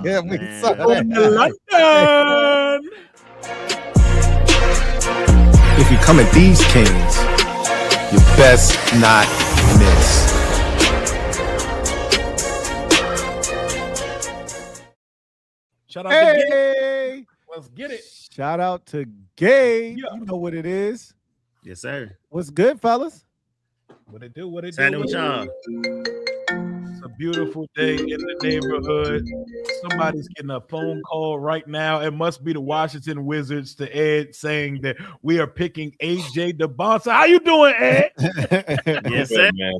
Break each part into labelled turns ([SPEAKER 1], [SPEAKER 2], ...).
[SPEAKER 1] Yeah, we saw
[SPEAKER 2] Going to
[SPEAKER 1] that.
[SPEAKER 2] London.
[SPEAKER 1] If you come at these kings, you best not miss.
[SPEAKER 2] Shout out to Gabe.
[SPEAKER 1] Hey,
[SPEAKER 2] Let's get it.
[SPEAKER 1] shout out to Gabe.
[SPEAKER 2] Yeah.
[SPEAKER 1] You know what it is.
[SPEAKER 3] Yes, sir.
[SPEAKER 1] What's good, fellas?
[SPEAKER 2] What it do? What it
[SPEAKER 3] Standing
[SPEAKER 2] do?
[SPEAKER 3] with y'all.
[SPEAKER 2] It's a beautiful day in the neighborhood. Somebody's getting a phone call right now. It must be the Washington Wizards to Ed saying that we are picking A.J. DeBonsa. How you doing, Ed?
[SPEAKER 3] Yes, sir.
[SPEAKER 4] Man.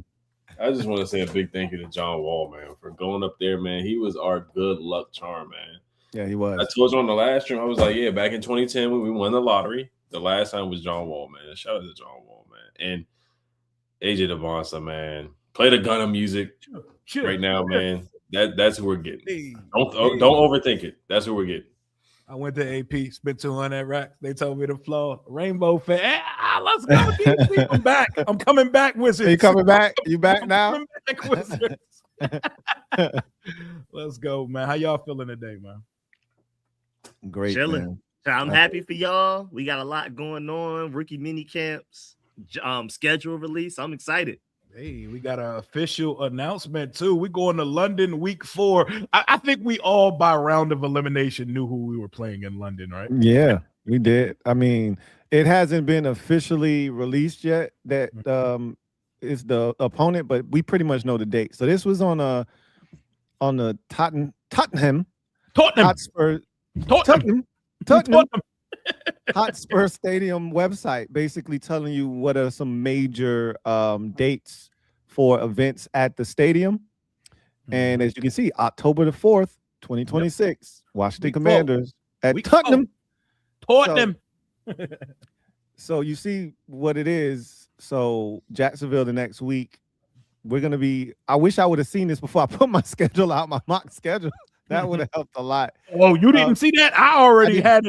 [SPEAKER 4] I just want to say a big thank you to John Wall, man, for going up there, man. He was our good luck charm, man.
[SPEAKER 1] Yeah, he was.
[SPEAKER 4] I told you on the last stream, I was like, yeah, back in 2010 when we won the lottery, the last time was John Wall, man. Shout out to John Wall, man. And AJ DeBonsa, man. Play the Gunna music right now, man. That's who we're getting. Don't overthink it. That's who we're getting.
[SPEAKER 2] I went to AP, spent 200 racks. They told me to flow. Rainbow fan. Let's go, DC. I'm back. I'm coming back, Wizards.
[SPEAKER 1] Are you coming back? You back now?
[SPEAKER 2] Coming back, Wizards. Let's go, man. How y'all feeling today, man?
[SPEAKER 1] Great,
[SPEAKER 3] Chilling.
[SPEAKER 1] man.
[SPEAKER 3] So I'm happy for y'all. We got a lot going on. Rookie mini camps, schedule release. I'm excited.
[SPEAKER 2] Hey, we got an official announcement too. We're going to London week 4. I think we all by round of elimination knew who we were playing in London, right?
[SPEAKER 1] Yeah, we did. I mean, it hasn't been officially released yet that is the opponent, but we pretty much know the date. So this was on the Tottenham Hotspur Hotspur Stadium website, basically telling you what are some major dates for events at the stadium. And as you can see, October the 4th, 2026, Washington Commanders at Tottenham. So you see what it is. So Jacksonville the next week, we're going to be, I wish I would have seen this before I put my schedule out, my mock schedule. That would have helped a lot.
[SPEAKER 2] Oh, you didn't see that? I already had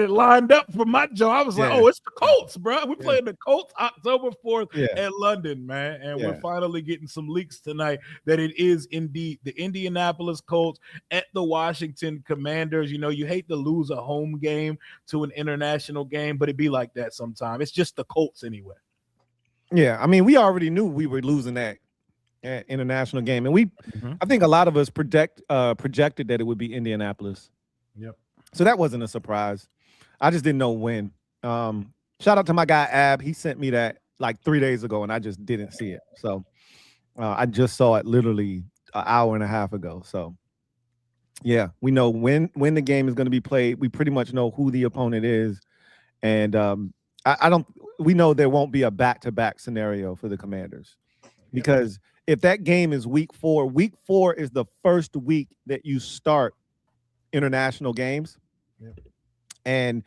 [SPEAKER 2] it lined up for my job. I was like, oh, it's the Colts, bro. We're playing the Colts October 4th at London, man. And we're finally getting some leaks tonight that it is indeed the Indianapolis Colts at the Washington Commanders. You know, you hate to lose a home game to an international game, but it be like that sometimes. It's just the Colts anyway.
[SPEAKER 1] Yeah, I mean, we already knew we were losing that international game, and I think a lot of us projected that it would be Indianapolis.
[SPEAKER 2] Yep.
[SPEAKER 1] So that wasn't a surprise. I just didn't know when. Shout out to my guy Ab. He sent me that like 3 days ago, and I just didn't see it. So I just saw it literally an hour and a half ago. So yeah, we know when the game is going to be played. We pretty much know who the opponent is, and we know there won't be a back-to-back scenario for the Commanders, because if that game is week 4 is the first week that you start international games. Yep. And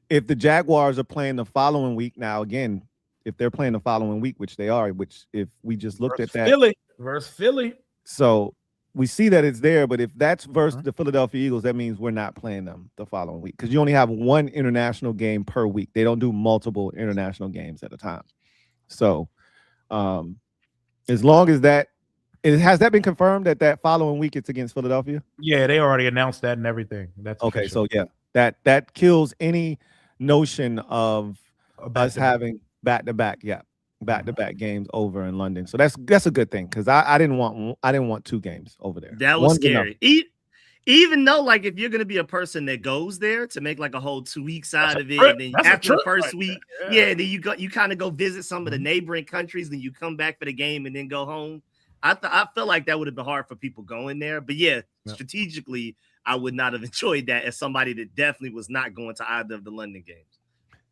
[SPEAKER 1] if the Jaguars are playing the following week, now again, if they're playing the following week, which they are, which if we just looked at that
[SPEAKER 2] versus Philly.
[SPEAKER 1] So we see that it's there, but if that's versus the Philadelphia Eagles, that means we're not playing them the following week, because you only have one international game per week. They don't do multiple international games at a time. So as long as has that been confirmed that following week it's against Philadelphia?
[SPEAKER 2] Yeah, they already announced that and everything. That's
[SPEAKER 1] okay.
[SPEAKER 2] official.
[SPEAKER 1] So yeah, that kills any notion of us having back-to-back games over in London. So that's a good thing, because I didn't want 2 games over there.
[SPEAKER 3] That was scary. Even though, like, if you're gonna be a person that goes there to make like a whole 2 weeks out of it, and then after the first week, then you kind of go visit some of the neighboring countries, then you come back for the game and then go home. I felt like that would have been hard for people going there, but strategically, I would not have enjoyed that as somebody that definitely was not going to either of the London games.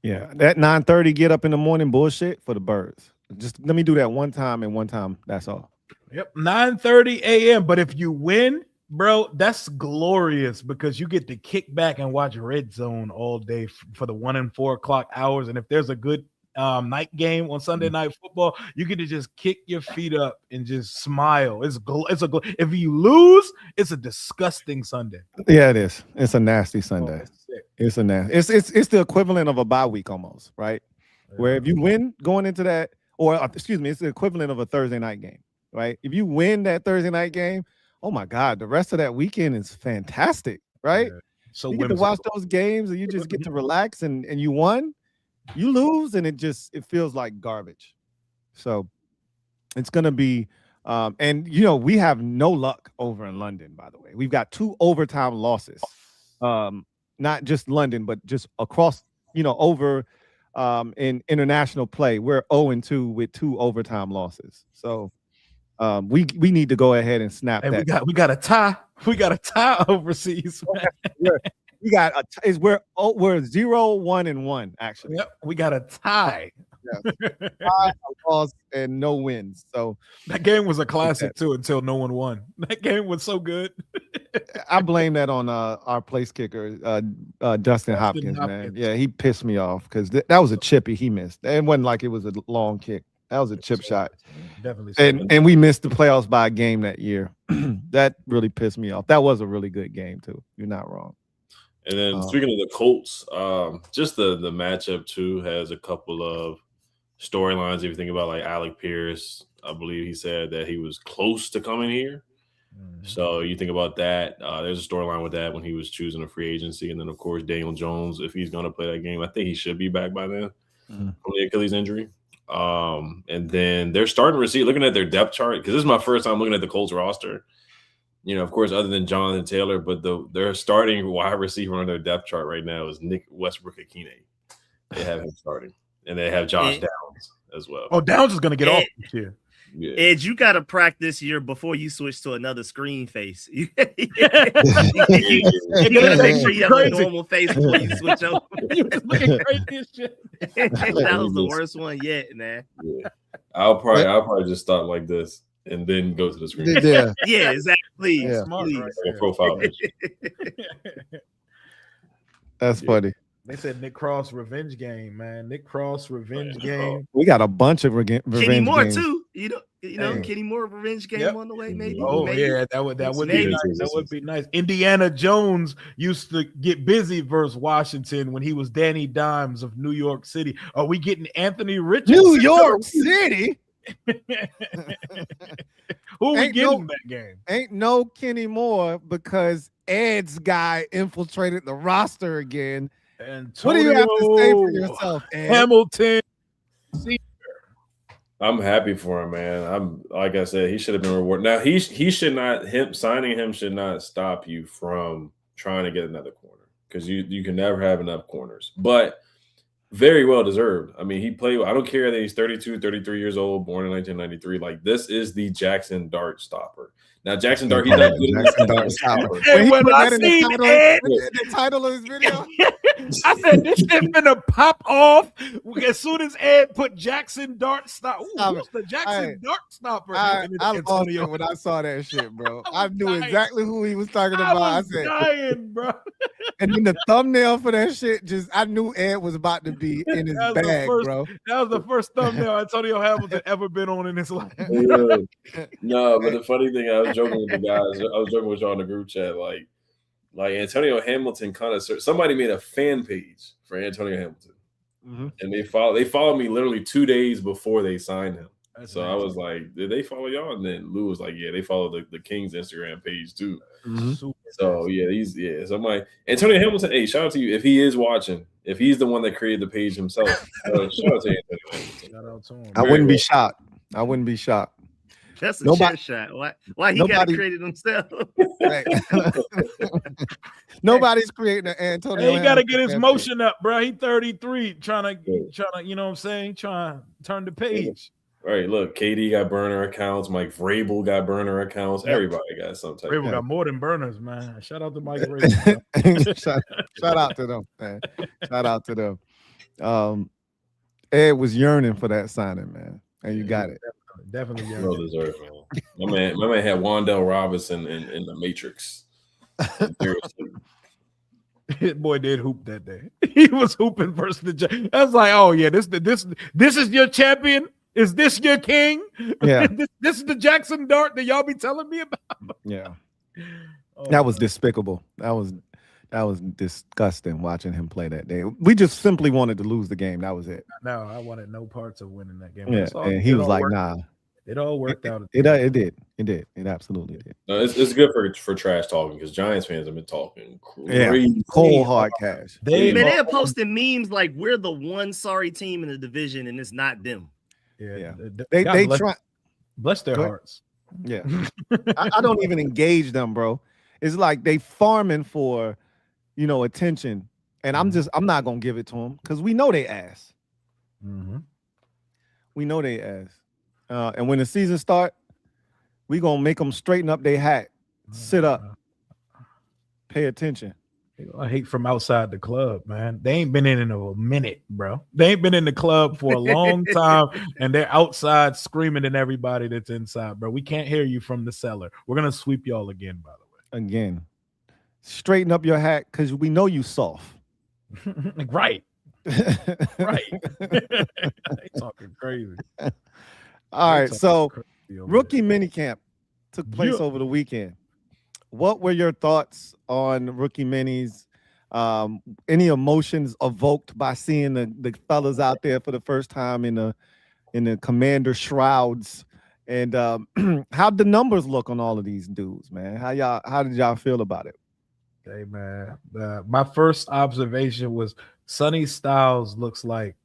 [SPEAKER 1] Yeah, that 9:30 get up in the morning bullshit for the birds. Just let me do that one time, and one time, that's all.
[SPEAKER 2] Yep, 9:30 a.m. But if you win, bro, that's glorious, because you get to kick back and watch Red Zone all day for the 1 and 4 o'clock hours. And if there's a good night game on Sunday Night Football, you get to just kick your feet up and just smile. If you lose, it's a disgusting Sunday.
[SPEAKER 1] Yeah, it is. It's a nasty Sunday. It's the equivalent of a bye week almost, right? Where if you win going into that, or excuse me, it's the equivalent of a Thursday night game, right? If you win that Thursday night game, oh my God, the rest of that weekend is fantastic, right?
[SPEAKER 2] Yeah. So
[SPEAKER 1] you get to watch those games and you just get to relax and you won, you lose, and it feels like garbage. So it's gonna be and we have no luck over in London, by the way. We've got 2 overtime losses. Not just London, but just across, over in international play. We're 0-2 with 2 overtime losses. So we need to go ahead and snap that.
[SPEAKER 2] We got a tie. We got a tie overseas.
[SPEAKER 1] We got we're 0-1-1 actually.
[SPEAKER 2] Yep, we got a tie.
[SPEAKER 1] Yeah. 5 loss and no wins. So
[SPEAKER 2] that game was a classic too until no one won. That game was so good.
[SPEAKER 1] I blame that on our place kicker, Dustin Hopkins, man. Yeah, he pissed me off because that was a chippy he missed. It wasn't like it was a long kick. That was a chip shot.
[SPEAKER 2] Definitely.
[SPEAKER 1] And we missed the playoffs by a game that year. That really pissed me off. That was a really good game too. You're not wrong.
[SPEAKER 4] And then speaking of the Colts, just the matchup too has a couple of storylines. If you think about like Alec Pierce, I believe he said that he was close to coming here. Mm-hmm. So you think about that. There's a storyline with that when he was choosing a free agency. And then, of course, Daniel Jones, if he's going to play that game, I think he should be back by then from the Achilles injury. And then they're starting to receive, looking at their depth chart, because this is my first time looking at the Colts roster. Of course, other than Jonathan Taylor, but their starting wide receiver on their depth chart right now is Nick Westbrook-Akine. They have him starting. And they have Josh Downs as well.
[SPEAKER 2] Oh, Downs is going to get off this year.
[SPEAKER 3] Yeah. Ed, you got to practice your before you switch to another screen face. You got to make sure you have a normal face before you switch over.
[SPEAKER 2] You was looking crazy as shit.
[SPEAKER 3] That was the worst one yet, man.
[SPEAKER 4] Yeah. I'll probably just start like this and then go to the screen.
[SPEAKER 3] Yeah, exactly.
[SPEAKER 1] Yeah.
[SPEAKER 2] Smart,
[SPEAKER 3] please.
[SPEAKER 2] Right
[SPEAKER 4] profile.
[SPEAKER 1] That's funny.
[SPEAKER 2] They said Nick Cross revenge game, man. Nick Cross revenge game.
[SPEAKER 1] We got a bunch of revenge
[SPEAKER 3] Kenny Moore
[SPEAKER 1] games.
[SPEAKER 3] too. You know, Kenny Moore revenge game on the way. Maybe.
[SPEAKER 2] Oh
[SPEAKER 3] maybe.
[SPEAKER 2] Yeah, that would be nice. That would be nice. Indiana Jones used to get busy versus Washington when he was Danny Dimes of New York City. Are we getting Anthony Richardson?
[SPEAKER 1] New York City.
[SPEAKER 2] Who are we getting that game?
[SPEAKER 1] Ain't no Kenny Moore because Ed's guy infiltrated the roster again. What do you have to say for yourself, Ed?
[SPEAKER 2] Hamilton?
[SPEAKER 4] I'm happy for him, man. Like I said, he should have been rewarded. Now signing him should not stop you from trying to get another corner, because you can never have enough corners. But very well deserved. I mean, he played. I don't care that he's 32, 33 years old, born in 1993. Like, this is the Jackson Dart stopper. Now, Jackson Dart, he's not good.
[SPEAKER 1] Jackson Dart stopper.
[SPEAKER 2] And when I seen
[SPEAKER 1] the title of his video,
[SPEAKER 2] I said this shit finna pop off as soon as Ed put Jackson Dart stop. What's the Jackson Dart stopper?
[SPEAKER 1] I lost it when I saw that shit, bro. I knew exactly who he was talking about. I said,
[SPEAKER 2] dying, bro.
[SPEAKER 1] And then the thumbnail for that shit, I knew Ed was about to be in his bag, bro.
[SPEAKER 2] That was the first thumbnail Antonio Hamilton ever been on in his life.
[SPEAKER 4] Yeah. No, but the funny thing, I was joking with the guys. I was joking with y'all in the group chat, like Antonio Hamilton somebody made a fan page for Antonio Hamilton, and they followed me literally 2 days before they signed him. That's so amazing. I was like, did they follow y'all? And then Lou was like, yeah, they follow the Kings Instagram page too. So yeah, so I'm like, Antonio Hamilton, hey, shout out to you if he is watching, if he's the one that created the page himself. Shout out to Antonio Hamilton.
[SPEAKER 2] Shout out to him.
[SPEAKER 1] I wouldn't be shocked. I wouldn't be shocked.
[SPEAKER 3] That's a chair shot. Why he got to create it himself?
[SPEAKER 1] Right. Nobody's creating an Antonio.
[SPEAKER 2] He got to get his motion up, bro. He 33, trying to, you know what I'm saying? Trying to turn the page.
[SPEAKER 4] Right, look, KD got burner accounts. Mike Vrabel got burner accounts. Everybody got some type.
[SPEAKER 2] Vrabel got more than burners, man. Shout out to Mike Vrabel.
[SPEAKER 1] shout out to them, man. Shout out to them. Ed was yearning for that signing, man, and you got it.
[SPEAKER 2] Definitely
[SPEAKER 4] well deserved, man. My man had Wandell Robinson in the Matrix.
[SPEAKER 2] Boy did hoop that day. He was hooping versus the Jackson. I was like, oh yeah, this is your champion. Is this your king?
[SPEAKER 1] Yeah.
[SPEAKER 2] This is the Jackson Dart that y'all be telling me about.
[SPEAKER 1] Yeah. That was despicable. That was disgusting watching him play that day. We just simply wanted to lose the game. That was it.
[SPEAKER 2] No, I wanted no parts of winning that game.
[SPEAKER 1] Yeah, and he was like, nah.
[SPEAKER 2] It all worked out.
[SPEAKER 1] It did. It absolutely did.
[SPEAKER 4] No, it's good for trash talking because Giants fans have been talking crazy.
[SPEAKER 1] Yeah, cold hard cash.
[SPEAKER 3] They're posting memes like we're the one sorry team in the division and it's not them.
[SPEAKER 2] Yeah.
[SPEAKER 1] They try.
[SPEAKER 2] Bless their hearts.
[SPEAKER 1] Yeah. I don't even engage them, bro. It's like they farming for, attention. And I'm not gonna give it to them because we know they ass.
[SPEAKER 2] Mm-hmm.
[SPEAKER 1] We know they ass. And when the season start, we gonna make them straighten up their hat, sit up, pay attention.
[SPEAKER 2] I hate from outside the club, man. They ain't been in a minute, bro. They ain't been in the club for a long time, and they're outside screaming at everybody that's inside, bro. We can't hear you from the cellar. We're gonna sweep y'all again, by the way.
[SPEAKER 1] Again, straighten up your hat because we know you soft.
[SPEAKER 2] Right. Right. Talking crazy.
[SPEAKER 1] All right, so rookie minicamp took place over the weekend. What were your thoughts on rookie minis? Any emotions evoked by seeing the fellas out there for the first time in the commander shrouds? And how'd the numbers look on all of these dudes, man? How did y'all feel about it?
[SPEAKER 2] Hey, man, my first observation was Sonny Styles looks like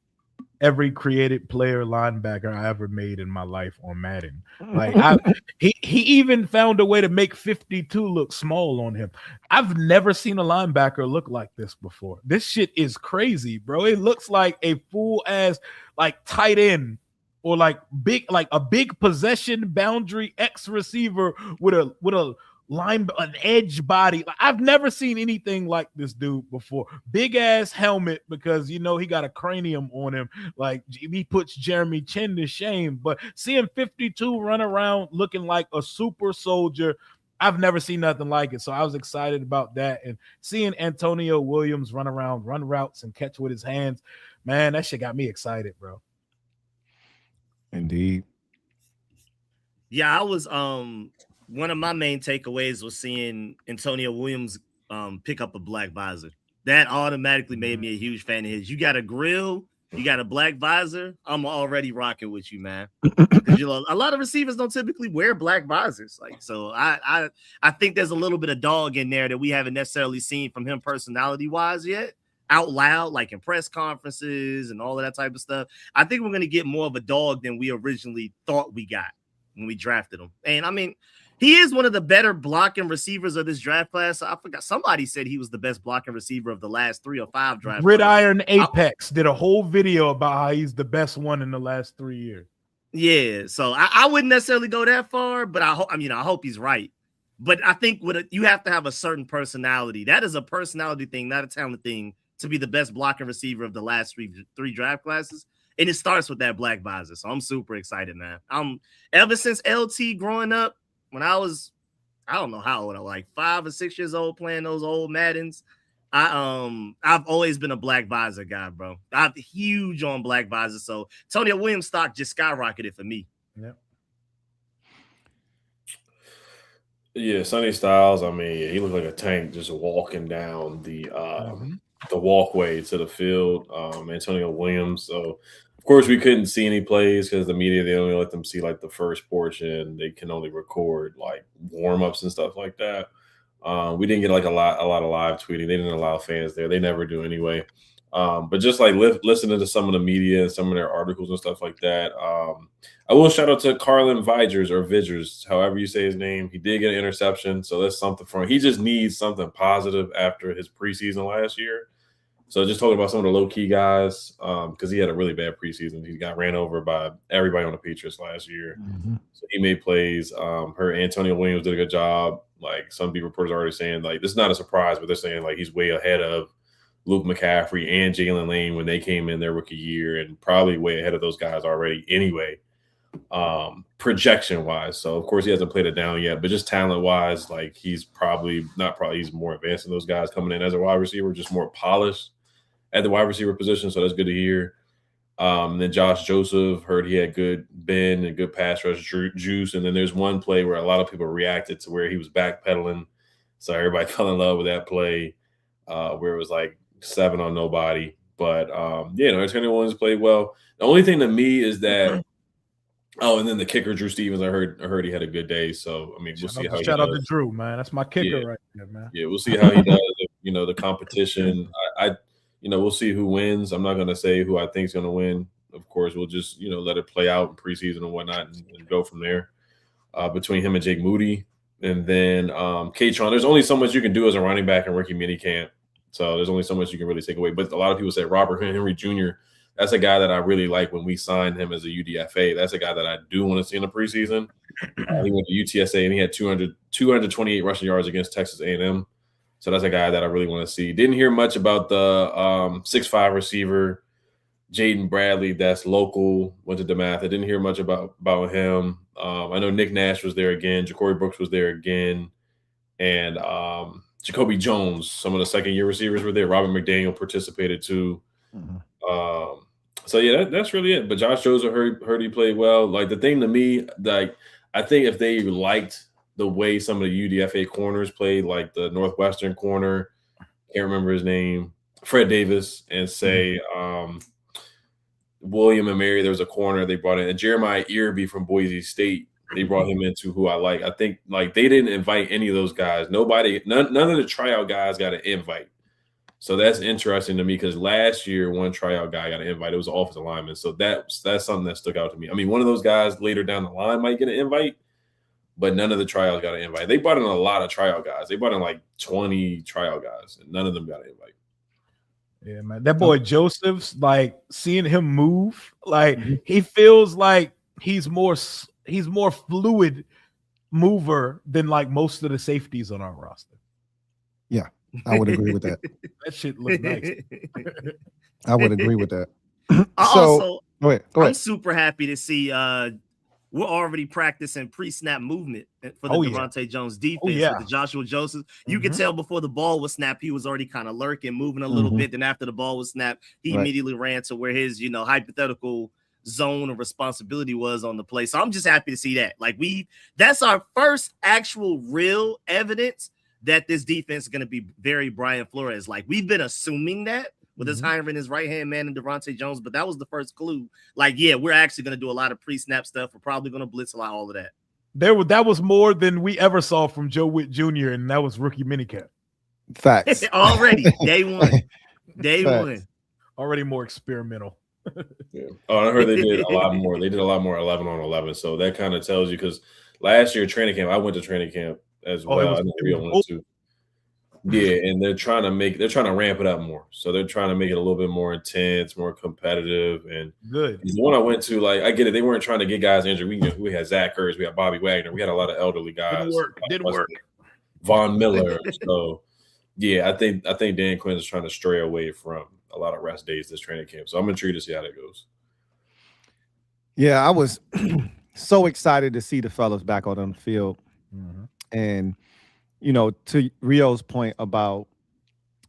[SPEAKER 2] every created player linebacker I ever made in my life on Madden. Like he even found a way to make 52 look small on him. I've never seen a linebacker look like this before. This shit is crazy, bro. It looks like a full ass like tight end or like a big possession boundary X receiver with a an edge body. Like, I've never seen anything like this dude before. Big ass helmet because he got a cranium on him. Like he puts Jeremy Chin to shame. But seeing 52 run around looking like a super soldier, I've never seen nothing like it. So I was excited about that. And seeing Antonio Williams run around, run routes, and catch with his hands, man, that shit got me excited, bro.
[SPEAKER 1] Indeed.
[SPEAKER 3] Yeah, I was one of my main takeaways was seeing Antonio Williams pick up a black visor. That automatically made me a huge fan of his. You got a grill, you got a black visor. I'm already rocking with you, man. Because a lot of receivers don't typically wear black visors. Like, so I think there's a little bit of dog in there that we haven't necessarily seen from him personality-wise yet, out loud, like in press conferences and all of that type of stuff. I think we're gonna get more of a dog than we originally thought we got when we drafted him. And I mean, he is one of the better blocking receivers of this draft class. I forgot. Somebody said he was the best blocking receiver of the last 3 or 5 drafts.
[SPEAKER 2] Gridiron Apex did a whole video about how he's the best one in the last 3 years.
[SPEAKER 3] Yeah, so I wouldn't necessarily go that far, but I hope he's right. But I think you have to have a certain personality. That is a personality thing, not a talent thing, to be the best blocking receiver of the last three draft classes. And it starts with that black visor. So I'm super excited, man. Ever since LT growing up, when I was, I don't know how old, like 5 or 6 years old, playing those old Maddens, I've always been a black visor guy, bro. I'm huge on black visor. So Antonio Williams stock just skyrocketed for me.
[SPEAKER 4] Yeah, Sonny Styles. I mean, he looked like a tank just walking down the walkway to the field. Antonio Williams. So of course we couldn't see any plays because the media, they only let them see like the first portion. They can only record like warm-ups and stuff like that. We didn't get like a lot of live tweeting. They didn't allow fans there. They never do anyway. But just like listening to some of the media and some of their articles and stuff like that. I will shout out to Carlin Vigers, however you say his name. He did get an interception, so that's something for him. He just needs something positive after his preseason last year. So just talking about some of the low-key guys, because he had a really bad preseason. He got ran over by everybody on the Patriots last year. So he made plays. Antonio Williams did a good job. Like some people reporters are already saying, like, this is not a surprise, but they're saying like he's way ahead of Luke McCaffrey and Jalen Lane when they came in their rookie year, and probably way ahead of those guys already anyway, projection-wise. So, of course, he hasn't played it down yet, but just talent-wise, like he's he's more advanced than those guys coming in as a wide receiver, just more polished at the wide receiver position, so that's good to hear. And then Josh Joseph, heard he had good bend and good pass rush juice, and then there's one play where a lot of people reacted to where he was backpedaling, so everybody fell in love with that play where it was like 7 on nobody. But Antonio Williams played well. The only thing to me is that Oh, and then the kicker, Drew Stevens. I heard he had a good day. So I mean, we'll see how he does.
[SPEAKER 2] Shout out to Drew, man. That's my kicker right there, man.
[SPEAKER 4] Yeah, we'll see how he does. The competition. We'll see who wins. I'm not going to say who I think is going to win. Of course, we'll just let it play out in preseason and whatnot, and go from there. Between him and Jake Moody, and then K-Tron, there's only so much you can do as a running back in rookie minicamp. So there's only so much you can really take away. But a lot of people say Robert Henry Jr. That's a guy that I really like when we signed him as a UDFA. That's a guy that I do want to see in the preseason. He went to UTSA and he had 228 rushing yards against Texas A&M. So that's a guy that I really want to see. Didn't hear much about the 6'5" receiver, Jaden Bradley, that's local, went to DeMath. I didn't hear much about him. I know Nick Nash was there again. Ja'Cory Brooks was there again. And Jacoby Jones, some of the second-year receivers were there. Robert McDaniel participated too. Mm-hmm. So, yeah, that's really it. But Josh Joseph heard he played well. Like, the thing to me, like, I think if they liked the way some of the UDFA corners played, like the Northwestern corner, can't remember his name, Fred Davis, and say William and Mary, there was a corner they brought in. And Jeremiah Irby from Boise State, they brought him into who I like. I think, like, they didn't invite any of those guys. None of the tryout guys got an invite. So that's interesting to me because last year one tryout guy got an invite. It was an offensive lineman. So that's something that stuck out to me. I mean, one of those guys later down the line might get an invite, but none of the tryouts got an invite. They brought in a lot of tryout guys. They brought in like 20 tryout guys, and none of them got an invite.
[SPEAKER 2] Yeah, man. That boy Joseph's, like, seeing him move, like he feels like he's more fluid mover than like most of the safeties on our roster.
[SPEAKER 1] Yeah, I would agree with that.
[SPEAKER 2] That shit looks nice.
[SPEAKER 1] I would agree with that.
[SPEAKER 3] Go ahead.
[SPEAKER 1] I'm
[SPEAKER 3] super happy to see we're already practicing pre-snap movement for the Devontae Jones defense with the Joshua Joseph. You could tell before the ball was snapped, he was already kind of lurking, moving a little bit. Then after the ball was snapped, he immediately ran to where his, hypothetical zone of responsibility was on the play. So I'm just happy to see that. Like, that's our first actual real evidence that this defense is going to be very Brian Flores. Like, we've been assuming that with his hiring his right-hand man and Devontae Jones, but that was the first clue. Like, yeah, we're actually going to do a lot of pre-snap stuff. We're probably going to blitz a lot, all of that.
[SPEAKER 2] That was more than we ever saw from Joe Witt Jr., and that was rookie minicamp.
[SPEAKER 1] Facts.
[SPEAKER 3] Already, day one. Day one.
[SPEAKER 2] Already more experimental.
[SPEAKER 4] Yeah. Oh, I heard they did a lot more. They did a lot more 11 on 11. So that kind of tells you, because last year training camp, I went to training camp as well. I know Rio went too. Yeah, and they're trying to ramp it up more. So they're trying to make it a little bit more intense, more competitive, and
[SPEAKER 2] good.
[SPEAKER 4] The one I went to, like, I get it. They weren't trying to get guys injured. We had Zach Ertz, we had Bobby Wagner, we had a lot of elderly guys.
[SPEAKER 2] Didn't work.
[SPEAKER 4] Von Miller. So yeah, I think Dan Quinn is trying to stray away from a lot of rest days this training camp. So I'm intrigued to see how that goes.
[SPEAKER 1] Yeah, I was so excited to see the fellas back on the field, and to Rio's point about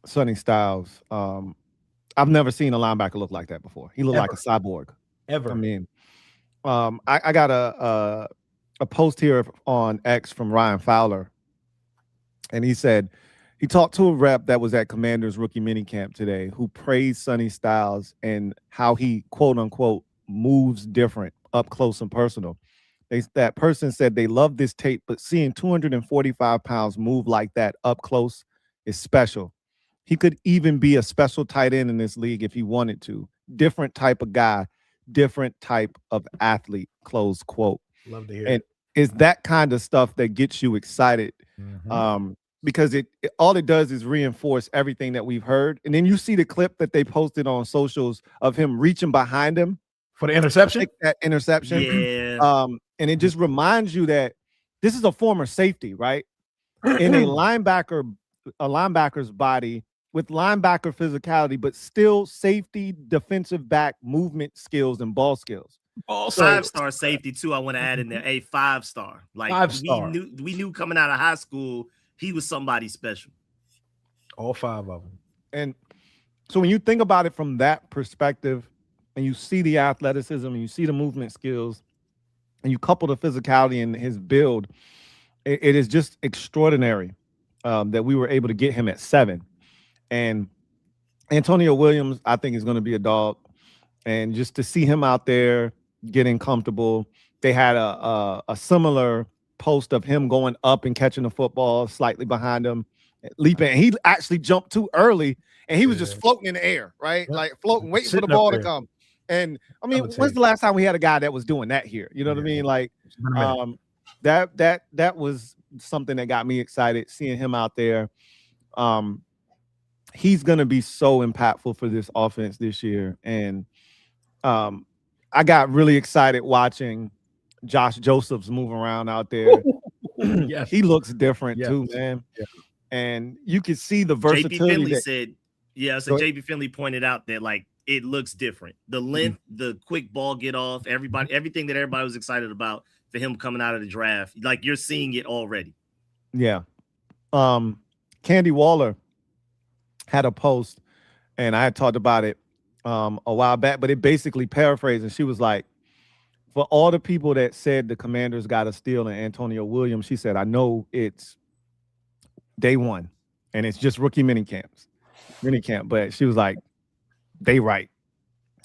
[SPEAKER 1] Sonny Styles, I've never seen a linebacker look like that before. He looked like a cyborg.
[SPEAKER 2] Ever.
[SPEAKER 1] I mean, I got a post here on X from Ryan Fowler, and he said he talked to a rep that was at Commander's rookie minicamp today who praised Sonny Styles and how he, quote unquote, moves different up close and personal. That person said they love this tape, but seeing 245 pounds move like that up close is special. He could even be a special tight end in this league if he wanted to. Different type of guy, different type of athlete, close quote.
[SPEAKER 2] Love to hear
[SPEAKER 1] it. It's that kind of stuff that gets you excited, because all it does is reinforce everything that we've heard. And then you see the clip that they posted on socials of him reaching behind him
[SPEAKER 2] for the interception.
[SPEAKER 1] That interception.
[SPEAKER 3] Yeah.
[SPEAKER 1] And it just reminds you that this is a former safety, right? In a linebacker's body with linebacker physicality, but still safety, defensive back movement skills and ball skills.
[SPEAKER 3] Five-star safety too. I want to add in there a 5-star. Like
[SPEAKER 2] 5-star.
[SPEAKER 3] We knew coming out of high school he was somebody special.
[SPEAKER 2] All 5 of them.
[SPEAKER 1] And so when you think about it from that perspective, and you see the athleticism and you see the movement skills, and you couple the physicality in his build, it is just extraordinary that we were able to get him at 7. And Antonio Williams, I think, is going to be a dog. And just to see him out there getting comfortable, they had a similar post of him going up and catching the football slightly behind him, leaping. And he actually jumped too early, and he was just floating in the air, right? Like floating, waiting for the ball to come. And I mean, when's the last time we had a guy that was doing that here? You know what I mean? Like that was something that got me excited, seeing him out there. He's gonna be so impactful for this offense this year. And I got really excited watching Josh Josephs move around out there.
[SPEAKER 2] Yes.
[SPEAKER 1] He looks different too, man. Yeah. And you can see the versatility.
[SPEAKER 3] JP Finley said, so JP Finley pointed out that like it looks different. The length, the quick ball get off, everything that everybody was excited about for him coming out of the draft. Like you're seeing it already.
[SPEAKER 1] Yeah. Candy Waller had a post, and I had talked about it a while back, but it basically paraphrased, and she was like, for all the people that said the Commanders got a steal in Antonio Williams, she said, I know it's day one, and it's just rookie minicamp, but she was like, they right.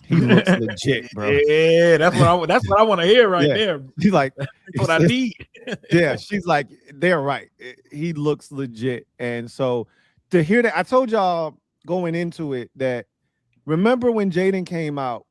[SPEAKER 1] He looks legit, bro.
[SPEAKER 2] Yeah, that's what I want to hear right there.
[SPEAKER 1] She's like,
[SPEAKER 2] that's what I need.
[SPEAKER 1] Yeah, she's like, they're right. He looks legit. And so to hear that, I told y'all going into it that remember when Jaden came out,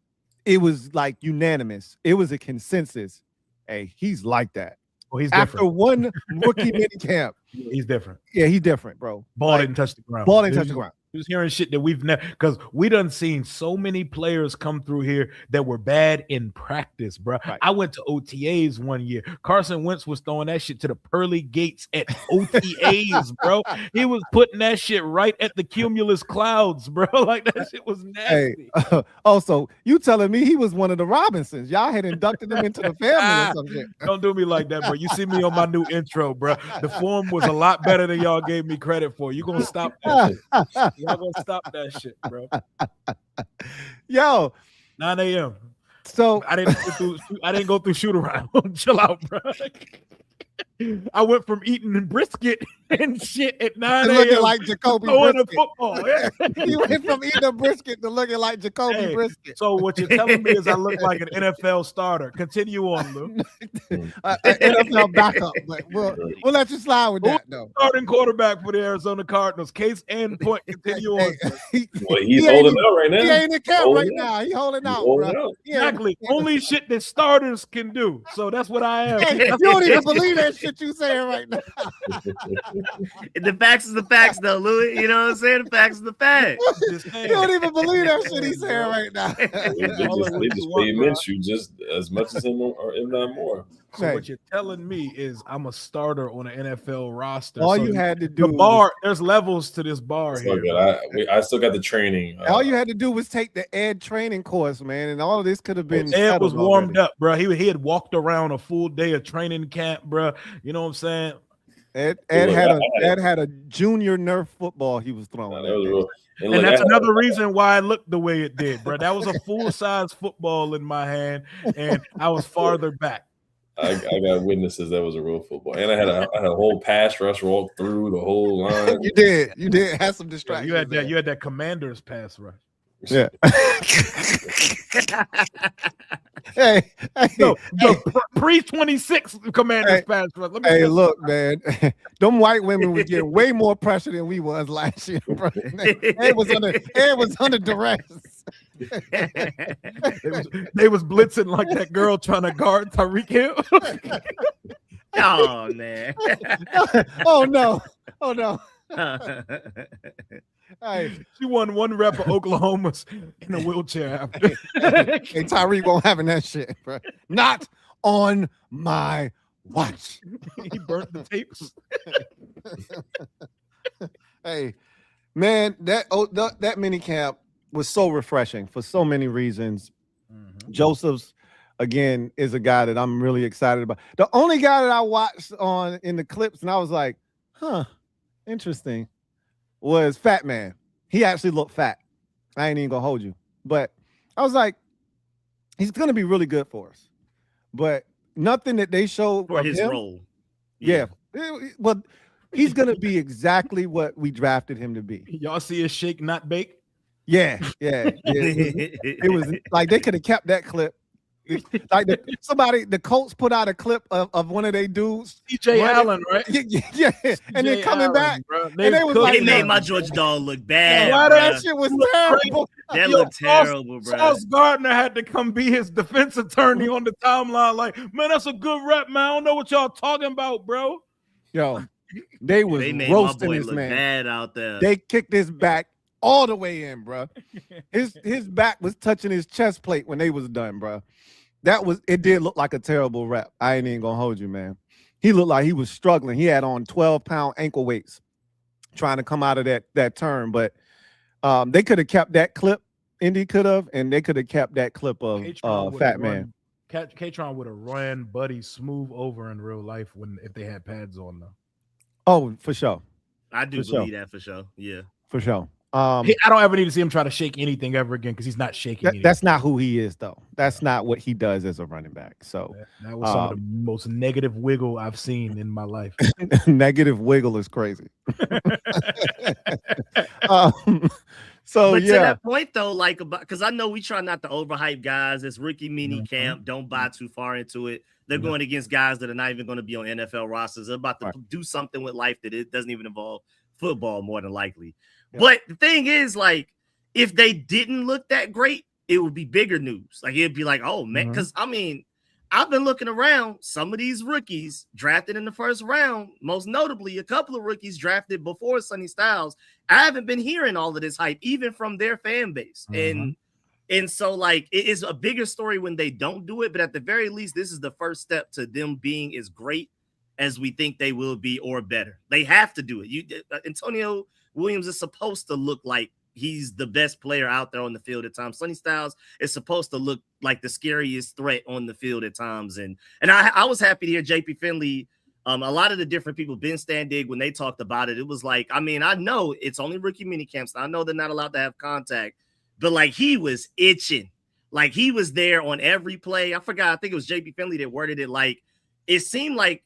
[SPEAKER 1] it was like unanimous. It was a consensus. Hey, he's like that.
[SPEAKER 2] Oh, he's
[SPEAKER 1] after
[SPEAKER 2] different.
[SPEAKER 1] One rookie minicamp.
[SPEAKER 2] He's different.
[SPEAKER 1] Yeah, he's different, bro.
[SPEAKER 2] Ball didn't touch the ground.
[SPEAKER 1] Ball didn't touch the ground.
[SPEAKER 2] He was hearing shit that we've never, because we done seen so many players come through here that were bad in practice, bro. Right. I went to OTAs one year. Carson Wentz was throwing that shit to the pearly gates at OTAs, bro. He was putting that shit right at the cumulus clouds, bro. Like that shit was nasty.
[SPEAKER 1] Hey, also, you telling me he was one of the Robinsons? Y'all had inducted him into the family or some shit.
[SPEAKER 2] Don't do me like that, bro. You see me on my new intro, bro. The form was a lot better than y'all gave me credit for. You gonna stop that shit? Y'all gonna stop that shit, bro.
[SPEAKER 1] Yo,
[SPEAKER 2] 9 a.m.
[SPEAKER 1] So
[SPEAKER 2] I didn't go through shoot around. Chill out, bro. I went from eating brisket and shit at 9 a.m.
[SPEAKER 1] looking like Jacoby brisket.
[SPEAKER 2] Football.
[SPEAKER 1] You went from eating a brisket to looking like Jacoby brisket.
[SPEAKER 2] So what you're telling me is I look like an NFL starter. Continue on, Lou.
[SPEAKER 1] An NFL backup, but we'll let you slide with that, though.
[SPEAKER 2] Starting quarterback for the Arizona Cardinals. Case and point. Continue on.
[SPEAKER 4] He's holding out right now.
[SPEAKER 1] He ain't in camp right now. He's holding out, bro.
[SPEAKER 2] Exactly. Only shit that starters can do. So that's what I am.
[SPEAKER 1] Hey, you don't even believe that shit you saying right now.
[SPEAKER 3] The facts is the facts, though, Louie. You know what I'm saying? The facts is the facts.
[SPEAKER 1] You don't even believe that shit he's saying right now.
[SPEAKER 4] They just play Minshew just as much as him, or if not more.
[SPEAKER 2] So what you're telling me is I'm a starter on an NFL roster.
[SPEAKER 1] All you had to do,
[SPEAKER 2] there's levels to this bar here.
[SPEAKER 4] I still got the training.
[SPEAKER 1] All you had to do was take the Ed training course, man, and all of this could have been.
[SPEAKER 2] Ed was warmed up, bro. He had walked around a full day of training camp, bro. You know what I'm saying?
[SPEAKER 1] Ed had a junior Nerf football he was throwing.
[SPEAKER 4] That was real.
[SPEAKER 2] And that's another reason why it looked the way it did, bro. That was a full-size football in my hand, and I was farther back.
[SPEAKER 4] I got witnesses that was a real football, and I had a whole pass rush walk through the whole line.
[SPEAKER 1] You did have some distractions.
[SPEAKER 2] You had that Commander's pass rush.
[SPEAKER 1] Yeah. Hey,
[SPEAKER 2] no, pre-26 Commander's pass rush.
[SPEAKER 1] Look, man, them white women were getting way more pressure than we was last year, bro. Ed was under duress.
[SPEAKER 2] They was blitzing like that girl trying to guard Tyreek Hill.
[SPEAKER 3] Oh man.
[SPEAKER 1] Oh no.
[SPEAKER 2] Hey, she won one rep of Oklahoma's in a wheelchair after.
[SPEAKER 1] Hey, Tyreek won't having that shit, bro. Not on my watch.
[SPEAKER 2] He burnt the tapes.
[SPEAKER 1] Hey, man, that minicamp was so refreshing for so many reasons. Mm-hmm. Joseph's, again, is a guy that I'm really excited about. The only guy that I watched in the clips and I was like, interesting, was Fat Man. He actually looked fat. I ain't even gonna hold you. But I was like, he's gonna be really good for us. But nothing that they showed
[SPEAKER 3] for his
[SPEAKER 1] him,
[SPEAKER 3] role.
[SPEAKER 1] Yeah. Well, he's gonna be exactly what we drafted him to be.
[SPEAKER 2] Y'all see his shake, not bake?
[SPEAKER 1] Yeah. It was like they could have kept that clip Like the Colts put out a clip of one of their dudes,
[SPEAKER 2] CJ Allen, right?
[SPEAKER 1] Yeah, and then coming back,
[SPEAKER 2] bro.
[SPEAKER 1] And they was like,
[SPEAKER 3] they made my George dog look bad.
[SPEAKER 1] Why that shit was terrible?
[SPEAKER 3] That looked terrible, bro.
[SPEAKER 2] Sauce Gardner had to come be his defense attorney on the timeline. Like, man, that's a good rep, man. I don't know what y'all talking about, bro.
[SPEAKER 1] Yo, they was roasting this man.
[SPEAKER 3] Bad out there.
[SPEAKER 1] They kicked his back all the way in, bro. His back was touching his chest plate when they was done, bro. It did look like a terrible rep. I ain't even gonna hold you, man. He looked like he was struggling. He had on 12-pound ankle weights trying to come out of that turn, but they could have kept that clip. Indy could have, and they could have kept that clip of Fat Man.
[SPEAKER 2] K-Tron would have run Buddy smooth over in real life if they had pads on though.
[SPEAKER 1] Oh, for sure.
[SPEAKER 3] I do believe that for sure. Yeah,
[SPEAKER 1] for sure.
[SPEAKER 2] I don't ever need to see him try to shake anything ever again because he's not shaking anything.
[SPEAKER 1] That's not who he is, though. That's not what he does as a running back. So
[SPEAKER 2] that was some of the most negative wiggle I've seen in my life.
[SPEAKER 1] Negative wiggle is crazy.
[SPEAKER 3] But to that point though, like, because I know we try not to overhype guys. It's rookie mini camp. Don't buy too far into it. They're going against guys that are not even going to be on NFL rosters. They're about to do something with life that it doesn't even involve football, more than likely. Yeah. But the thing is, like, if they didn't look that great, it would be bigger news. Like, it'd be like, oh man, because I mean, I've been looking around. Some of these rookies drafted in the first round, most notably a couple of rookies drafted before Sonny Styles. I haven't been hearing all of this hype, even from their fan base. And so, like, it is a bigger story when they don't do it. But at the very least, this is the first step to them being as great as we think they will be, or better. They have to do it. Antonio Williams is supposed to look like he's the best player out there on the field at times. Sonny Styles is supposed to look like the scariest threat on the field at times. And I was happy to hear JP Finley. A lot of the different people, Ben Standig, when they talked about it, it was like, I mean, I know it's only rookie mini camps. I know they're not allowed to have contact, but like he was itching. Like he was there on every play. I think it was JP Finley that worded it like, it seemed like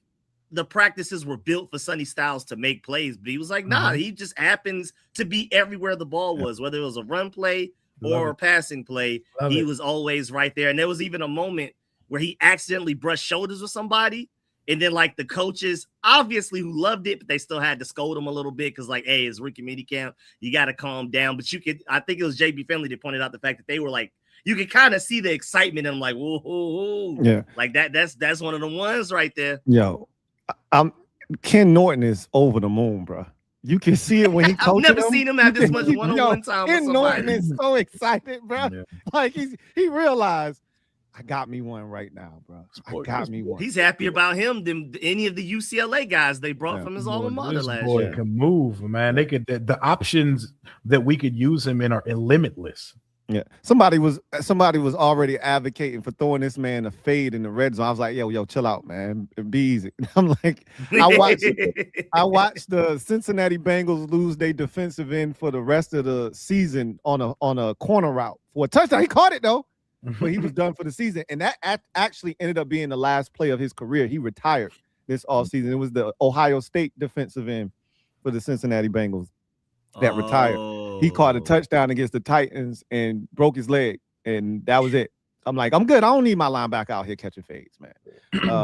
[SPEAKER 3] the practices were built for Sonny Styles to make plays, but he was like, nah, he just happens to be everywhere the ball was, whether it was a run play or a passing play. He was always right there. And there was even a moment where he accidentally brushed shoulders with somebody. And then, like, the coaches, obviously, who loved it, but they still had to scold him a little bit because, like, hey, it's rookie mini camp. You got to calm down. But I think it was JB Finley that pointed out the fact that they were like, you could kind of see the excitement in them, like, whoa, whoa, whoa. Yeah. Like, that's one of the ones right there.
[SPEAKER 1] Yo, Ken Norton is over the moon, bro. You can see it when he coaches.
[SPEAKER 3] I've never seen him have this much one-on-one time.
[SPEAKER 1] Ken Norton is so excited, bro. Yeah. Like, he realized, I got me one right now, bro. I got me one.
[SPEAKER 3] He's happier about him than any of the UCLA guys they brought from his alma mater last year.
[SPEAKER 2] Boy can move, man. They could the options that we could use him in are limitless.
[SPEAKER 1] Yeah, somebody was already advocating for throwing this man a fade in the red zone. I was like, yo, chill out, man. Be easy. I'm like, I watched the Cincinnati Bengals lose their defensive end for the rest of the season on a corner route for a touchdown. He caught it though. But he was done for the season. And that actually ended up being the last play of his career. He retired this offseason. It was the Ohio State defensive end for the Cincinnati Bengals that retired. He caught a touchdown against the Titans and broke his leg. And that was it. I'm like, I'm good. I don't need my linebacker out here catching fades, man.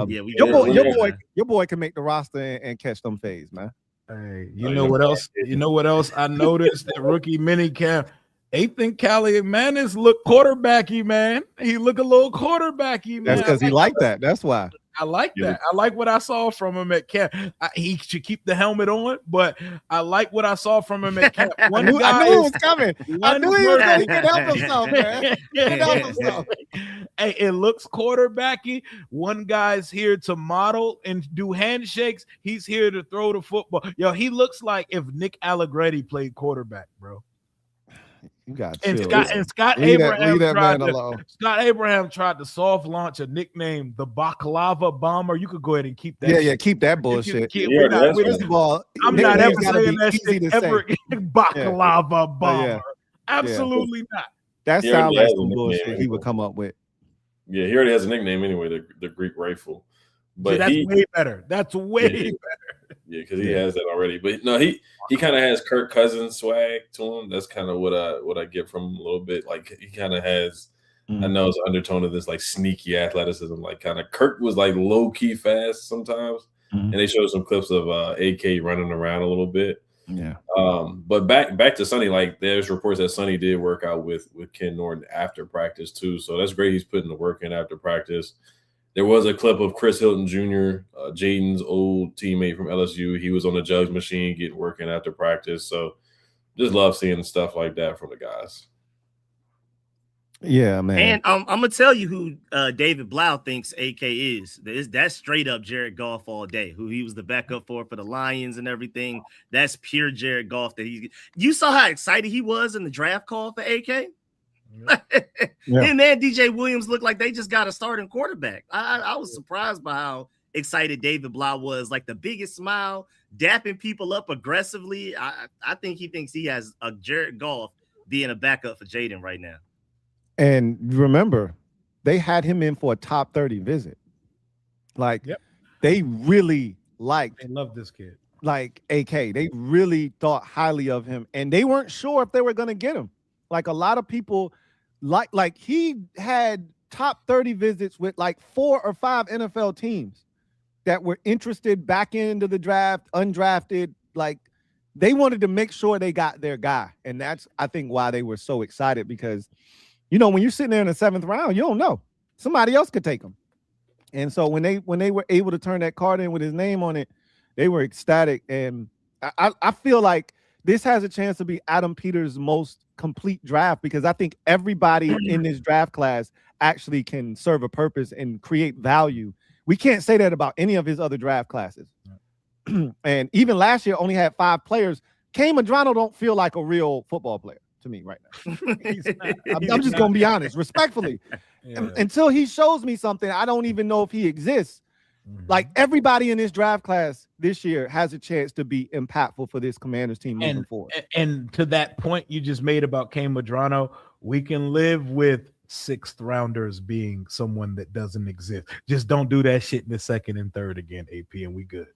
[SPEAKER 1] Your boy can make the roster and catch them fades, man.
[SPEAKER 2] Hey, you know what else? You know what else I noticed at rookie minicamp? They think Callie Manis look quarterbacky, man. He look a little quarterbacky, man.
[SPEAKER 1] That's because he liked that. That's why.
[SPEAKER 2] I like that. I like what I saw from him at camp. He should keep the helmet on, but I like what I saw from him at camp.
[SPEAKER 1] I knew it was coming. I knew he was going to get help himself, man.
[SPEAKER 2] Hey, it looks quarterbacky. One guy's here to model and do handshakes. He's here to throw the football. Yo, he looks like if Nick Allegretti played quarterback, bro.
[SPEAKER 1] You got
[SPEAKER 2] Scott Abraham tried to soft launch a nickname, the Baklava Bomber. You could go ahead and keep that.
[SPEAKER 1] Yeah, keep that bullshit.
[SPEAKER 2] First of all, I'm not ever saying that shit ever. Baklava Bomber. Absolutely not.
[SPEAKER 1] That sounds like some bullshit he would come up with.
[SPEAKER 4] Yeah, he already has a nickname anyway, the Greek Rifle. But
[SPEAKER 2] that's way better. That's way better.
[SPEAKER 4] Yeah, because he has that already. But no, he kind of has Kirk Cousins swag to him. That's kind of what I get from him a little bit. Like he kind of has I know it's an undertone of this like sneaky athleticism. Like kind of Kirk was like low key fast sometimes, and they showed some clips of AK running around a little bit.
[SPEAKER 1] Yeah.
[SPEAKER 4] But back to Sonny, like there's reports that Sonny did work out with Ken Norton after practice too. So that's great. He's putting the work in after practice. There was a clip of Chris Hilton Jr., Jaden's old teammate from LSU. He was on the jugs machine getting working after practice. So just love seeing stuff like that from the guys.
[SPEAKER 1] Yeah, man.
[SPEAKER 3] And I'm gonna tell you who David Blau thinks AK is. That's straight up Jared Goff all day. Who he was the backup for the Lions and everything. That's pure Jared Goff. You saw how excited he was in the draft call for AK. Him and DJ Williams looked like they just got a starting quarterback. I was surprised by how excited David Blau was. Like the biggest smile, dapping people up aggressively. I think he thinks he has a Jared Goff being a backup for Jaden right now.
[SPEAKER 1] And remember, they had him in for a top 30 visit. Like, they really liked.
[SPEAKER 2] They love this kid.
[SPEAKER 1] Like AK, they really thought highly of him, and they weren't sure if they were going to get him. Like a lot of people, like he had top 30 visits with like 4 or 5 NFL teams that were interested back into the draft, undrafted. Like they wanted to make sure they got their guy, and that's I think why they were so excited because. You know, when you're sitting there in the 7th round, you don't know. Somebody else could take him. And so when they were able to turn that card in with his name on it, they were ecstatic. And I feel like this has a chance to be Adam Peters' most complete draft because I think everybody in this draft class actually can serve a purpose and create value. We can't say that about any of his other draft classes. And even last year only had 5 players. Kane Madrano don't feel like a real football player. To me right now. I'm just gonna be honest, respectfully. Until he shows me something, I don't even know if he exists. Like everybody in this draft class this year has a chance to be impactful for this Commanders team moving forward.
[SPEAKER 2] And to that point you just made about Kane Madrano, we can live with 6th rounders being someone that doesn't exist. Just don't do that shit in the 2nd and 3rd again, AP, and we good.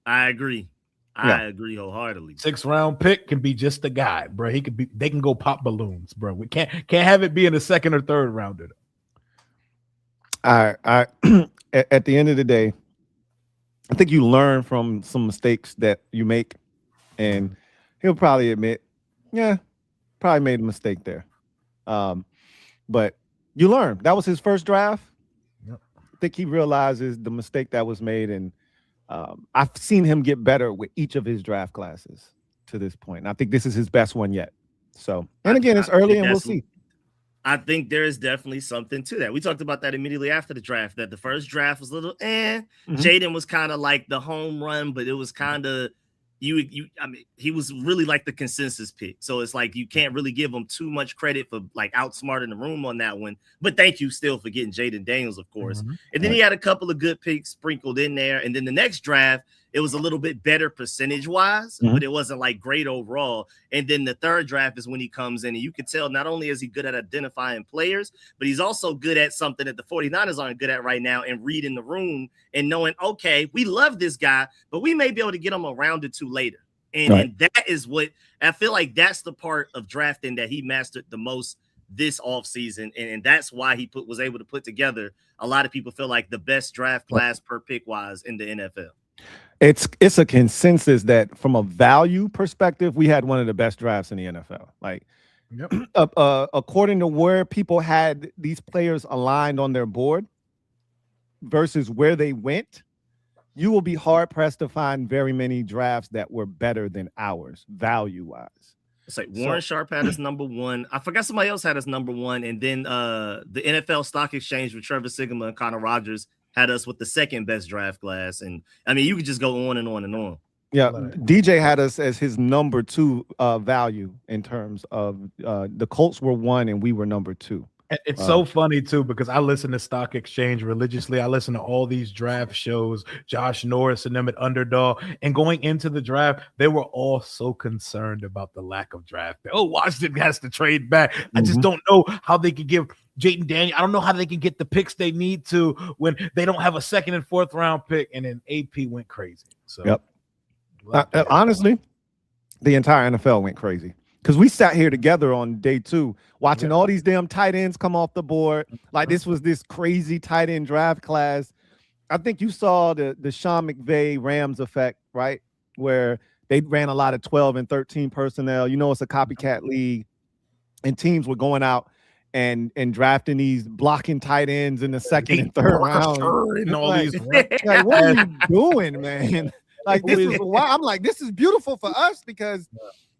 [SPEAKER 3] I agree. I agree wholeheartedly.
[SPEAKER 2] 6th round pick can be just a guy, bro. They can go pop balloons, bro. We can't have it be in a 2nd or 3rd rounder.
[SPEAKER 1] I at the end of the day, I think you learn from some mistakes that you make, and he'll probably admit, probably made a mistake there. But you learn. That was his first draft. I think he realizes the mistake that was made, and I've seen him get better with each of his draft classes to this point. And I think this is his best one yet. So, and again, it's early and we'll see.
[SPEAKER 3] I think there is definitely something to that. We talked about that immediately after the draft, that the first draft was a little Jaden was kind of like the home run, but it was kind of he was really like the consensus pick. So it's like you can't really give him too much credit for like outsmarting the room on that one. But thank you still for getting Jaden Daniels, of course. And then he had a couple of good picks sprinkled in there. And then the next draft, it was a little bit better percentage-wise, but it wasn't like great overall. And then the 3rd draft is when he comes in, and you can tell not only is he good at identifying players, but he's also good at something that the 49ers aren't good at right now, and reading the room and knowing, okay, we love this guy, but we may be able to get him a round or 2 later. And that is what I feel like that's the part of drafting that he mastered the most this offseason. And that's why he was able to put together, a lot of people feel like, the best draft class per pick-wise in the NFL.
[SPEAKER 1] It's a consensus that from a value perspective, we had one of the best drafts in the NFL. Like, according to where people had these players aligned on their board versus where they went, you will be hard pressed to find very many drafts that were better than ours value wise.
[SPEAKER 3] It's like Warren Sharp had his number 1. I forgot somebody else had his number 1, and then the NFL Stock Exchange with Trevor Sigma and Connor Rogers had us with the 2nd best draft class. And I mean, you could just go on and on and on.
[SPEAKER 1] Yeah, DJ had us as his number 2 value in terms of the Colts were 1 and we were number 2.
[SPEAKER 2] It's so funny too, because I listen to Stock Exchange religiously. I listen to all these draft shows, Josh Norris and them at Underdog. And going into the draft, they were all so concerned about the lack of draft. Oh, Washington has to trade back. I just don't know how they could give Jaden Daniels. I don't know how they can get the picks they need to when they don't have a 2nd and 4th round pick. And then AP went crazy. So
[SPEAKER 1] honestly, the entire NFL went crazy. because we sat here together on day 2, watching all these damn tight ends come off the board. Like this was this crazy tight end draft class. I think you saw the Sean McVay Rams effect, right? Where they ran a lot of 12 and 13 personnel. You know, it's a copycat league, and teams were going out and drafting these blocking tight ends in the second and third round.
[SPEAKER 2] And all
[SPEAKER 1] like,
[SPEAKER 2] these
[SPEAKER 1] like, what are you doing, man? Like, this is why I'm like, this is beautiful for us because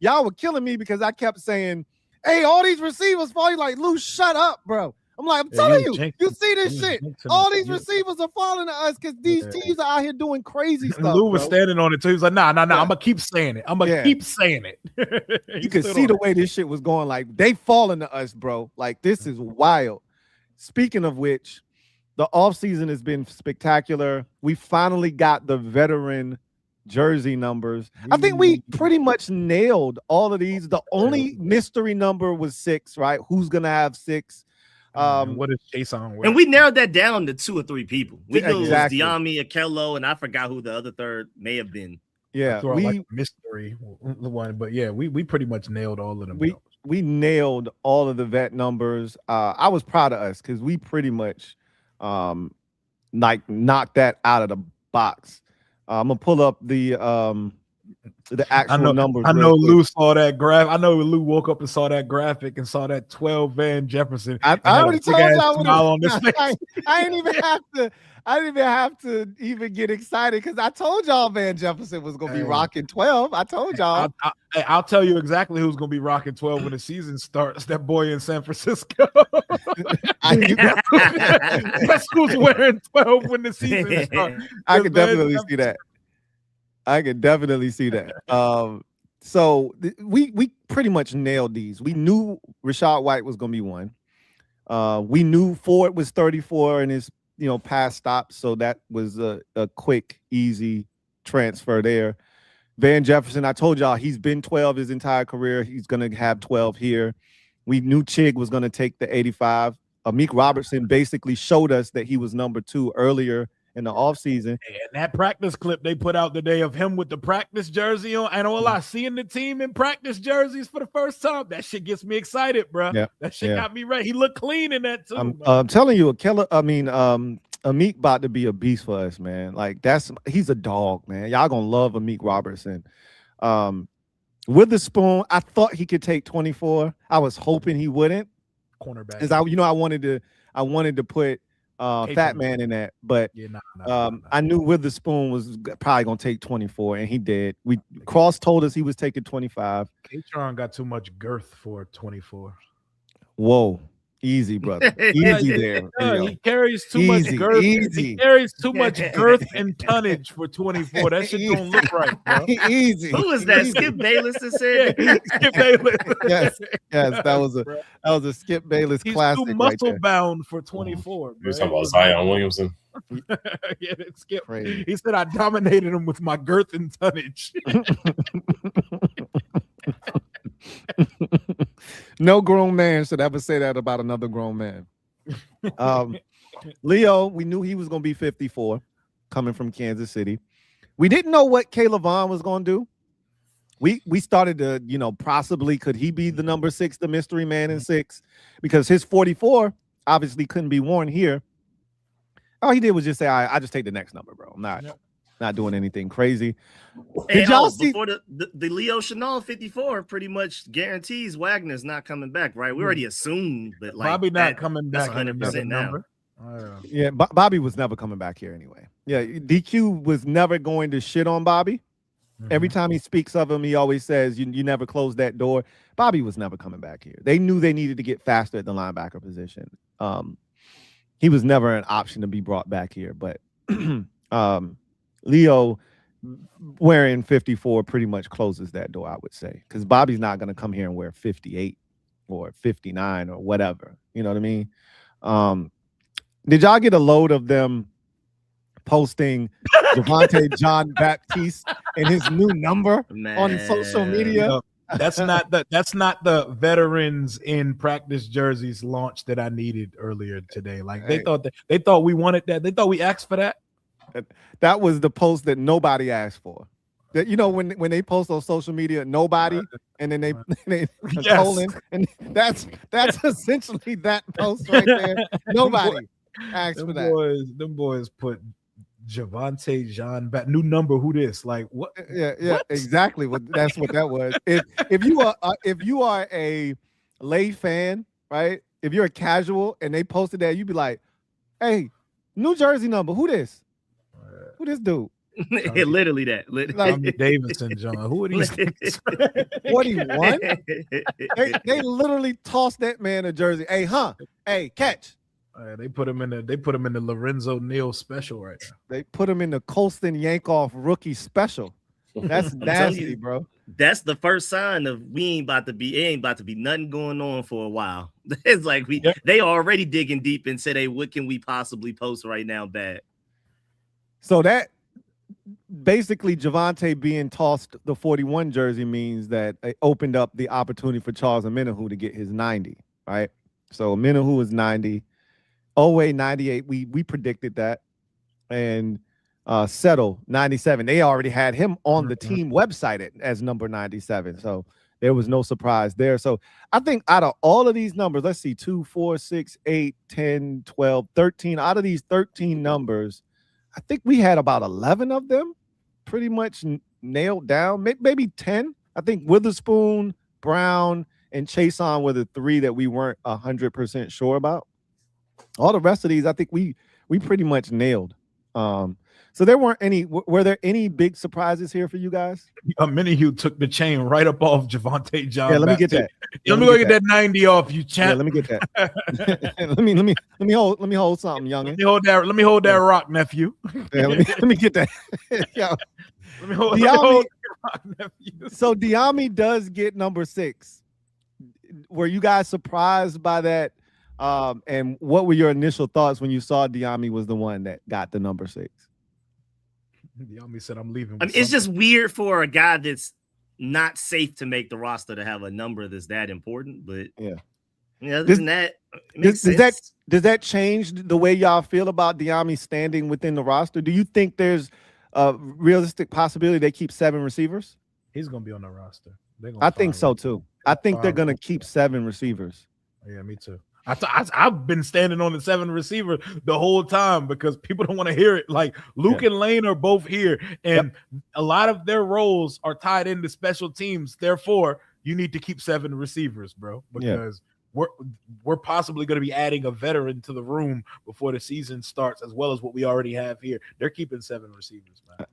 [SPEAKER 1] y'all were killing me because I kept saying, hey, all these receivers fall. You like, Lou, shut up, bro. I'm like, I'm telling you, you see this shit. All these receivers are falling to us because these teams are out here doing crazy stuff.
[SPEAKER 2] Lou was standing on it too. He was like, nah. I'm gonna keep saying it. I'm gonna keep saying it.
[SPEAKER 1] You could see the way this shit was going. Like, they falling to us, bro. Like, this is wild. Speaking of which, the offseason has been spectacular. We finally got the veteran jersey numbers. I think we pretty much nailed all of these. The only mystery number was 6, right? Who's gonna have 6?
[SPEAKER 2] What is Jason?
[SPEAKER 3] And we narrowed that down to 2 or 3 people. We knew
[SPEAKER 1] exactly.
[SPEAKER 3] It was Diami, a.k.a, and I forgot who the other third may have been.
[SPEAKER 1] Yeah,
[SPEAKER 2] like mystery one, but yeah, we pretty much nailed all of them.
[SPEAKER 1] We nailed all of the vet numbers. I was proud of us because we pretty much like knocked that out of the box. I'm gonna pull up the actual numbers.
[SPEAKER 2] I know Lou saw that graph. I know Lou woke up and saw that graphic and saw that 12 Van Jefferson.
[SPEAKER 1] I already told y'all I didn't even have to even get excited because I told y'all Van Jefferson was gonna be rocking 12. I told y'all.
[SPEAKER 2] I'll tell you exactly who's gonna be rocking 12 when the season starts. That boy in San Francisco. That's who's wearing 12 when the season starts.
[SPEAKER 1] I could definitely see that. I could definitely see that. So we pretty much nailed these. We knew Rachaad White was gonna be one. We knew Ford was 34 in his past stops, so that was a quick, easy transfer there. Van Jefferson, I told y'all he's been 12 his entire career. He's gonna have 12 here. We knew Chig was gonna take the 85. Amik Robertson basically showed us that he was number 2 earlier in the offseason.
[SPEAKER 2] And that practice clip they put out today of him with the practice jersey on, I know a lot, seeing the team in practice jerseys for the first time, that shit gets me excited, bro.
[SPEAKER 1] Yeah.
[SPEAKER 2] That shit got me ready. He looked clean in that too.
[SPEAKER 1] I'm telling you, Amik about to be a beast for us, man. Like, he's a dog, man. Y'all gonna love Amik Robertson. Witherspoon, I thought he could take 24. I was hoping he wouldn't.
[SPEAKER 2] Cornerback.
[SPEAKER 1] Because I wanted to put Fat Man in that, but I knew Witherspoon was probably gonna take 24, and he did. Cross told us he was taking 25.
[SPEAKER 2] K-Tron got too much girth for 24.
[SPEAKER 1] Whoa. Easy, brother. Easy there.
[SPEAKER 2] He carries too much girth. He carries too much girth and tonnage for 24. That shit don't look right, bro.
[SPEAKER 1] Easy.
[SPEAKER 3] Who was that? Skip Bayless that said
[SPEAKER 2] Skip Bayless.
[SPEAKER 1] Yes, that was a Skip Bayless classic.
[SPEAKER 2] He's too muscle bound for 24.
[SPEAKER 4] You're talking about Zion Williamson.
[SPEAKER 2] Yeah, Skip. Crazy. He said I dominated him with my girth and tonnage.
[SPEAKER 1] No grown man should ever say that about another grown man. Leo, we knew he was going to be 54 coming from Kansas City. We didn't know what Caleb Vaughn was going to do. We started to, possibly could he be the number 6, the mystery man in 6, because his 44 obviously couldn't be worn here. All he did was just say, I just take the next number, bro. I'm not doing anything crazy.
[SPEAKER 3] Did y'all see before the Leo Chenal 54 pretty much guarantees Wagner's not coming back, right? We already assumed, but like
[SPEAKER 2] Bobby not coming back
[SPEAKER 3] 100% now.
[SPEAKER 1] Yeah, Bobby was never coming back here anyway. Yeah, DQ was never going to shit on Bobby. Every time he speaks of him, he always says, you never close that door. Bobby was never coming back here. They knew they needed to get faster at the linebacker position. He was never an option to be brought back here, but Leo wearing 54 pretty much closes that door, I would say, because Bobby's not going to come here and wear 58 or 59 or whatever. You know what I mean? Did y'all get a load of them posting Javonte John Baptiste and his new number on social media?
[SPEAKER 2] No, that's not the veterans in practice jerseys launch that I needed earlier today. Like they thought we wanted that. They thought we asked for that.
[SPEAKER 1] That was the post that nobody asked for. That when they post on social media, nobody, and then they
[SPEAKER 2] Yes.
[SPEAKER 1] colon, and that's essentially that post right there. Nobody asked for that.
[SPEAKER 2] Them boys put Javante John back. New number. Who this? Like what?
[SPEAKER 1] Yeah,
[SPEAKER 2] What?
[SPEAKER 1] exactly. That's what that was. If you are a lay fan, right? If you're a casual and they posted that, you'd be like, "Hey, New Jersey number. Who this? Who this dude?"
[SPEAKER 3] Literally that.
[SPEAKER 2] Tommy Davidson, John. Who are these?
[SPEAKER 1] 41? They literally tossed that man a jersey. Hey, catch.
[SPEAKER 2] They put him in the Lorenzo Neal special right now.
[SPEAKER 1] They put him in the Colston Yankoff rookie special. That's nasty, bro.
[SPEAKER 3] That's the first sign of it ain't about to be nothing going on for a while. It's like they already digging deep and said, hey, what can we possibly post right now bad?
[SPEAKER 1] So that basically Javante being tossed the 41 jersey means that it opened up the opportunity for Charles Omenihu to get his 90, right? So Omenihu is 90. Owe 98. We predicted that. And Settle 97. They already had him on the team website as number 97. So there was no surprise there. So I think out of all of these numbers, let's see, 2, 4, 6, 8, 10, 12, 13. Out of these 13 numbers, I think we had about 11 of them pretty much nailed down, maybe 10. I think Witherspoon, Brown, and Chason were the 3 that we weren't 100% sure about. All the rest of these, I think we pretty much nailed. So there weren't any. Were there any big surprises here for you guys?
[SPEAKER 2] Minihu took the chain right up off Javante John.
[SPEAKER 1] Yeah, let me get that.
[SPEAKER 2] Let me go get that 90 off you, champ.
[SPEAKER 1] Yeah, let me get that. let me hold something, youngin.
[SPEAKER 2] Let me hold that rock, nephew.
[SPEAKER 1] Yeah, let me get that. Yo,
[SPEAKER 2] let me hold that rock, nephew.
[SPEAKER 1] So Diami does get number 6. Were you guys surprised by that? And what were your initial thoughts when you saw Diami was the one that got the number 6?
[SPEAKER 2] Diami said, "I'm leaving."
[SPEAKER 3] I mean, it's just weird for a guy that's not safe to make the roster to have a number that's that important. But other than that, does
[SPEAKER 1] that change the way y'all feel about Diami standing within the roster? Do you think there's a realistic possibility they keep 7 receivers?
[SPEAKER 2] He's gonna be on the roster.
[SPEAKER 1] I think so too. I think they're gonna keep 7 receivers.
[SPEAKER 2] Yeah, me too. I've been standing on the 7 receiver the whole time because people don't want to hear it. Like Luke and Lane are both here, and a lot of their roles are tied into special teams. Therefore, you need to keep 7 receivers, bro, because we're possibly going to be adding a veteran to the room before the season starts, as well as what we already have here. They're keeping 7 receivers, man.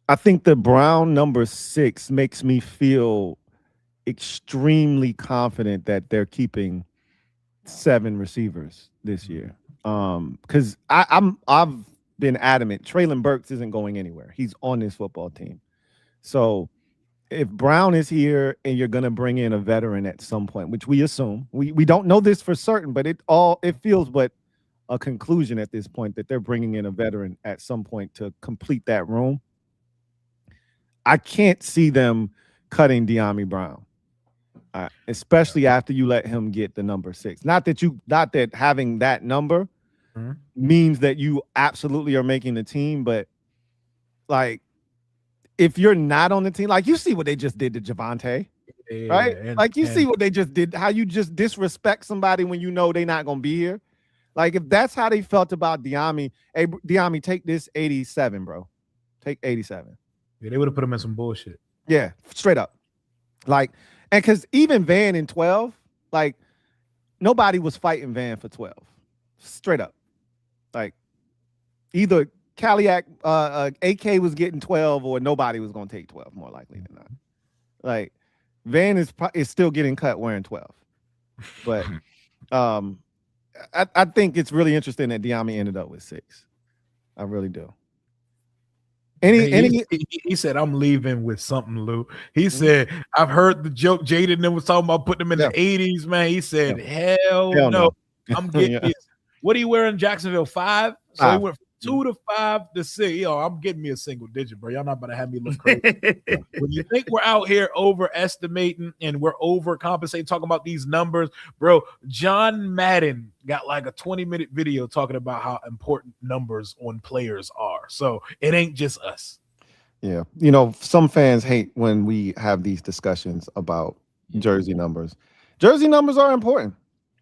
[SPEAKER 1] I think the Brown number 6 makes me feel extremely confident that they're keeping 7 receivers this year. Because I've been adamant Treylon Burks isn't going anywhere. He's on this football team. So if Brown is here and you're gonna bring in a veteran at some point, which we assume, we don't know this for certain, but it feels but a conclusion at this point that they're bringing in a veteran at some point to complete that room. I can't see them cutting Diami Brown. Especially after you let him get the number 6. Not that having that number means that you absolutely are making the team, but like if you're not on the team, like you see what they just did to Javante, right? See what they just did, how you just disrespect somebody when you know they're not gonna be here. Like if that's how they felt about Diami, hey Diami, take this 87, bro. Take 87.
[SPEAKER 2] Yeah, they would have put him in some bullshit.
[SPEAKER 1] Yeah, straight up. Like, and because even Van in 12, like, nobody was fighting Van for 12. Straight up. Like, either Kaliak, a.k.a. was getting 12 or nobody was going to take 12, more likely than not. Like, Van is still getting cut wearing 12. But I think it's really interesting that Diami ended up with 6. I really do.
[SPEAKER 2] He said, I'm leaving with something, Lou. He said, I've heard the joke Jaden was talking about putting him in the 80s, man. He said, hell no. I'm getting this. What do you wear in Jacksonville? 5? So he went from 2 to 5 to 6. Yo, I'm getting me a single digit, bro. Y'all not about to have me look crazy. When you think we're out here overestimating and we're overcompensating, talking about these numbers, bro, John Madden got like a 20-minute video talking about how important numbers on players are. So it ain't just us.
[SPEAKER 1] Yeah. You know, some fans hate when we have these discussions about jersey numbers. Jersey numbers are important,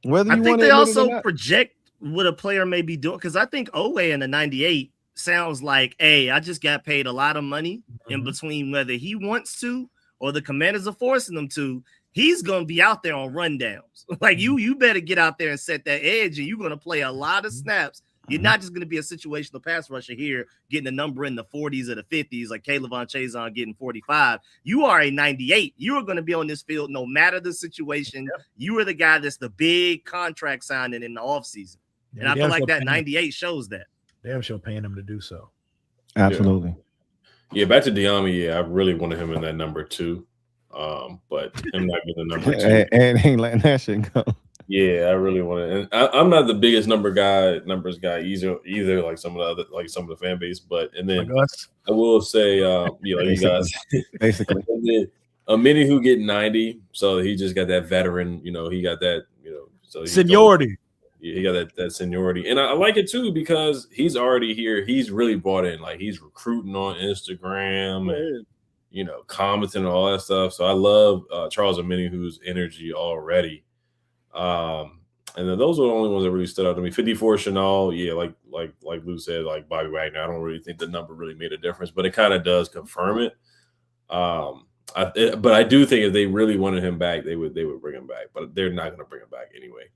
[SPEAKER 1] whether you want to admit it or not. I think they also
[SPEAKER 3] project what a player may be doing, because I think Owe in the 98 sounds like, hey, I just got paid a lot of money in between whether he wants to or the Commanders are forcing him to. He's going to be out there on rundowns. Like you better get out there and set that edge, and you're going to play a lot of snaps. You're not just going to be a situational pass rusher here, getting a number in the 40s or the 50s, like Caleb Von Chazon getting 45. You are a 98. You are going to be on this field no matter the situation. Yep. You are the guy that's the big contract signing in the offseason. Yeah, and I feel like that 98 shows that.
[SPEAKER 2] Damn sure paying him to do so.
[SPEAKER 1] Absolutely.
[SPEAKER 4] Yeah, back to Diami. Yeah, I really wanted him in that number 2. But him not getting the number 2.
[SPEAKER 1] and ain't letting that shit go.
[SPEAKER 4] Yeah, I really want to. And I'm not the biggest numbers guy either, like some of the fan base. But and then I will say, like you guys,
[SPEAKER 1] basically,
[SPEAKER 4] a mini who get 90, so he just got that veteran. He got that. So
[SPEAKER 2] seniority.
[SPEAKER 4] He got that seniority, and I like it too because he's already here. He's really bought in. Like he's recruiting on Instagram and commenting and all that stuff. So I love Charles Omenihu's energy already. And then those are the only ones that really stood out to me. 54 Chanel, yeah, like Lou said, like Bobby Wagner. I don't really think the number really made a difference, but it kind of does confirm it. But I do think if they really wanted him back, they would bring him back, but they're not going to bring him back anyway.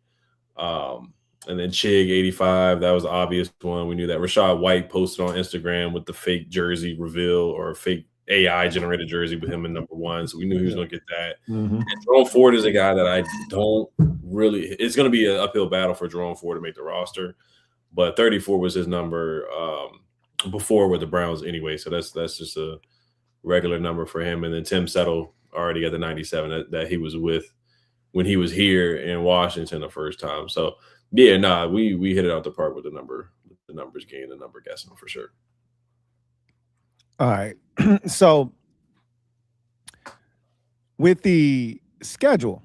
[SPEAKER 4] And then Chig 85, that was the obvious one. We knew that. Rashad White posted on Instagram with the fake jersey reveal or fake AI generated jersey with him in number 1, so we knew he was going to get that. And Jerome Ford is a guy that I don't really. It's going to be an uphill battle for Jerome Ford to make the roster, but 34 was his number before with the Browns anyway, so that's just a regular number for him. And then Tim Settle already got the 97 that he was with when he was here in Washington the first time. So yeah, we hit it out the park with the numbers game, the number guessing for sure.
[SPEAKER 1] All right. So with the schedule,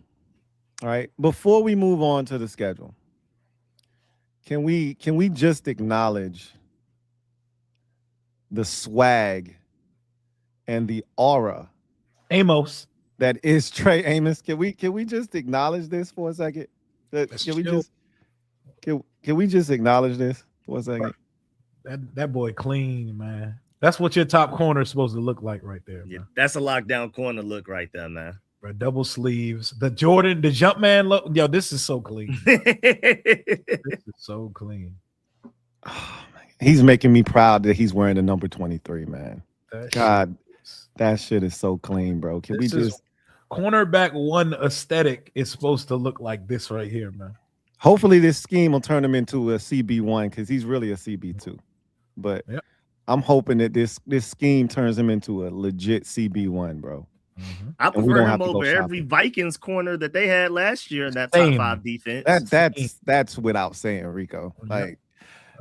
[SPEAKER 1] all right, before we move on to the schedule, can we just acknowledge the swag and the aura
[SPEAKER 2] Amos
[SPEAKER 1] that is Trey Amos? Can we just acknowledge this for a second? Can we just acknowledge this for a second?
[SPEAKER 2] That boy clean, man. That's what your top corner is supposed to look like right there.
[SPEAKER 3] Yeah, that's a lockdown corner look right there, man.
[SPEAKER 2] Right, double sleeves. The Jordan, the Jumpman look. Yo, this is so clean. This is so clean.
[SPEAKER 1] Oh, he's making me proud that he's wearing the number 23, man. God, that shit is so clean, bro. Can we just
[SPEAKER 2] cornerback 1 aesthetic is supposed to look like this right here, man.
[SPEAKER 1] Hopefully this scheme will turn him into a CB1 because he's really a CB2. But I'm hoping that this scheme turns him into a legit CB1, bro.
[SPEAKER 3] I prefer him over every Vikings corner that they had last year in that top 5 defense.
[SPEAKER 1] That's without saying, Rico. Like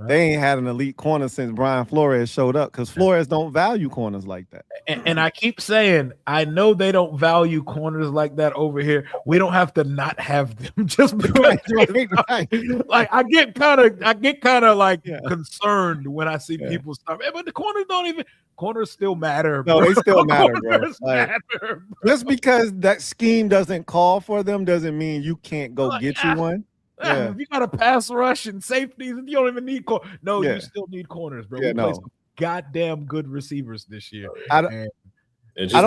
[SPEAKER 1] they ain't had an elite corner since Brian Flores showed up because Flores don't value corners like that.
[SPEAKER 2] And I keep saying, I know they don't value corners like that over here. We don't have to not have them just because. Right. Like I get kind of like concerned when I see people start. But the corners still matter.
[SPEAKER 1] No, they still matter, bro. Just because that scheme doesn't call for them doesn't mean you can't go get you one.
[SPEAKER 2] Yeah. If you got a pass rush and safeties, you don't even need corners. No, you still need corners, bro. We play some goddamn good receivers this year.
[SPEAKER 1] I don't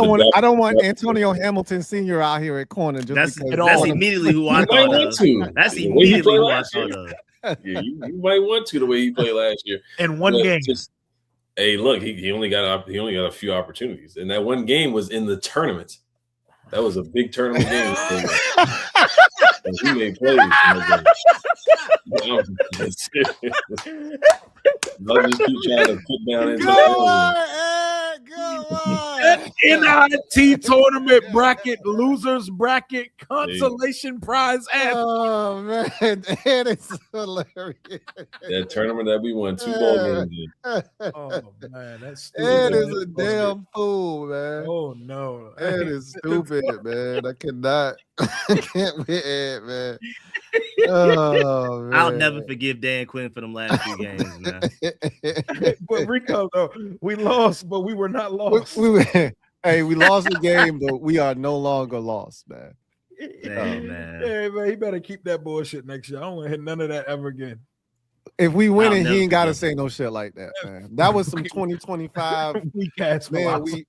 [SPEAKER 1] want Antonio Hamilton Sr. out here at corner. That's
[SPEAKER 3] immediately who I thought of. That's immediately who I thought of.
[SPEAKER 4] Yeah, you might want to the way he played last year.
[SPEAKER 2] In one game.
[SPEAKER 4] Hey, look, he only got a few opportunities, and that one game was in the tournament. That was a big tournament game. And he made plays in that game. I'll just keep trying to put down into
[SPEAKER 2] that NIT tournament bracket, losers bracket, consolation prize.
[SPEAKER 1] Oh man, that is hilarious.
[SPEAKER 4] That tournament that we won 2 ball games in.
[SPEAKER 2] Oh man, that's stupid.
[SPEAKER 1] That is a damn fool, man.
[SPEAKER 2] Oh no,
[SPEAKER 1] that is stupid, man. I can't with it, man.
[SPEAKER 3] Oh, I'll never forgive Dan Quinn for them last 2 games, man.
[SPEAKER 2] But Rico, though, we lost, but we were not lost.
[SPEAKER 1] Hey, we lost the game, but we are no longer lost, man.
[SPEAKER 3] Hey, man.
[SPEAKER 2] Hey, man, he better keep that bullshit next year. I don't want to hit none of that ever again.
[SPEAKER 1] If we win it, he ain't got to say no shit like that, man. That was some 2025
[SPEAKER 2] weak ass
[SPEAKER 1] man.
[SPEAKER 2] We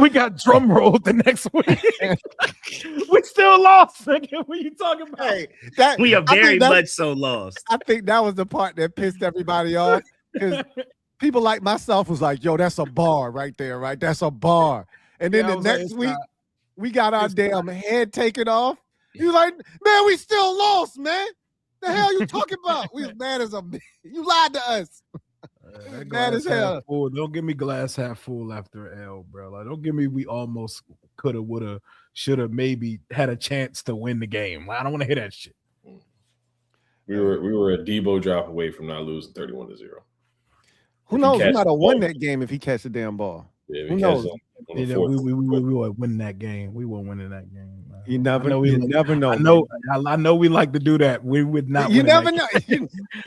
[SPEAKER 2] got drum roll the next week. We still lost. What are you talking about?
[SPEAKER 1] Hey,
[SPEAKER 3] we are very much so lost.
[SPEAKER 1] I think that was the part that pissed everybody off because people like myself was like, "Yo, that's a bar right there, right? That's a bar." And then the next week, we got our damn head taken off. You like, man, we still lost, man. The hell you talking about? We was mad as a you lied to us. Mad as hell.
[SPEAKER 2] Full. Don't give me glass half full after L, bro. Like, don't give me we almost coulda, woulda, shoulda, maybe had a chance to win the game. I don't want to hear that shit.
[SPEAKER 4] We were a Debo drop away from not losing 31-0.
[SPEAKER 1] Who knows? He might have won that game if he catch the damn ball.
[SPEAKER 4] Yeah,
[SPEAKER 1] who knows?
[SPEAKER 2] We would win that game. We won't win in that game. Man.
[SPEAKER 1] You never know.
[SPEAKER 2] I know we like to do that. We would not.
[SPEAKER 1] You never know.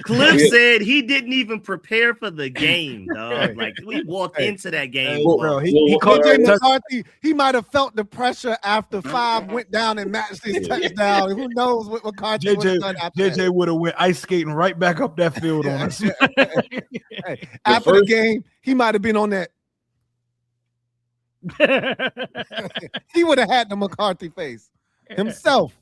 [SPEAKER 3] Cliff said he didn't even prepare for the game, dog. Like we walked into that game.
[SPEAKER 2] Bro,
[SPEAKER 1] he called McCarthy. He might have felt the pressure after 5 went down and matched his touchdown. Who knows what McCarthy would have done after
[SPEAKER 2] JJ would have went ice skating right back up that field on us.
[SPEAKER 1] After the game, he might have been on that. He would have had the McCarthy face himself.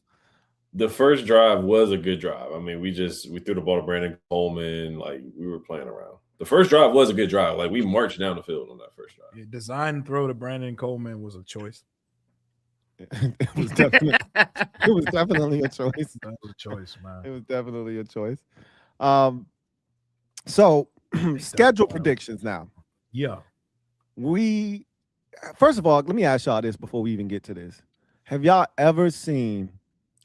[SPEAKER 4] The first drive was a good drive. I mean, we threw the ball to Brandon Coleman. Like, we were playing around. The first drive was a good drive. Like, we marched down the field on that first drive.
[SPEAKER 2] Yeah, design throw to Brandon Coleman was a choice.
[SPEAKER 1] It was definitely a choice.
[SPEAKER 2] That was a choice, man.
[SPEAKER 1] It was definitely a choice. So schedule predictions now.
[SPEAKER 2] Yeah.
[SPEAKER 1] First of all, let me ask y'all this before we even get to this. Have y'all ever seen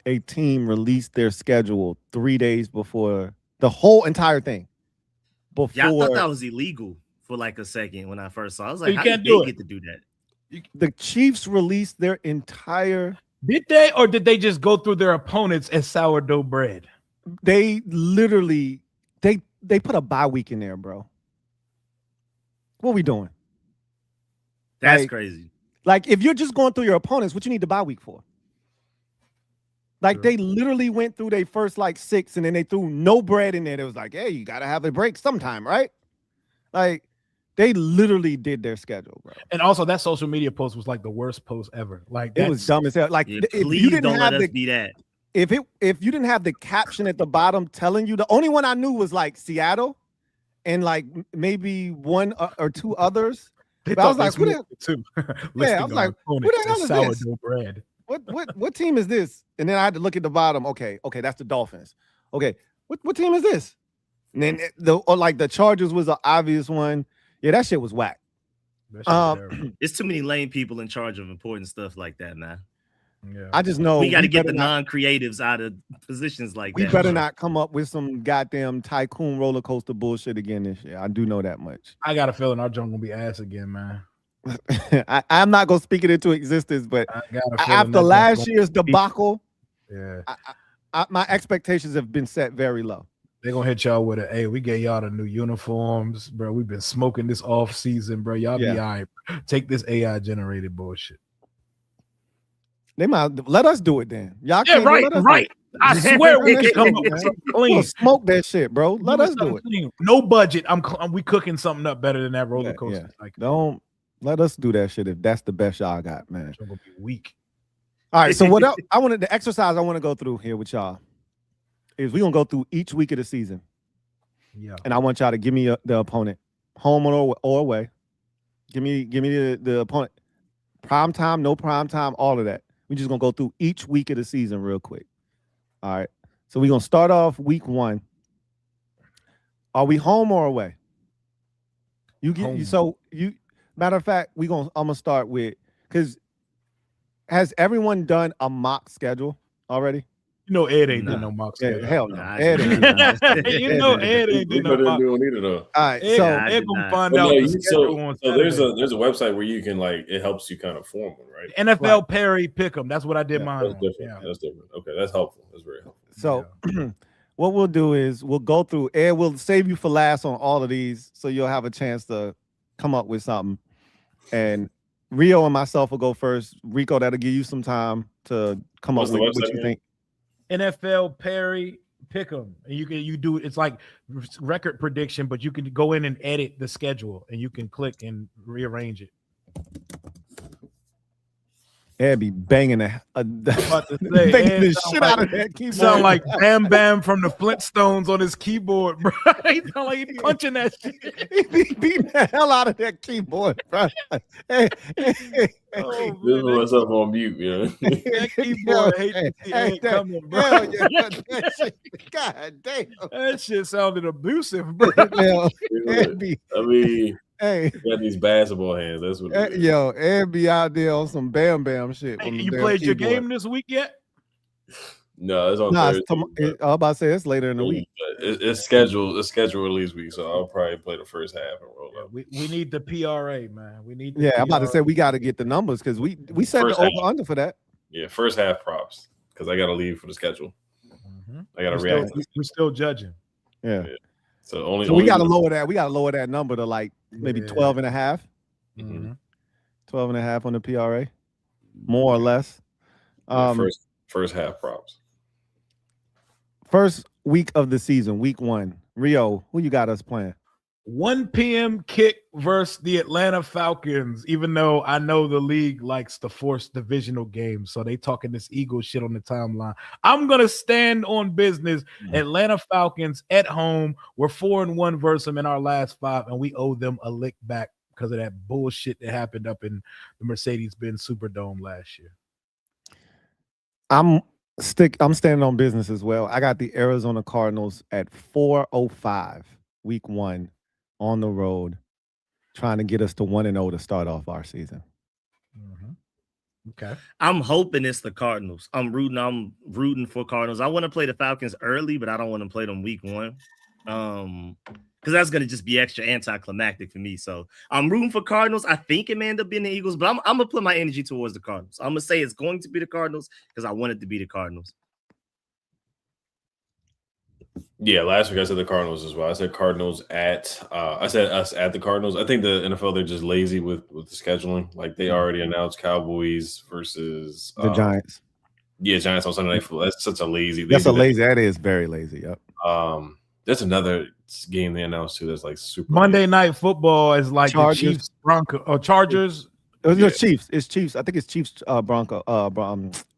[SPEAKER 1] a team release their schedule 3 days before the whole entire thing?
[SPEAKER 3] Yeah, I thought that was illegal for like a second when I first saw it. I was like, how did they get to do that?
[SPEAKER 1] The Chiefs released their entire...
[SPEAKER 2] Did they, or did they just go through their opponents as sourdough bread?
[SPEAKER 1] They literally, they put a bye week in there, bro. What are we doing?
[SPEAKER 3] That's crazy.
[SPEAKER 1] Like, if you're just going through your opponents, what you need the bye week for? Like, they literally went through their first, 6, and then they threw no bread in there. It was like, hey, you got to have a break sometime, right? Like, they literally did their schedule, bro.
[SPEAKER 2] And also, that social media post was, the worst post ever. Like,
[SPEAKER 1] it was dumb as hell. Like,
[SPEAKER 3] yeah, please don't let us be that.
[SPEAKER 1] If you didn't have the caption at the bottom telling you, the only one I knew was, Seattle and, maybe 1 or 2 others. I was like, who the hell is this?
[SPEAKER 2] Bread.
[SPEAKER 1] What team is this? And then I had to look at the bottom. Okay, that's the Dolphins. Okay, what team is this? And then the Chargers was an obvious one. Yeah, that shit was whack.
[SPEAKER 3] It's too many lame people in charge of important stuff like that, man.
[SPEAKER 1] Yeah. I just know
[SPEAKER 3] we got to get the non-creatives out of positions like that.
[SPEAKER 1] We better not come up with some goddamn tycoon roller coaster bullshit again this year. I do know that much.
[SPEAKER 2] I got a feeling our junk gonna be ass again, man.
[SPEAKER 1] I'm not gonna speak it into existence, but after last year's debacle, my expectations have been set very low.
[SPEAKER 2] They're gonna hit y'all with hey, we gave y'all the new uniforms, bro. We've been smoking this off season, bro. Y'all be all right. Take this AI generated bullshit.
[SPEAKER 1] They might let us do it then. Y'all
[SPEAKER 2] can't right. I swear we can come up with something clean.
[SPEAKER 1] We'll smoke that shit, bro. Let us do it.
[SPEAKER 2] Clean. No budget. We cooking something up better than that roller coaster.
[SPEAKER 1] Yeah. Don't let us do that shit if that's the best y'all got, man.
[SPEAKER 2] It's gonna be weak.
[SPEAKER 1] All right. So what else? The exercise I want to go through here with y'all is we're gonna go through each week of the season.
[SPEAKER 2] Yeah.
[SPEAKER 1] And I want y'all to give me the opponent, home or away. Give me the opponent. Prime time, no prime time, all of that. We're just going to go through each week of the season real quick. All right. So we're going to start off week 1. Are we home or away? Matter of fact, I'm going to start with, because has everyone done a mock schedule already?
[SPEAKER 2] You know Ed ain't did no mock schedule.
[SPEAKER 1] Hell no. Ed ain't
[SPEAKER 2] Ed ain't did no mock.
[SPEAKER 4] All
[SPEAKER 1] right,
[SPEAKER 2] so Ed gonna find out the schedule on Saturday.
[SPEAKER 4] There's a website where you can it helps you kind of form one, right?
[SPEAKER 2] NFL Perry Pick'em. That's what I did mine.
[SPEAKER 4] That's different. That's different. Okay, that's helpful. That's very helpful.
[SPEAKER 1] So what we'll do is we'll go through. Ed will save you for last on all of these, so you'll have a chance to come up with something. And Rio and myself will go first. Rico, that'll give you some time to come up with what you think.
[SPEAKER 2] NFL Perry Pick'em, and you do it's like record prediction, but you can go in and edit the schedule, and you can click and rearrange it.
[SPEAKER 1] Ed be banging the shit out of that keyboard.
[SPEAKER 2] Sound like Bam Bam from the Flintstones on his keyboard, bro. He sound like he punching that shit.
[SPEAKER 1] He be beating the hell out of that keyboard, bro.
[SPEAKER 4] This is what's up on mute, you know.
[SPEAKER 2] That keyboard ain't coming, bro.
[SPEAKER 1] God damn.
[SPEAKER 2] That shit sounded abusive, bro.
[SPEAKER 1] Hey,
[SPEAKER 4] got these basketball hands. That's what.
[SPEAKER 1] Ed be out there on some Bam Bam shit.
[SPEAKER 2] Hey, you played your game this week yet?
[SPEAKER 4] No, it's on Thursday.
[SPEAKER 1] I was about to say it's later in the week.
[SPEAKER 4] It's scheduled. It's scheduled release week, so I'll probably play the first half and roll up.
[SPEAKER 2] We need the PRA, man. We need.
[SPEAKER 1] I'm about to say we got to get the numbers because we set the over under for that.
[SPEAKER 4] Yeah, first half props because I got to leave for the schedule. I got to react.
[SPEAKER 2] We're still judging.
[SPEAKER 1] Yeah.
[SPEAKER 4] So
[SPEAKER 1] we got to lower that. We got to lower that number to like maybe 12 and a half. 12 and a half on the PRA, more or less.
[SPEAKER 4] First half props.
[SPEAKER 1] First week of the season, week 1. Rio, who you got us playing?
[SPEAKER 2] 1 p.m. kick versus the Atlanta Falcons, even though I know the league likes to force divisional games. So they talking this Eagle shit on the timeline. I'm going to stand on business. Atlanta Falcons at home. We're 4-1 versus them in our last 5, and we owe them a lick back because of that bullshit that happened up in the Mercedes-Benz Superdome last year.
[SPEAKER 1] I'm standing on business as well. I got the Arizona Cardinals at 4-05, week 1. On the road, trying to get us to 1-0 to start off our season.
[SPEAKER 2] Okay.
[SPEAKER 3] I'm hoping it's the Cardinals. I'm rooting for Cardinals. I want to play the Falcons early, but I don't want to play them week 1. Because that's going to just be extra anticlimactic for me. So I'm rooting for Cardinals. I think it may end up being the Eagles, but I'm going to put my energy towards the Cardinals. I'm going to say it's going to be the Cardinals because I want it to be the Cardinals.
[SPEAKER 4] Yeah, last week I said the Cardinals as well. I said Cardinals I said us at the Cardinals. I think the NFL, they're just lazy with the scheduling. Like they already announced Cowboys versus
[SPEAKER 1] the Giants.
[SPEAKER 4] Yeah, Giants on Sunday Night Football. That's such a lazy.
[SPEAKER 1] That is very lazy. Yep.
[SPEAKER 4] There's another game they announced too that's like super
[SPEAKER 2] Monday Night Football is like Chargers. The Chiefs, Chargers.
[SPEAKER 1] Chiefs. It's Chiefs. I think it's Chiefs,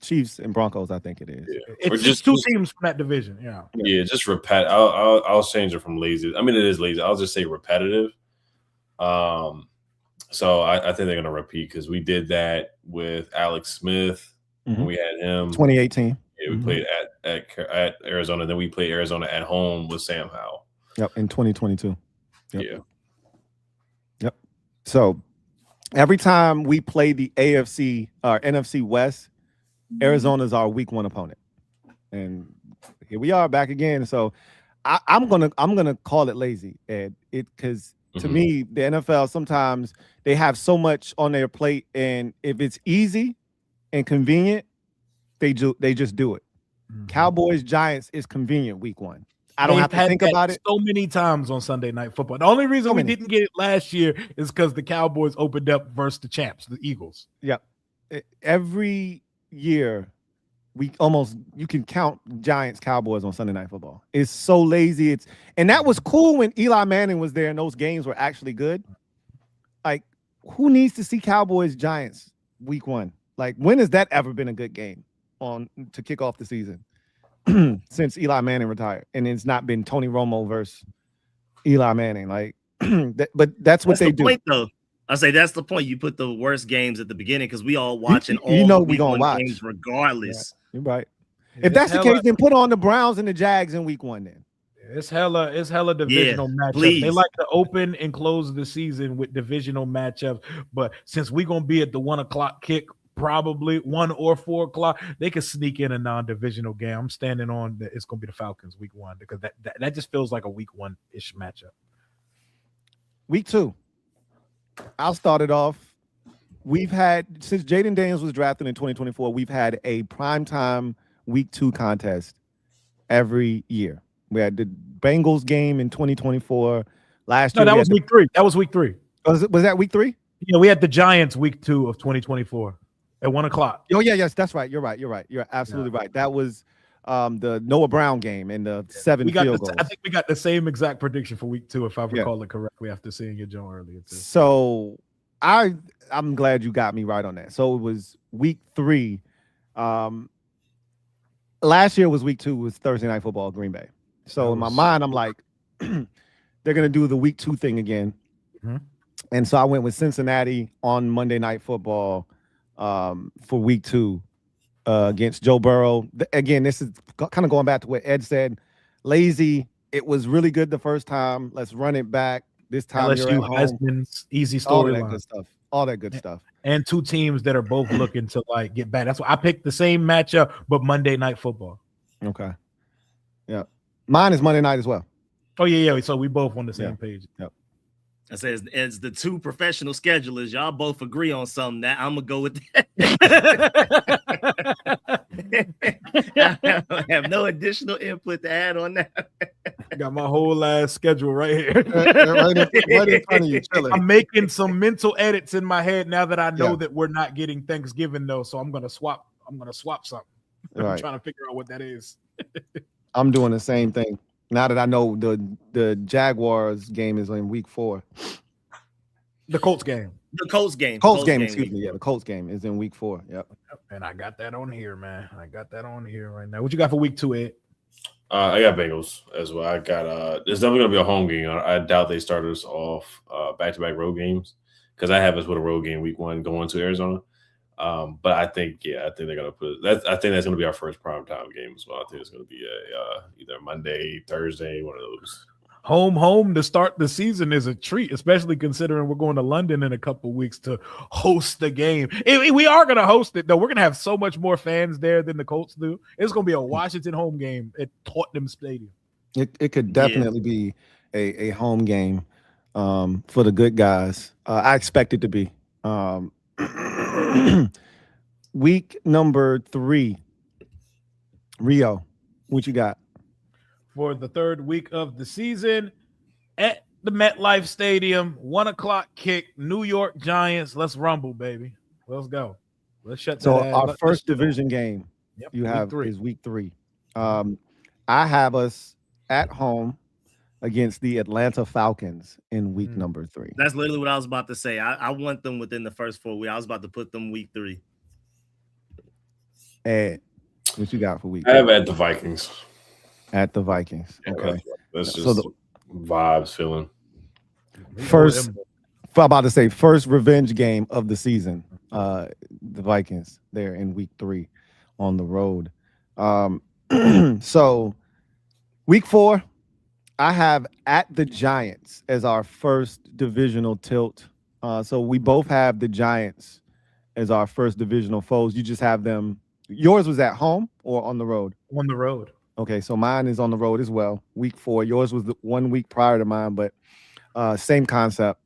[SPEAKER 1] Chiefs and Broncos. I think it is.
[SPEAKER 2] Yeah. It's just two teams from that division. Yeah.
[SPEAKER 4] Yeah. Just I'll change it from lazy. I mean, it is lazy. I'll just say repetitive. So I think they're gonna repeat because we did that with Alex Smith when we had him
[SPEAKER 1] 2018.
[SPEAKER 4] Yeah, we played at Arizona. Then we played Arizona at home with Sam Howell.
[SPEAKER 1] Yep, in 2022. Yep.
[SPEAKER 4] Yeah.
[SPEAKER 1] Yep. So. Every time we play the AFC or NFC West, Arizona's our week 1 opponent, and here we are back again. So I'm gonna call it lazy, Ed. Because to me, the NFL sometimes they have so much on their plate, and if it's easy and convenient, they just do it. Cowboys Giants is convenient week 1. I don't have to think about it
[SPEAKER 2] so many times on Sunday Night Football. The only reason we didn't get it last year is because the Cowboys opened up versus the champs, the Eagles.
[SPEAKER 1] Yeah. Every year, you can count Giants Cowboys on Sunday Night Football. It's so lazy. And that was cool when Eli Manning was there and those games were actually good. Like, who needs to see Cowboys Giants week 1? Like, when has that ever been a good game to kick off the season? Since Eli Manning retired, and it's not been Tony Romo versus Eli Manning. Like, but that's what they do.
[SPEAKER 3] Point, though. I say that's the point. You put the worst games at the beginning because we all watching all
[SPEAKER 1] we gonna watch
[SPEAKER 3] games regardless.
[SPEAKER 1] Yeah, you're right. If that's the case, then put on the Browns and the Jags in week 1. Then
[SPEAKER 2] it's hella divisional matchups.
[SPEAKER 3] Please.
[SPEAKER 2] They like to open and close the season with divisional matchups. But since we're gonna be at the 1 o'clock kick, probably 1 or 4 o'clock. They could sneak in a non-divisional game. I'm standing on that it's going to be the Falcons week 1 because that just feels like a week 1-ish matchup.
[SPEAKER 1] Week 2. I'll start it off. We've had, since Jaden Daniels was drafted in 2024, we've had a primetime week 2 contest every year. We had the Bengals game in 2024. Last year,
[SPEAKER 2] that was week 3. That was week 3.
[SPEAKER 1] Was that week 3?
[SPEAKER 2] Yeah, we had the Giants week 2 of 2024 at 1 o'clock.
[SPEAKER 1] Oh, yeah, yes, that's right. You're right. You're absolutely right. That was the Noah Brown game and the 7 field goals.
[SPEAKER 2] I think we got the same exact prediction for week 2, if I recall it correctly, after seeing your Joe earlier too.
[SPEAKER 1] So I'm glad you got me right on that. So it was week 3. Last year was week 2, was Thursday Night Football, Green Bay. So in my mind, I'm like, they're gonna do the week 2 thing again. Mm-hmm. And so I went with Cincinnati on Monday Night Football for week 2 against Joe Burrow. Again, this is kind of going back to what Ed said. Lazy. It was really good the first time. Let's run it back. This time
[SPEAKER 2] LSU Heisman's easy storyline.
[SPEAKER 1] All that good stuff.
[SPEAKER 2] And 2 teams that are both looking to like get back. That's why I picked the same matchup, but Monday Night Football.
[SPEAKER 1] Okay. Yeah. Mine is Monday night as well.
[SPEAKER 2] Oh, yeah. So we both on the same page.
[SPEAKER 1] Yep.
[SPEAKER 3] I say as the 2 professional schedulers, y'all both agree on something. That I'm gonna go with that. I have no additional input to add on that.
[SPEAKER 2] I got my whole last schedule right here.
[SPEAKER 1] right in front of you. Chilling.
[SPEAKER 2] I'm making some mental edits in my head now that I know that we're not getting Thanksgiving though. So I'm gonna swap something. Right. I'm trying to figure out what that is.
[SPEAKER 1] I'm doing the same thing. Now that I know the Jaguars game is in week 4.
[SPEAKER 2] The Colts game.
[SPEAKER 3] Excuse me.
[SPEAKER 1] Yeah, the Colts game is in week 4. Yep.
[SPEAKER 2] And I got that on here, man. I got that on here right now. What you got for week 2, Ed?
[SPEAKER 4] I got Bengals as well. I got there's definitely gonna be a home game. I doubt they start us off back-to-back road games because I have us with a road game week 1 going to Arizona. But I think they're gonna put that. I think that's gonna be our first primetime game as well. I think it's gonna be either Monday, Thursday, one of those.
[SPEAKER 2] Home to start the season is a treat, especially considering we're going to London in a couple weeks to host the game. We are gonna host it though. We're gonna have so much more fans there than the Colts do. It's gonna be a Washington home game at Tottenham Stadium.
[SPEAKER 1] It could definitely be a home game for the good guys. I expect it to be. Week number 3, Rio, what you got?
[SPEAKER 2] For the 3rd week of the season at the MetLife Stadium, 1 o'clock kick, New York Giants. Let's rumble, baby. Let's go. Let's shut
[SPEAKER 1] So our first division game you have is week 3. I have us at home against the Atlanta Falcons in week number 3.
[SPEAKER 3] That's literally what I was about to say. I want them within the first 4 weeks. I was about to put them week 3.
[SPEAKER 1] Ed, what you got for week
[SPEAKER 4] 3? I have at the Vikings.
[SPEAKER 1] At the Vikings. Okay.
[SPEAKER 4] That's just vibes feeling.
[SPEAKER 1] First, I'm about to say first revenge game of the season. The Vikings there in week 3 on the road. So week 4, I have at the Giants as our first divisional tilt. So we both have the Giants as our first divisional foes. You just have them. Yours was at home or on the road?
[SPEAKER 2] On the road.
[SPEAKER 1] Okay, so mine is on the road as well. Week 4. Yours was 1 week prior to mine, but same concept.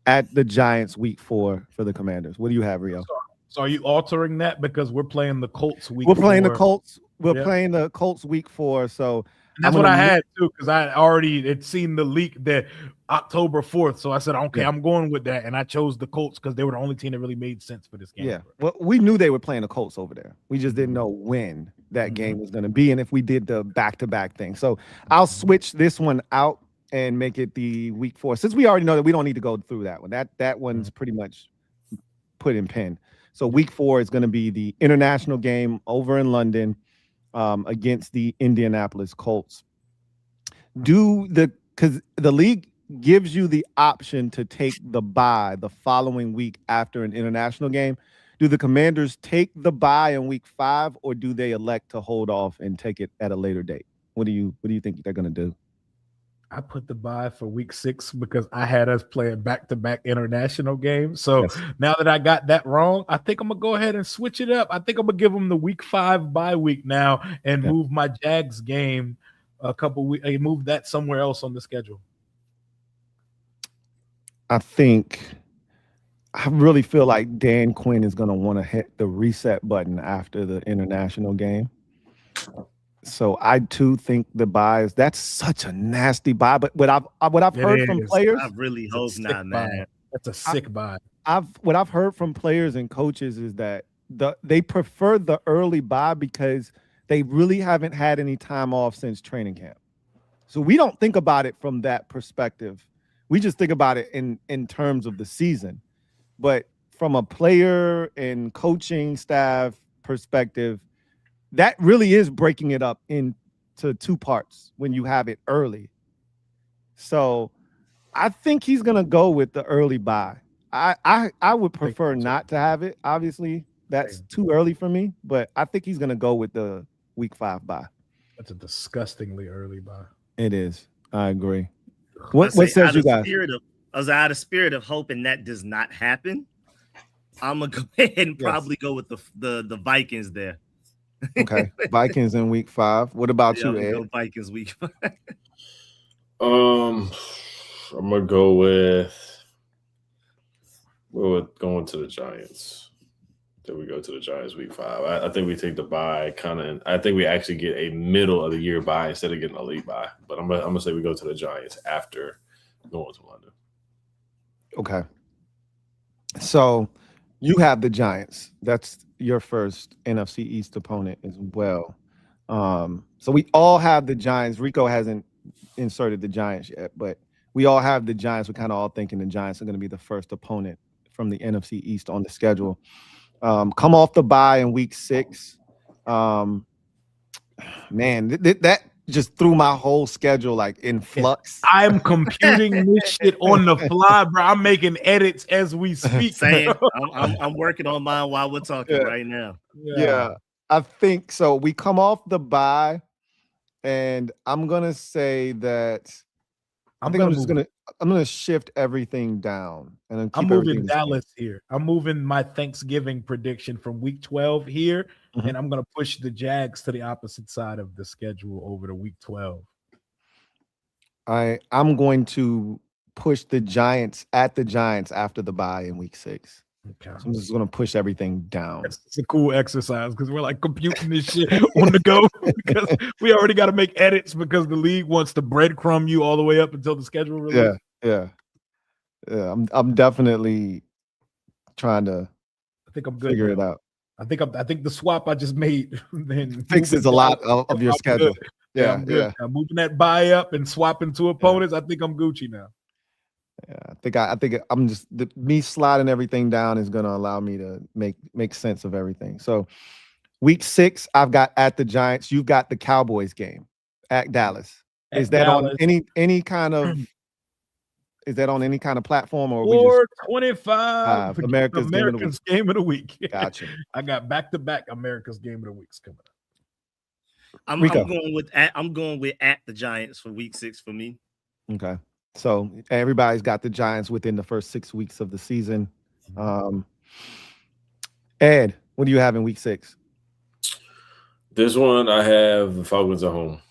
[SPEAKER 1] At the Giants week 4 for the Commanders. What do you have, Rio?
[SPEAKER 2] So are you altering that because we're playing the Colts week?
[SPEAKER 1] We're playing the Colts. We're playing the Colts week 4. So
[SPEAKER 2] and that's what I had too, because I already had seen the leak that October 4th. So I said, okay, I'm going with that. And I chose the Colts because they were the only team that really made sense for this game.
[SPEAKER 1] Yeah. Well, we knew they were playing the Colts over there. We just didn't know when that game was going to be and if we did the back-to-back thing. So I'll switch this one out and make it the week 4. Since we already know that we don't need to go through that one. That one's pretty much put in pen. So week 4 is going to be the international game over in London against the Indianapolis Colts. Because the league gives you the option to take the bye the following week after an international game. Do the Commanders take the bye in week 5, or do they elect to hold off and take it at a later date? What do you think they're going to do?
[SPEAKER 2] I put the bye for week 6 because I had us playing back-to-back international games. So now that I got that wrong, I think I'm gonna go ahead and switch it up. I think I'm gonna give them the week 5 bye week now and move my Jags game a couple weeks. Move that somewhere else on the schedule.
[SPEAKER 1] I really feel like Dan Quinn is gonna want to hit the reset button after the international game. So I too think the buys. That's such a nasty buy. But what I've heard from players,
[SPEAKER 3] I really hope not, man.
[SPEAKER 2] That's a sick buy.
[SPEAKER 1] What I've heard from players and coaches is that they prefer the early buy because they really haven't had any time off since training camp. So we don't think about it from that perspective. We just think about it in terms of the season. But from a player and coaching staff perspective, that really is breaking it up into 2 parts when you have it early. So I think he's gonna go with the early buy. I would prefer not to have it. Obviously, that's too early for me, but I think he's gonna go with the week 5 buy.
[SPEAKER 2] That's a disgustingly early buy.
[SPEAKER 1] It is. I agree. What says you guys?
[SPEAKER 3] Out of spirit of hoping that does not happen, I'm gonna go ahead and probably go with the Vikings there.
[SPEAKER 1] Okay, Vikings in week 5. What about you, Ed?
[SPEAKER 3] Go Vikings week 5.
[SPEAKER 4] I'm gonna go with going to the Giants. Then we go to the Giants week 5. I think we take the bye I think we actually get a middle of the year bye instead of getting a late bye. But I'm gonna say we go to the Giants after going to London.
[SPEAKER 1] Okay. So you have the Giants. That's your first NFC East opponent as well. So we all have the Giants. Rico hasn't inserted the Giants yet, but we all have the Giants. We're kind of all thinking the Giants are going to be the first opponent from the NFC East on the schedule. Come off the bye in week 6. Man, that just threw my whole schedule like in flux.
[SPEAKER 2] I'm computing this shit on the fly, bro. I'm making edits as we speak.
[SPEAKER 3] Same. I'm working on mine while we're talking right now.
[SPEAKER 1] Yeah, I think so. We come off the bye, and I'm gonna say that I'm gonna shift everything down, and then
[SPEAKER 2] I'm moving Dallas here. I'm moving my Thanksgiving prediction from week 12 here, and I'm gonna push the Jags to the opposite side of the schedule over to week 12.
[SPEAKER 1] I'm going to push the Giants after the bye in week 6.
[SPEAKER 2] Okay.
[SPEAKER 1] So I'm just gonna push everything down.
[SPEAKER 2] It's a cool exercise because we're like computing this shit on the go because we already got to make edits because the league wants to breadcrumb you all the way up until the schedule release.
[SPEAKER 1] Yeah. I'm definitely trying to.
[SPEAKER 2] I think I'm good.
[SPEAKER 1] Figure it out.
[SPEAKER 2] I think the swap I just made then
[SPEAKER 1] fixes a lot of your schedule.
[SPEAKER 2] Good. Yeah, I'm good. I'm moving that buy up and swapping to opponents. I think I'm Gucci now.
[SPEAKER 1] Yeah, I think I'm just me sliding everything down is going to allow me to make sense of everything. So, week 6, I've got at the Giants. You've got the Cowboys game at Dallas. Is that on any kind of? Is that on any kind of platform or
[SPEAKER 2] 425 America's game of the week?
[SPEAKER 1] Gotcha.
[SPEAKER 2] I got back-to-back America's game of the weeks coming up.
[SPEAKER 3] I'm going with at the Giants for week 6 for me.
[SPEAKER 1] Okay. So everybody's got the Giants within the first 6 weeks of the season. Ed, what do you have in week 6?
[SPEAKER 4] This one I have the Falcons at home.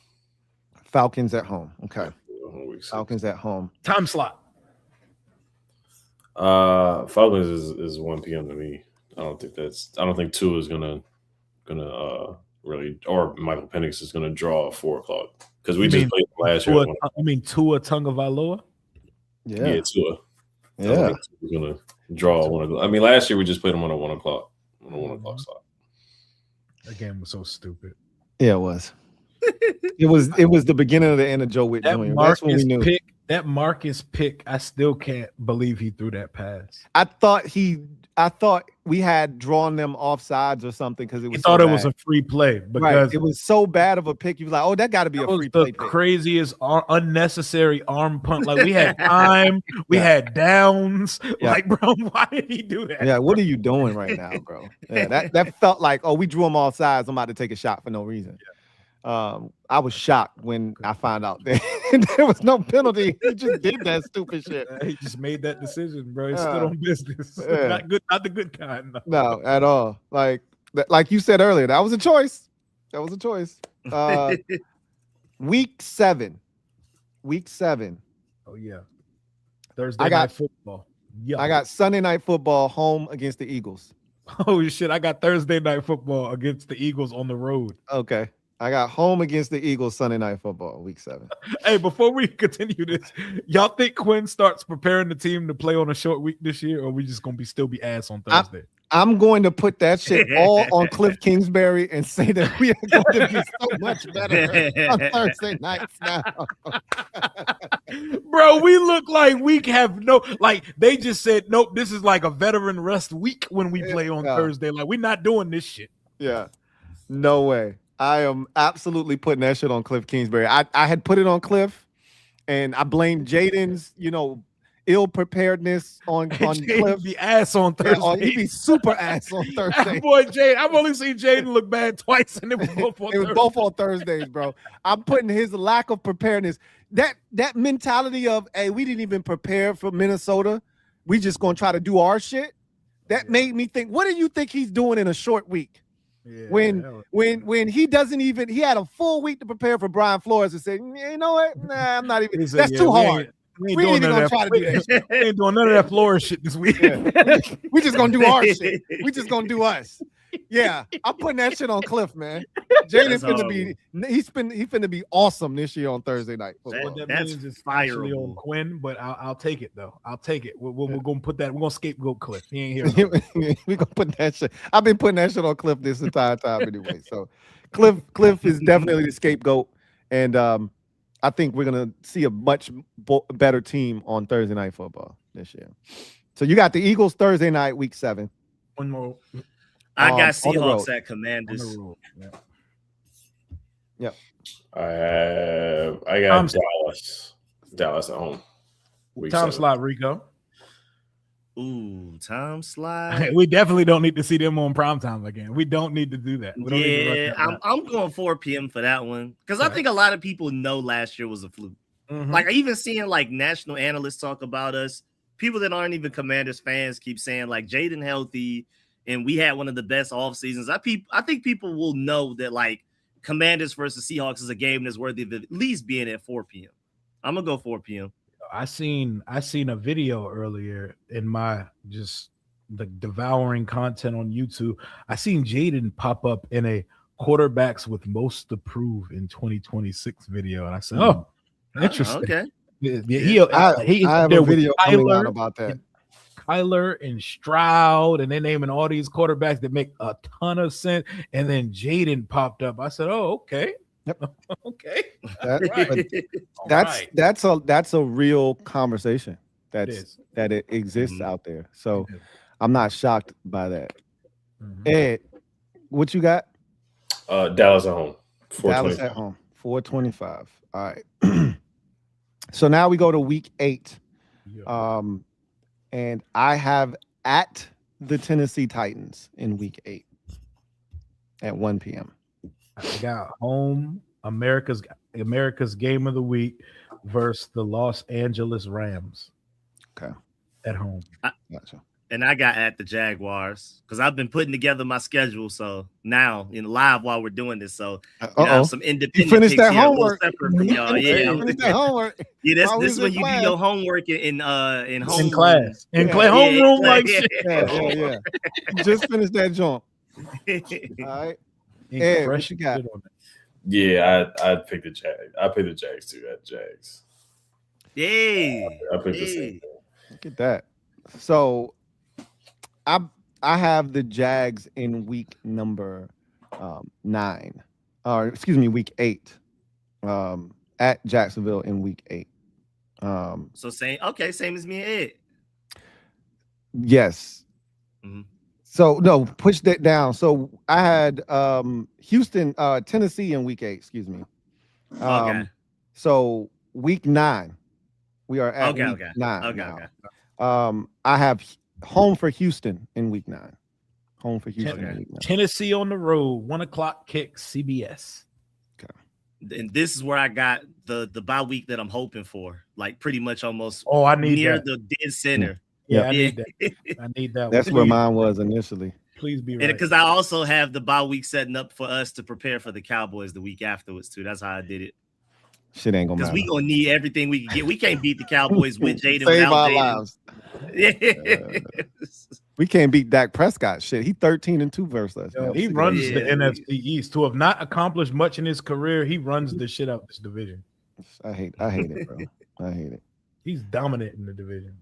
[SPEAKER 1] Falcons at home. Okay. Falcons at home.
[SPEAKER 2] Time slot.
[SPEAKER 4] Falcons is 1 p.m. to me. I don't think Tua is gonna really, or Michael Penix is gonna draw 4 o'clock because we just played last year.
[SPEAKER 2] I mean Tua Tagovailoa.
[SPEAKER 1] Yeah,
[SPEAKER 4] Tua.
[SPEAKER 1] Yeah,
[SPEAKER 4] he's gonna draw 1 o'clock. I mean, last year we just played him on a 1 o'clock slot.
[SPEAKER 2] That game was so stupid.
[SPEAKER 1] Yeah, it was. It was the beginning of the end of Joe Witt Jr. That's when we knew.
[SPEAKER 2] That Marcus pick, I still can't believe he threw that pass.
[SPEAKER 1] I thought we had drawn them offsides or something because it was.
[SPEAKER 2] He thought it was a free play because
[SPEAKER 1] it was so bad of a pick. He was like, "Oh, that got to be a free play."
[SPEAKER 2] The craziest unnecessary arm punt. Like we had time, we had downs.
[SPEAKER 1] Yeah.
[SPEAKER 2] Like, bro, why did he do that?
[SPEAKER 1] Yeah, what are you doing right now, bro? Yeah, that felt like, oh, we drew them offsides. I'm about to take a shot for no reason. I was shocked when I found out that There was no penalty. He just did that stupid shit.
[SPEAKER 2] He just made that decision, bro. He stood on business. Not good, not the good kind.
[SPEAKER 1] No, at all. Like you said earlier, that was a choice. That was a choice. Week 7.
[SPEAKER 2] Oh yeah. Thursday night football.
[SPEAKER 1] Yeah. I got Sunday night football home against the Eagles.
[SPEAKER 2] Oh shit! I got Thursday night football against the Eagles on the road.
[SPEAKER 1] Okay. I got home against the Eagles Sunday night football, week 7.
[SPEAKER 2] Hey, before we continue this, y'all think Quinn starts preparing the team to play on a short week this year, or we just gonna still be ass on Thursday?
[SPEAKER 1] I'm going to put that shit all on Cliff Kingsbury and say that we are going to be so much better on Thursday nights now.
[SPEAKER 2] Bro, we look like we have they just said, nope, this is like a veteran rest week when we play on Thursday. Like, we're not doing this shit.
[SPEAKER 1] Yeah, no way. I am absolutely putting that shit on Cliff Kingsbury. I had put it on Cliff, and I blamed Jaden's, ill preparedness on Cliff.
[SPEAKER 2] Be ass on Thursday.
[SPEAKER 1] Yeah, he'd be super ass on Thursday.
[SPEAKER 2] Boy, Jaden, I've only seen Jaden look bad twice, and it was
[SPEAKER 1] both on Thursdays, bro. I'm putting his lack of preparedness, that mentality of, hey, we didn't even prepare for Minnesota. We just gonna try to do our shit. That made me think, what do you think he's doing in a short week? Yeah, when he doesn't even, he had a full week to prepare for Brian Flores and said, you know what? Nah, I'm not even. That's too hard. We ain't even gonna try to do that shit.
[SPEAKER 2] We ain't doing none of that Flores shit this week.
[SPEAKER 1] Yeah. We just gonna do our shit. We just gonna do us. Yeah, I'm putting that shit on Cliff, man. Jaden's finna be awesome this year on Thursday night.
[SPEAKER 3] That's fire
[SPEAKER 2] on Quinn, but I'll take it though. I'll take it. We're gonna put that. We're gonna scapegoat Cliff. He ain't here.
[SPEAKER 1] We're gonna put that shit. I've been putting that shit on Cliff this entire time anyway. So Cliff is definitely the scapegoat, and I think we're gonna see a much better team on Thursday night football this year. So you got the Eagles Thursday night, week 7.
[SPEAKER 2] One more.
[SPEAKER 3] I got Seahawks at Commanders.
[SPEAKER 1] Yep.
[SPEAKER 4] I got Dallas. Dallas at home.
[SPEAKER 2] Time slot, Rico.
[SPEAKER 3] Ooh, time slot.
[SPEAKER 2] We definitely don't need to see them on primetime again. We don't need to do that.
[SPEAKER 3] I'm going 4 p.m. for that one because I think a lot of people know last year was a fluke. Mm-hmm. Like, even seeing like national analysts talk about us, people that aren't even Commanders fans keep saying like Jaden healthy, and we had one of the best off seasons. I think people will know that like Commanders versus Seahawks is a game that's worthy of at least being at 4 p.m. I'm gonna go 4 p.m.
[SPEAKER 2] I seen a video earlier in my just the devouring content on YouTube. I seen Jaden pop up in a quarterbacks with most to prove in 2026 video, and I said, "Oh, interesting."
[SPEAKER 3] Okay.
[SPEAKER 1] Yeah, I have a video coming out about that.
[SPEAKER 2] Kyler and Stroud, and they're naming all these quarterbacks that make a ton of sense. And then Jaden popped up. I said, "Oh, okay,
[SPEAKER 1] yep,
[SPEAKER 2] okay."
[SPEAKER 1] That's a real conversation. That it exists out there. So I'm not shocked by that. Mm-hmm. Ed, what you got?
[SPEAKER 4] Dallas at home. 425.
[SPEAKER 1] Dallas at home. 425. All right. So now we go to week 8. Yeah. And I have at the Tennessee Titans in week 8 at 1 p.m.
[SPEAKER 2] I got home America's game of the week versus the Los Angeles Rams.
[SPEAKER 1] Okay.
[SPEAKER 2] At home.
[SPEAKER 1] Gotcha.
[SPEAKER 3] And I got at the Jaguars because I've been putting together my schedule. So now in live while we're doing this, so some independent.
[SPEAKER 1] You finished that homework.
[SPEAKER 3] Yeah,
[SPEAKER 1] finished that homework.
[SPEAKER 3] Yeah, this is when you do your homework in
[SPEAKER 2] class, in homeroom like shit.
[SPEAKER 1] Yeah. Just finished that jump. All right. Ed, what you got?
[SPEAKER 4] Yeah, I'd pick the Jags. I pick the Jags too. At Jags.
[SPEAKER 3] Yay!
[SPEAKER 4] I pick the same thing.
[SPEAKER 1] Look at that. So I have the Jags in week number 9, or excuse me, week 8, at Jacksonville in week 8.
[SPEAKER 3] So same as me and Ed.
[SPEAKER 1] Yes. Mm-hmm. So no, push that down. So I had Houston, Tennessee in week 8. Excuse me.
[SPEAKER 3] Okay.
[SPEAKER 1] So week 9, we are at week 9.
[SPEAKER 3] Okay.
[SPEAKER 1] I have home for Houston in week 9. Home for Houston in week 9.
[SPEAKER 2] Tennessee on the road, 1:00 kick, CBS.
[SPEAKER 1] Okay.
[SPEAKER 3] And this is where I got the bye week that I'm hoping for, like pretty much almost
[SPEAKER 2] I need
[SPEAKER 3] near
[SPEAKER 2] that.
[SPEAKER 3] the dead center.
[SPEAKER 2] Yeah, I need that. I need that.
[SPEAKER 1] That's where mine was initially.
[SPEAKER 2] Please be right.
[SPEAKER 3] Because I also have the bye week setting up for us to prepare for the Cowboys the week afterwards too. That's how I did it.
[SPEAKER 1] Shit ain't gonna matter.
[SPEAKER 3] Because we gonna need everything we can get. We can't beat the Cowboys with Jaden
[SPEAKER 1] Save
[SPEAKER 3] without
[SPEAKER 1] our
[SPEAKER 3] Jaden.
[SPEAKER 1] lives. We can't beat Dak Prescott. Shit, he 13-2 versus us.
[SPEAKER 2] He runs the NFC East. To have not accomplished much in his career, he runs the shit out this division.
[SPEAKER 1] I hate it, bro. I hate it.
[SPEAKER 2] He's dominant in the division.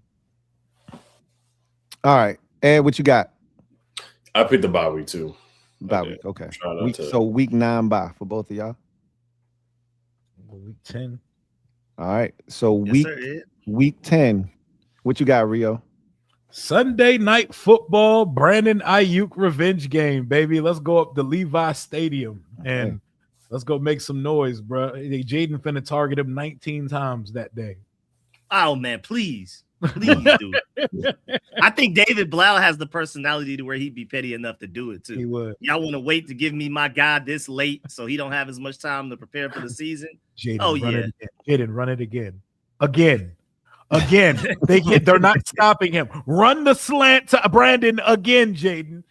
[SPEAKER 1] All right, Ed, what you got?
[SPEAKER 4] I picked the bye week too.
[SPEAKER 1] Bye week, okay. So week 9 bye for both of y'all.
[SPEAKER 2] Week 10.
[SPEAKER 1] All right, so week 10. What you got, Rio?
[SPEAKER 2] Sunday night football, Brandon Ayuk revenge game, baby. Let's go up to Levi Stadium and let's go make some noise, bro. Jaden finna target him 19 times that day.
[SPEAKER 3] Oh man, please do. I think David Blau has the personality to where he'd be petty enough to do it too.
[SPEAKER 2] He would.
[SPEAKER 3] Y'all want to wait to give me my guy this late so he don't have as much time to prepare for the season?
[SPEAKER 2] Jaden, Jaden, run it again. Again, they're not stopping him. Run the slant to Brandon again, Jaden.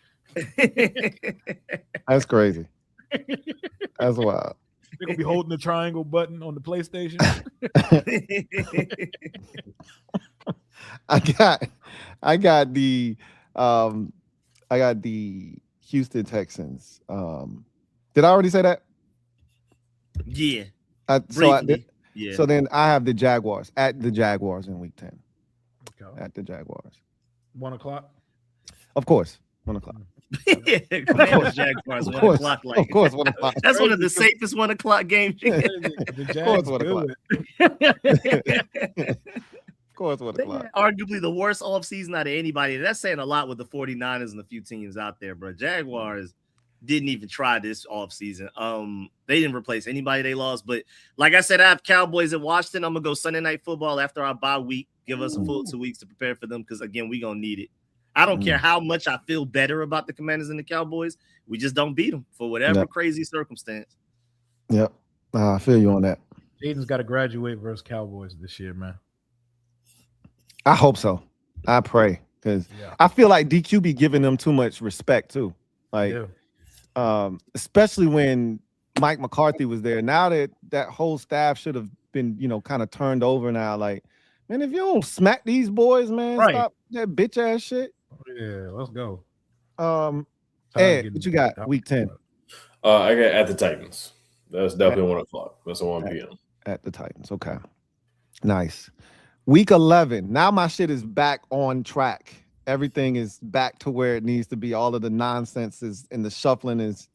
[SPEAKER 1] That's crazy. That's wild.
[SPEAKER 2] They're gonna be holding the triangle button on the PlayStation.
[SPEAKER 1] I got the Houston Texans. Did I already say that?
[SPEAKER 3] Yeah.
[SPEAKER 1] Yeah. So then I have the Jaguars at the Jaguars in week 10. Okay. At the Jaguars.
[SPEAKER 2] 1 o'clock?
[SPEAKER 1] Of course. 1 o'clock.
[SPEAKER 3] Jaguars, 1 o'clock. Like,
[SPEAKER 1] of course, 1 o'clock.
[SPEAKER 3] That's one of the safest 1 o'clock games.
[SPEAKER 2] The Jags,
[SPEAKER 1] of course, 1 o'clock. Of course, 1 o'clock.
[SPEAKER 3] Arguably the worst offseason out of anybody. That's saying a lot with the 49ers and a few teams out there, bro. Jaguars didn't even try this offseason. They didn't replace anybody they lost. But like I said, I have Cowboys at Washington. I'm gonna go Sunday night football after our bye week. Give us a full 2 weeks to prepare for them because again, we're gonna need it. I don't care how much I feel better about the Commanders and the Cowboys. We just don't beat them for whatever crazy circumstance.
[SPEAKER 1] Yep. I feel you on that.
[SPEAKER 2] Jaden's got to graduate versus Cowboys this year, man.
[SPEAKER 1] I hope so. I pray because I feel like DQ be giving them too much respect too. Like, especially when Mike McCarthy was there. Now that whole staff should have been, kind of turned over now. Like, man, if you don't smack these boys, man, stop that bitch ass shit.
[SPEAKER 2] Yeah, let's go.
[SPEAKER 1] Ed, what you got? Week 10.
[SPEAKER 4] I got at the Titans. That's definitely 1 o'clock. That's a 1 p.m.
[SPEAKER 1] At the Titans. Okay. Nice. Week 11. Now my shit is back on track. Everything is back to where it needs to be. All of the nonsense is and the shuffling is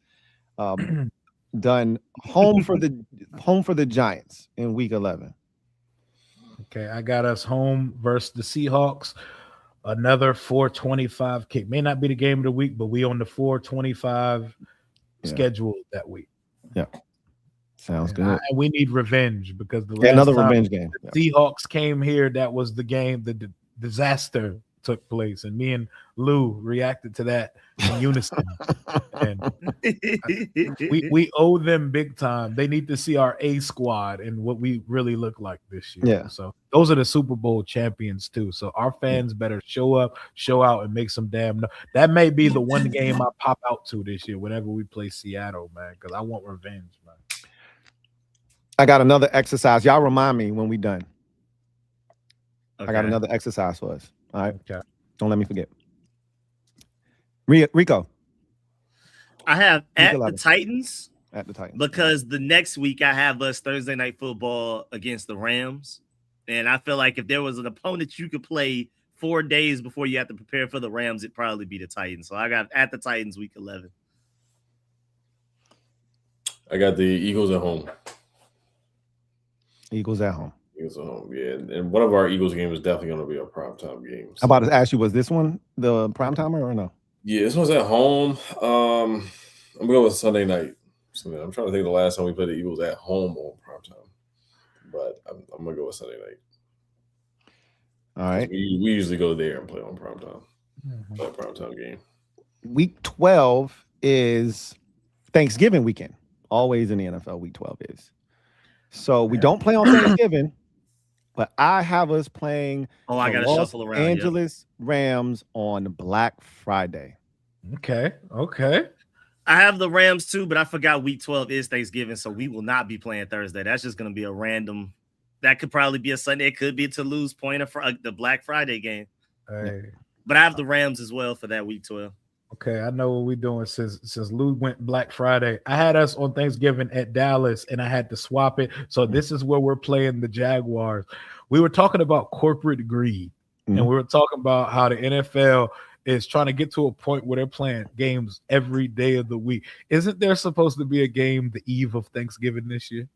[SPEAKER 1] done. Home for the Giants in week 11.
[SPEAKER 2] Okay, I got us home versus the Seahawks. Another 425 kick. May not be the game of the week, but we on the 425 schedule that week.
[SPEAKER 1] Yeah. Sounds good.
[SPEAKER 2] And we need revenge because the
[SPEAKER 1] another revenge game.
[SPEAKER 2] The Seahawks came here. That was the game. The disaster took place, and me and Lou reacted to that in unison. And we owe them big time. They need to see our A squad and what we really look like this year.
[SPEAKER 1] Yeah.
[SPEAKER 2] So those are the Super Bowl champions too. So our fans better show up, show out, and make some damn. That may be the one game I pop out to this year whenever we play Seattle, man, because I want revenge, man.
[SPEAKER 1] I got another exercise. Y'all remind me when we done.
[SPEAKER 3] Okay.
[SPEAKER 1] I got another exercise for us. All right.
[SPEAKER 2] Okay.
[SPEAKER 1] Don't let me forget. Rico.
[SPEAKER 3] I have at the Titans.
[SPEAKER 1] At the Titans.
[SPEAKER 3] Because the next week I have us Thursday night football against the Rams. And I feel like if there was an opponent you could play 4 days before you have to prepare for the Rams, it'd probably be the Titans. So I got at the Titans week 11.
[SPEAKER 4] I got the Eagles at home.
[SPEAKER 1] Eagles at home.
[SPEAKER 4] Eagles at home, yeah. And one of our Eagles games is definitely going to be a primetime game. So.
[SPEAKER 1] I'm about to ask you, was this one the primetimer or no?
[SPEAKER 4] Yeah, this one's at home. I'm going to go with Sunday night. I'm trying to think of the last time we played the Eagles at home on primetime. But I'm going to go with Sunday night.
[SPEAKER 1] All right.
[SPEAKER 4] We usually go there and play on primetime. Play a primetime game.
[SPEAKER 1] Week 12 is Thanksgiving weekend. Always in the NFL, week 12 is. So we don't play on Thanksgiving, but I have us playing
[SPEAKER 3] I got to shuffle around.
[SPEAKER 1] Angeles Rams on Black Friday.
[SPEAKER 2] Okay.
[SPEAKER 3] I have the Rams too, but I forgot week 12 is Thanksgiving, so we will not be playing Thursday. That's just going to be a random. That could probably be a Sunday. It could be a Toulouse pointer for the Black Friday game.
[SPEAKER 2] Hey.
[SPEAKER 3] But I have the Rams as well for that week 12.
[SPEAKER 2] Okay, I know what we're doing since Lou went Black Friday. I had us on Thanksgiving at Dallas, and I had to swap it. So this is where we're playing the Jaguars. We were talking about corporate greed, and we were talking about how the NFL is trying to get to a point where they're playing games every day of the week. Isn't there supposed to be a game the eve of Thanksgiving this year?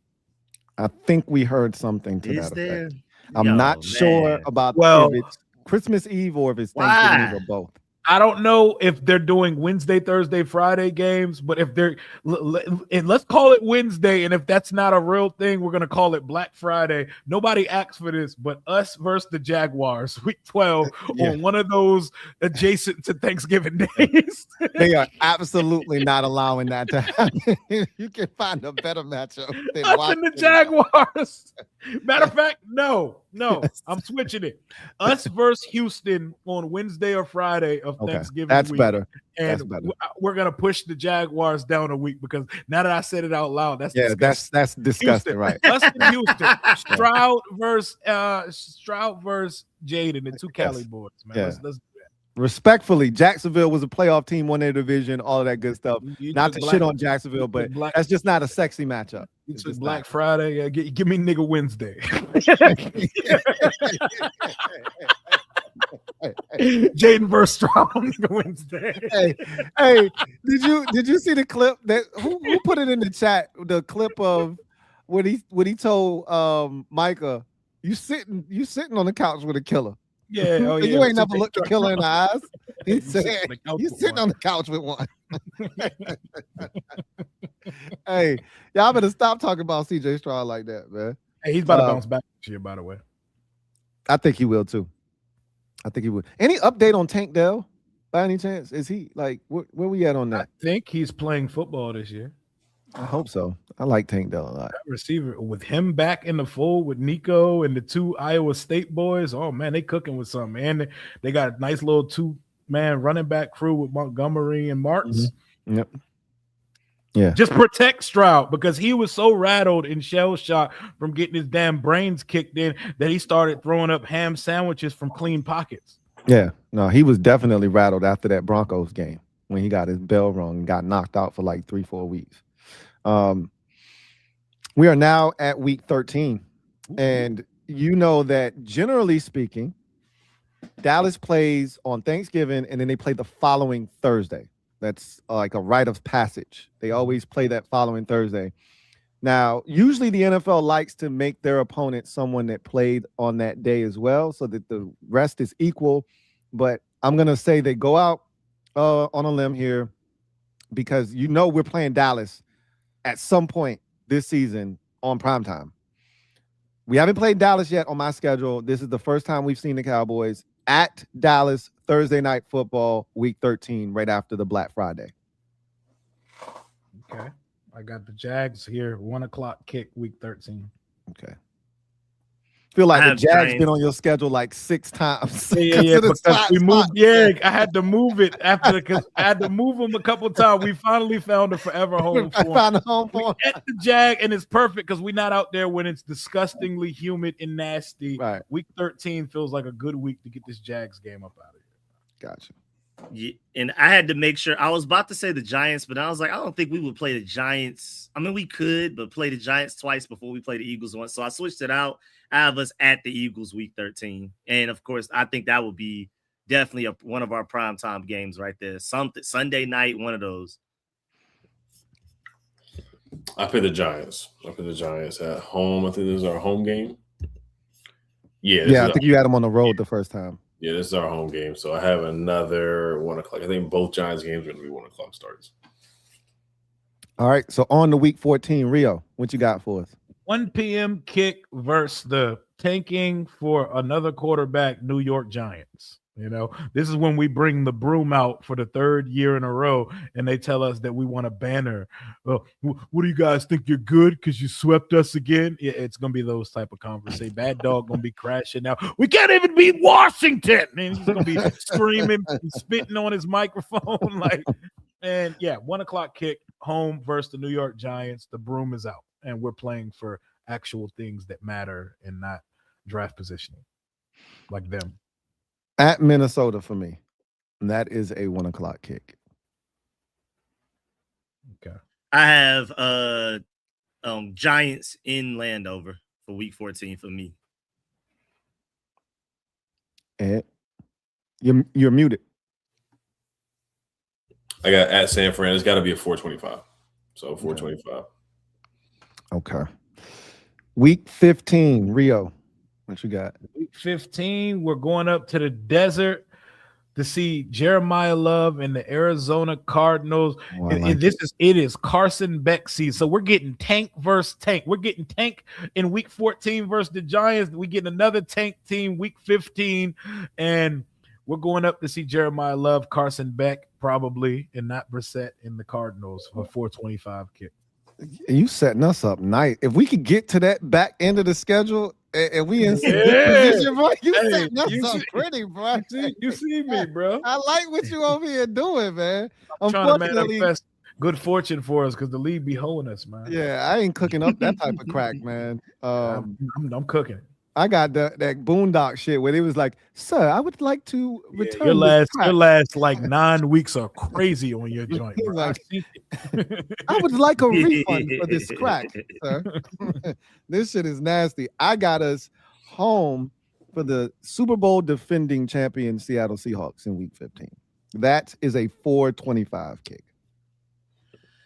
[SPEAKER 1] I think we heard something to that effect. I'm not sure about if it's Christmas Eve or if it's Thanksgiving Eve or both.
[SPEAKER 2] I don't know if they're doing Wednesday, Thursday, Friday games, but if they're and let's call it Wednesday, and if that's not a real thing, we're gonna call it Black Friday. Nobody asked for this, but us versus the Jaguars, week 12, on one of those adjacent to Thanksgiving days.
[SPEAKER 1] They are absolutely not allowing that to happen. You can find a better matchup than
[SPEAKER 2] us and the Jaguars. Matter of fact, no, I'm switching it. Us versus Houston on Wednesday or Friday of Thanksgiving
[SPEAKER 1] that's
[SPEAKER 2] week.
[SPEAKER 1] better.
[SPEAKER 2] And
[SPEAKER 1] that's better.
[SPEAKER 2] We're gonna push the Jaguars down a week because now that I said it out loud, that's
[SPEAKER 1] disgusting,
[SPEAKER 2] Houston,
[SPEAKER 1] right?
[SPEAKER 2] Us and Houston. Stroud versus Jaden, the two Cali boys, man. Let's do that.
[SPEAKER 1] Respectfully, Jacksonville was a playoff team, won their division, all of that good stuff. Not to shit on Jacksonville, but that's just not a sexy matchup.
[SPEAKER 2] You took Black Friday. Yeah, give me nigga Wednesday. Jaden versus Stroud nigga Wednesday.
[SPEAKER 1] Hey, did you see the clip that who put it in the chat? The clip of what he told Micah, you sitting on the couch with a killer.
[SPEAKER 2] Yeah,
[SPEAKER 1] you ain't never looked the killer in the eyes. He said, "You sitting on the couch with one." Hey, y'all better stop talking about CJ Stroud like that, man.
[SPEAKER 2] Hey, he's about to bounce back this year, by the way.
[SPEAKER 1] I think he will too. I think he would. Any update on Tank Dell by any chance? Is he like where we at on that?
[SPEAKER 2] I think he's playing football this year.
[SPEAKER 1] I hope so. I like Tank Dell a lot.
[SPEAKER 2] That receiver with him back in the fold with Nico and the two Iowa State boys. Oh man, they cooking with something. And they got a nice little 2-man running back crew with Montgomery and Martins.
[SPEAKER 1] Mm-hmm. Yep. Yeah.
[SPEAKER 2] Just protect Stroud because he was so rattled and shell shocked from getting his damn brains kicked in that he started throwing up ham sandwiches from clean pockets.
[SPEAKER 1] Yeah. No, he was definitely rattled after that Broncos game when he got his bell rung and got knocked out for like 3-4 weeks. We are now at week 13, and you know that generally speaking, Dallas plays on Thanksgiving and then they play the following Thursday. That's like a rite of passage. They always play that following Thursday. Now, usually the NFL likes to make their opponent someone that played on that day as well so that the rest is equal. But I'm going to say they go out on a limb here because you know we're playing Dallas at some point this season on primetime. We haven't played Dallas yet on my schedule. This is the first time we've seen the Cowboys at Dallas Thursday Night Football, week 13, right after the Black Friday.
[SPEAKER 2] Okay. I got the Jags here, 1:00 kick, week 13.
[SPEAKER 1] Okay. Feel like the Jags been on your schedule like 6 times.
[SPEAKER 2] Yeah, because we moved. Yeah, I had to move it because I had to move them a couple of times. We finally found a forever home for him.
[SPEAKER 1] Found a home for him.
[SPEAKER 2] At the Jag, and it's perfect because we're not out there when it's disgustingly humid and nasty.
[SPEAKER 1] Right.
[SPEAKER 2] Week 13 feels like a good week to get this Jags game up out of here.
[SPEAKER 1] Gotcha.
[SPEAKER 3] Yeah, and I had to make sure. I was about to say the Giants, but I was like, I don't think we would play the Giants. I mean, we could, but play the Giants twice before we play the Eagles once. So I switched it out. I have us at the Eagles week 13. And of course, I think that would be definitely one of our primetime games right there. Sunday night, one of those.
[SPEAKER 4] I pick the Giants. At home. I think this is our home game.
[SPEAKER 1] Yeah, I think you had them on the road the first time.
[SPEAKER 4] Yeah, this is our home game. So I have another 1:00. I think both Giants games are going to be 1:00 starts.
[SPEAKER 1] All right. So on to week 14, Rio, what you got for us?
[SPEAKER 2] 1 p.m. kick versus the tanking for another quarterback, New York Giants. You know, this is when we bring the broom out for the third year in a row, and they tell us that we want a banner. What do you guys think? You're good because you swept us again? Yeah, it's gonna be those type of conversations. Bad Dog gonna be crashing now. We can't even beat Washington, and he's gonna be screaming, spitting on his microphone, like, and yeah, 1 o'clock kick, home versus the New York Giants. The broom is out, and we're playing for actual things that matter and not draft positioning like them.
[SPEAKER 1] At Minnesota for me. And that is a 1 o'clock kick.
[SPEAKER 2] Okay.
[SPEAKER 3] I have Giants in Landover for week 14 for me.
[SPEAKER 1] Ed, you're muted.
[SPEAKER 4] I got at San Fran. It's got to be a 425. So 425.
[SPEAKER 1] Okay. Week 15, Rio. What you got?
[SPEAKER 2] Week 15, we're going up to the desert to see Jeremiah Love and the Arizona Cardinals. It is Carson Beck season. So we're getting Tank versus Tank. We're getting Tank in week 14 versus the Giants. We're getting another Tank team week 15. And we're going up to see Jeremiah Love, Carson Beck, probably, and not Brissett in the Cardinals for 425 kick.
[SPEAKER 1] You setting us up nice. If we could get to that back end of the schedule and we in some good position, bro, you setting us up pretty, bro.
[SPEAKER 2] You see me, bro.
[SPEAKER 1] I like what you over here doing, man.
[SPEAKER 2] I'm trying to manifest good fortune for us because the league be holding us, man.
[SPEAKER 1] Yeah, I ain't cooking up that type of crack, man.
[SPEAKER 2] I'm cooking.
[SPEAKER 1] I got that Boondock shit where it was like, sir, I would like to return.
[SPEAKER 2] Your last like 9 weeks are crazy on your joint.
[SPEAKER 1] Like, I would like a refund for this crack, sir. This shit is nasty. I got us home for the Super Bowl defending champion Seattle Seahawks in week 15. That is a 425 kick.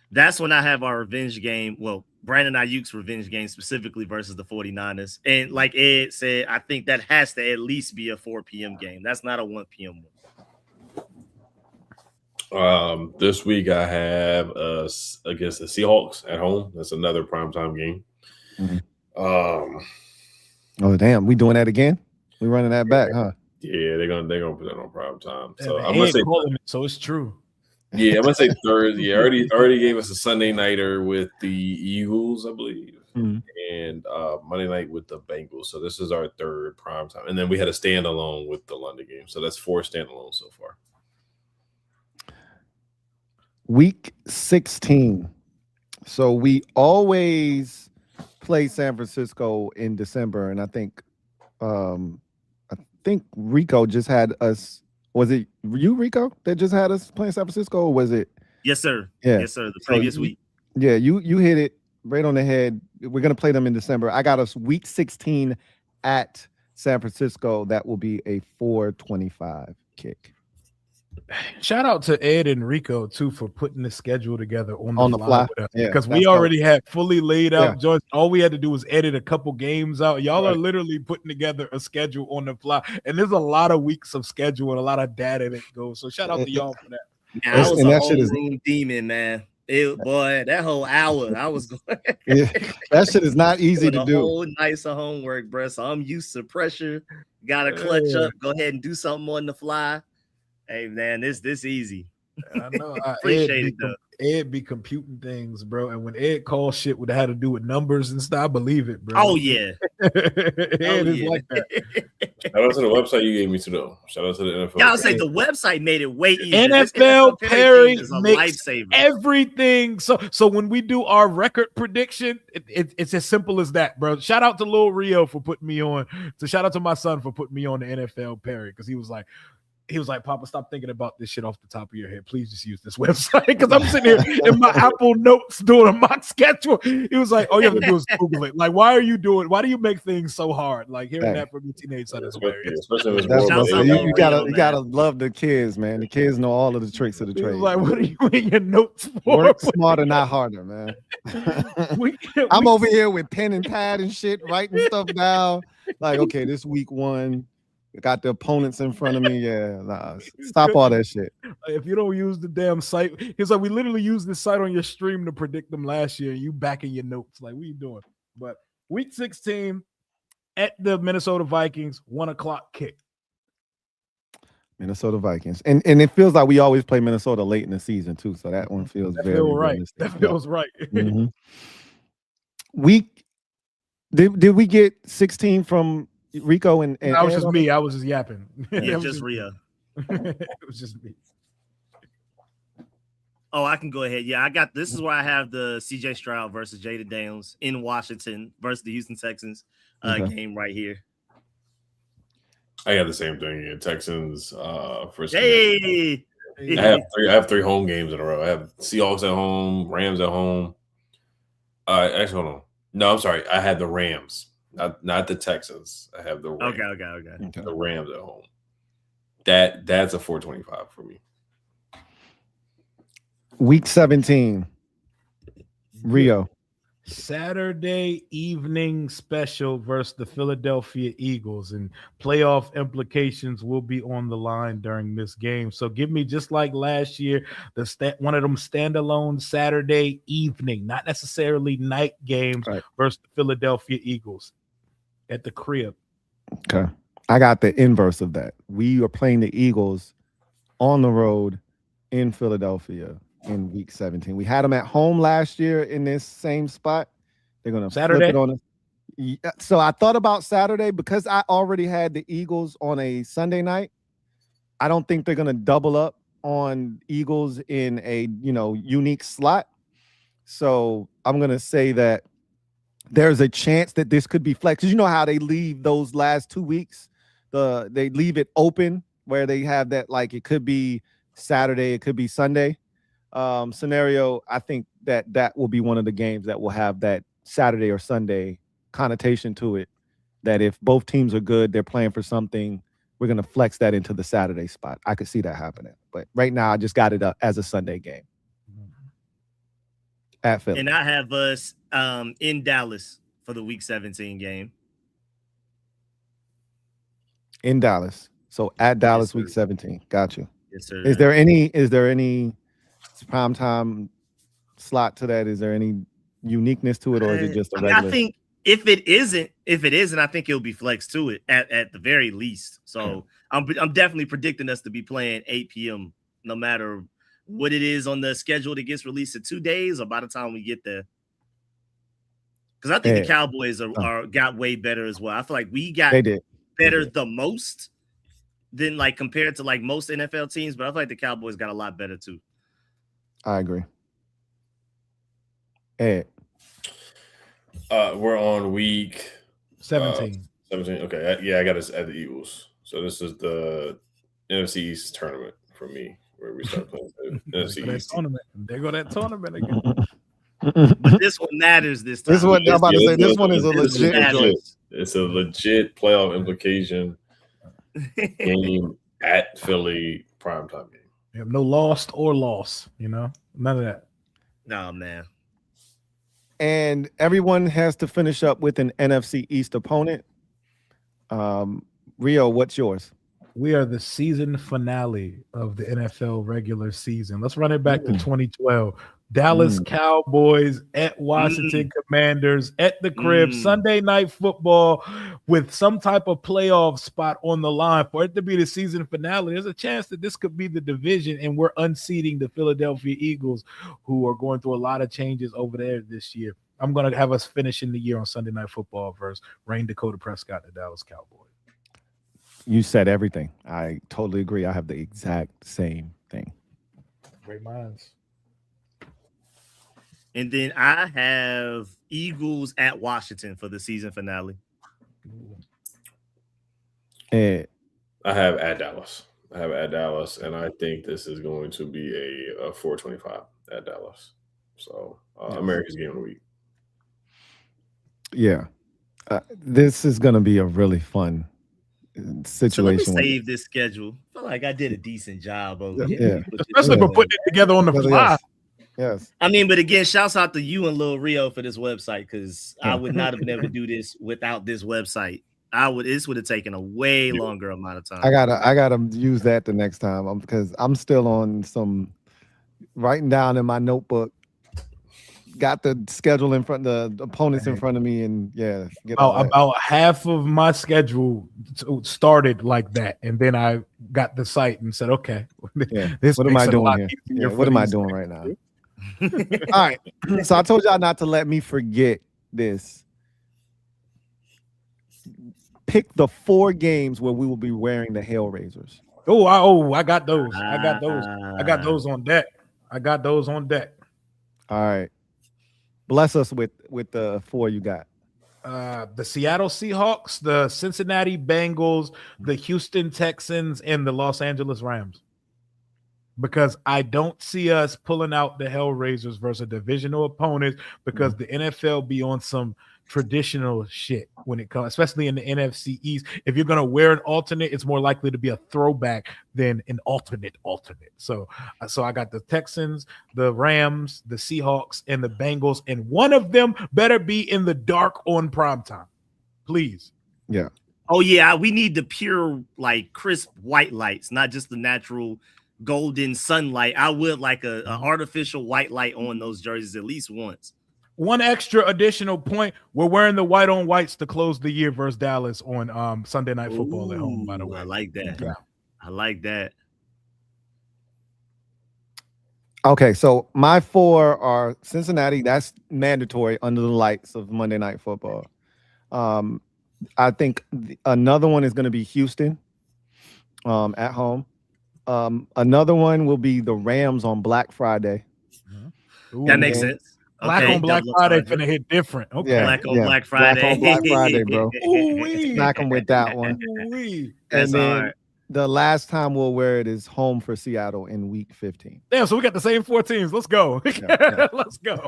[SPEAKER 3] That's when I have our revenge game. Well, Brandon Ayuk's revenge game specifically versus the 49ers. And like Ed said, I think that has to at least be a 4 p.m. game. That's not a 1 p.m.
[SPEAKER 4] one. This week I have us against the Seahawks at home. That's another primetime game.
[SPEAKER 1] Mm-hmm. Oh, damn. We doing that again? We running that back, huh?
[SPEAKER 4] Yeah, they're gonna put that on primetime. So I'm gonna say
[SPEAKER 2] so it's true.
[SPEAKER 4] Yeah, I'm gonna say Thursday. Already gave us a Sunday nighter with the Eagles, I believe, and Monday night with the Bengals. So this is our third primetime, and then we had a standalone with the London game. So that's 4 standalones so far.
[SPEAKER 1] Week 16. So we always play San Francisco in December, and I think Rico just had us. Was it you, Rico, that just had us playing San Francisco, or was it?
[SPEAKER 3] Yes, sir.
[SPEAKER 1] Yeah.
[SPEAKER 3] Yes, sir. The previous week.
[SPEAKER 1] Yeah, you hit it right on the head. We're going to play them in December. I got us week 16 at San Francisco. That will be a 425 kick.
[SPEAKER 2] Shout out to Ed and Rico too for putting the schedule together on the fly because we already had fully laid out joints. All we had to do was edit a couple games out. Y'all are literally putting together a schedule on the fly, and there's a lot of weeks of schedule and a lot of data that goes. So shout out to y'all for that.
[SPEAKER 3] Man, I was a whole room demon, man. Boy, that whole hour I was going.
[SPEAKER 1] That shit is not easy to do.
[SPEAKER 3] Whole nights of homework, bro. So I'm used to pressure. Got to clutch up. Go ahead and do something on the fly. Hey man, this easy.
[SPEAKER 2] I know.
[SPEAKER 3] Appreciate it though.
[SPEAKER 2] Ed be computing things, bro. And when Ed calls shit would have to do with numbers and stuff, I believe it, bro.
[SPEAKER 3] Oh yeah.
[SPEAKER 2] Ed is like that.
[SPEAKER 4] Shout out to the website you gave me to though. Shout out to the NFL.
[SPEAKER 3] Y'all say the website made it way easier.
[SPEAKER 2] NFL Perry is a
[SPEAKER 3] makes lifesaver.
[SPEAKER 2] Everything. So when we do our record prediction, it's as simple as that, bro. Shout out to Lil Rio for putting me on. So shout out to my son for putting me on the NFL Perry because he was like, Papa, stop thinking about this shit off the top of your head. Please just use this website. Because I'm sitting here in my Apple Notes doing a mock schedule. He was like, all you have to do is Google it. Like, why do you make things so hard? Like, hearing that from your teenage son is hilarious.
[SPEAKER 1] You gotta love the kids, man. The kids know all of the tricks of the trade.
[SPEAKER 2] Like, what are you in your notes for?
[SPEAKER 1] Work smarter, not harder, man. I'm over here with pen and pad and shit, writing stuff down. Like, okay, this week 1. Got the opponents in front of me. Yeah, nah, stop all that shit.
[SPEAKER 2] If you don't use the damn site, he's like, we literally used this site on your stream to predict them last year. You back in your notes. Like, what are you doing? But week 16 at the Minnesota Vikings, 1 o'clock kick.
[SPEAKER 1] Minnesota Vikings. And it feels like we always play Minnesota late in the season too. So that one feels very
[SPEAKER 2] right.
[SPEAKER 1] realistic.
[SPEAKER 2] That feels right.
[SPEAKER 1] Mm-hmm. Did we get 16 from Rico and
[SPEAKER 2] that was just me. I was just yapping.
[SPEAKER 3] Yeah, just Rio.
[SPEAKER 2] It was just me.
[SPEAKER 3] Oh, I can go ahead. Yeah, this is where I have the CJ Stroud versus Jaden Daniels in Washington versus the Houston Texans game right here.
[SPEAKER 4] I got the same thing in Texans first.
[SPEAKER 3] Hey,
[SPEAKER 4] I have three home games in a row. I have Seahawks at home, Rams at home. Actually, hold on. No, I'm sorry. I had the Rams, not the Texans. I have the Rams.
[SPEAKER 3] Okay.
[SPEAKER 4] The Rams at home. That's a 425 for me.
[SPEAKER 1] Week 17, Rio.
[SPEAKER 2] Saturday evening special versus the Philadelphia Eagles, and playoff implications will be on the line during this game. So give me, just like last year, one of them standalone Saturday evening, not necessarily night games, versus the Philadelphia Eagles at the crib.
[SPEAKER 1] Okay. I got the inverse of that. We are playing the Eagles on the road in Philadelphia in week 17. We had them at home last year in this same spot. They're going to flip it on us. So I thought about Saturday because I already had the Eagles on a Sunday night. I don't think they're going to double up on Eagles in a, unique slot. So I'm going to say that there's a chance that this could be flex. Because you know how they leave those last 2 weeks? They leave it open where they have that, like, it could be Saturday, it could be Sunday scenario. I think that will be one of the games that will have that Saturday or Sunday connotation to it, that if both teams are good, they're playing for something, we're going to flex that into the Saturday spot. I could see that happening. But right now, I just got it up as a Sunday game at Philly.
[SPEAKER 3] And I have us in Dallas for the Week 17 game.
[SPEAKER 1] In Dallas. So at Dallas, Week 17. Got you.
[SPEAKER 3] Yes, sir.
[SPEAKER 1] Is there any primetime slot to that? Is there any uniqueness to it, or is it just a regular?
[SPEAKER 3] I think if it isn't, I think it'll be flexed to it at the very least. So I'm definitely predicting us to be playing 8 p.m. no matter what it is on the schedule that gets released in 2 days or by the time we get there. Because I think the Cowboys got way better as well. I feel like we got better the most than, like, compared to, like, most NFL teams, but I feel like the Cowboys got a lot better too.
[SPEAKER 1] I agree. Ed.
[SPEAKER 4] We're on week
[SPEAKER 2] 17.
[SPEAKER 4] 17. Okay. Yeah, I got us at the Eagles. So this is the NFC East tournament for me, where we start playing the NFC East
[SPEAKER 2] tournament. There go that tournament again.
[SPEAKER 3] But this one matters this time.
[SPEAKER 1] This one, I'm about to say, this one is a legit choice.
[SPEAKER 4] It's a legit playoff implication game at Philly, primetime game.
[SPEAKER 2] You have no lost or loss, none of that.
[SPEAKER 3] No, man.
[SPEAKER 1] And everyone has to finish up with an NFC East opponent. Rio, what's yours?
[SPEAKER 2] We are the season finale of the NFL regular season. Let's run it back to 2012. Dallas Cowboys at Washington Commanders at the crib. Sunday night football with some type of playoff spot on the line. For it to be the season finale, there's a chance that this could be the division, and we're unseating the Philadelphia Eagles, who are going through a lot of changes over there this year. I'm going to have us finishing the year on Sunday night football versus Rain Dakota Prescott, the Dallas Cowboys.
[SPEAKER 1] You said everything. I totally agree. I have the exact same thing.
[SPEAKER 2] Great minds.
[SPEAKER 3] And then I have Eagles at Washington for the season finale.
[SPEAKER 1] I
[SPEAKER 4] have at Dallas. And I think this is going to be a 425 at Dallas. So America's game of the week.
[SPEAKER 1] Yeah. This is going to be a really fun situation.
[SPEAKER 3] So let me save this schedule. I feel like I did a decent job over
[SPEAKER 2] here. Especially for putting it together on the fly.
[SPEAKER 1] Yes.
[SPEAKER 3] I mean, but again, shouts out to you and Lil Rio for this website, because I would not have been able to do this without this website. This would have taken a way longer amount of time.
[SPEAKER 1] I gotta use that the next time, because I'm still on some writing down in my notebook got the schedule in front, the opponents in front of me, and yeah,
[SPEAKER 2] about half of my schedule started like that, and then I got the site and said, "Okay,
[SPEAKER 1] this what am I doing here? Yeah, what am I doing right now?" All right, so I told y'all not to let me forget this. Pick the 4 games where we will be wearing the Hellraisers.
[SPEAKER 2] I got those. I got those on deck.
[SPEAKER 1] All right. Bless us with the 4 you got.
[SPEAKER 2] The Seattle Seahawks, the Cincinnati Bengals, the Houston Texans, and the Los Angeles Rams. Because I don't see us pulling out the Hellraisers versus a divisional opponent, because the NFL be on some traditional shit when it comes, especially in the NFC East. If you're gonna wear an alternate, it's more likely to be a throwback than an alternate. So I got the Texans, the Rams, the Seahawks, and the Bengals, and one of them better be in the dark on primetime, please.
[SPEAKER 1] Yeah.
[SPEAKER 3] Oh yeah, we need the pure, like, crisp white lights, not just the natural golden sunlight. I would like a artificial white light on those jerseys at least once.
[SPEAKER 2] One extra additional point: we're wearing the white on whites to close the year versus Dallas on Sunday Night Football at home. By the way,
[SPEAKER 3] I like that. Yeah. I like that.
[SPEAKER 1] Okay, so my 4 are Cincinnati. That's mandatory under the lights of Monday Night Football. I think another one is going to be Houston at home. Another one will be the Rams on Black Friday.
[SPEAKER 3] That makes sense.
[SPEAKER 2] Black on Black Friday finna hit different. Okay.
[SPEAKER 3] Yeah, Black on Black Friday.
[SPEAKER 1] Black on Black Friday, bro. Smack them with that one. And then the last time we'll wear it is home for Seattle in week 15.
[SPEAKER 2] Damn, so we got the same 4 teams. Let's go. Let's go.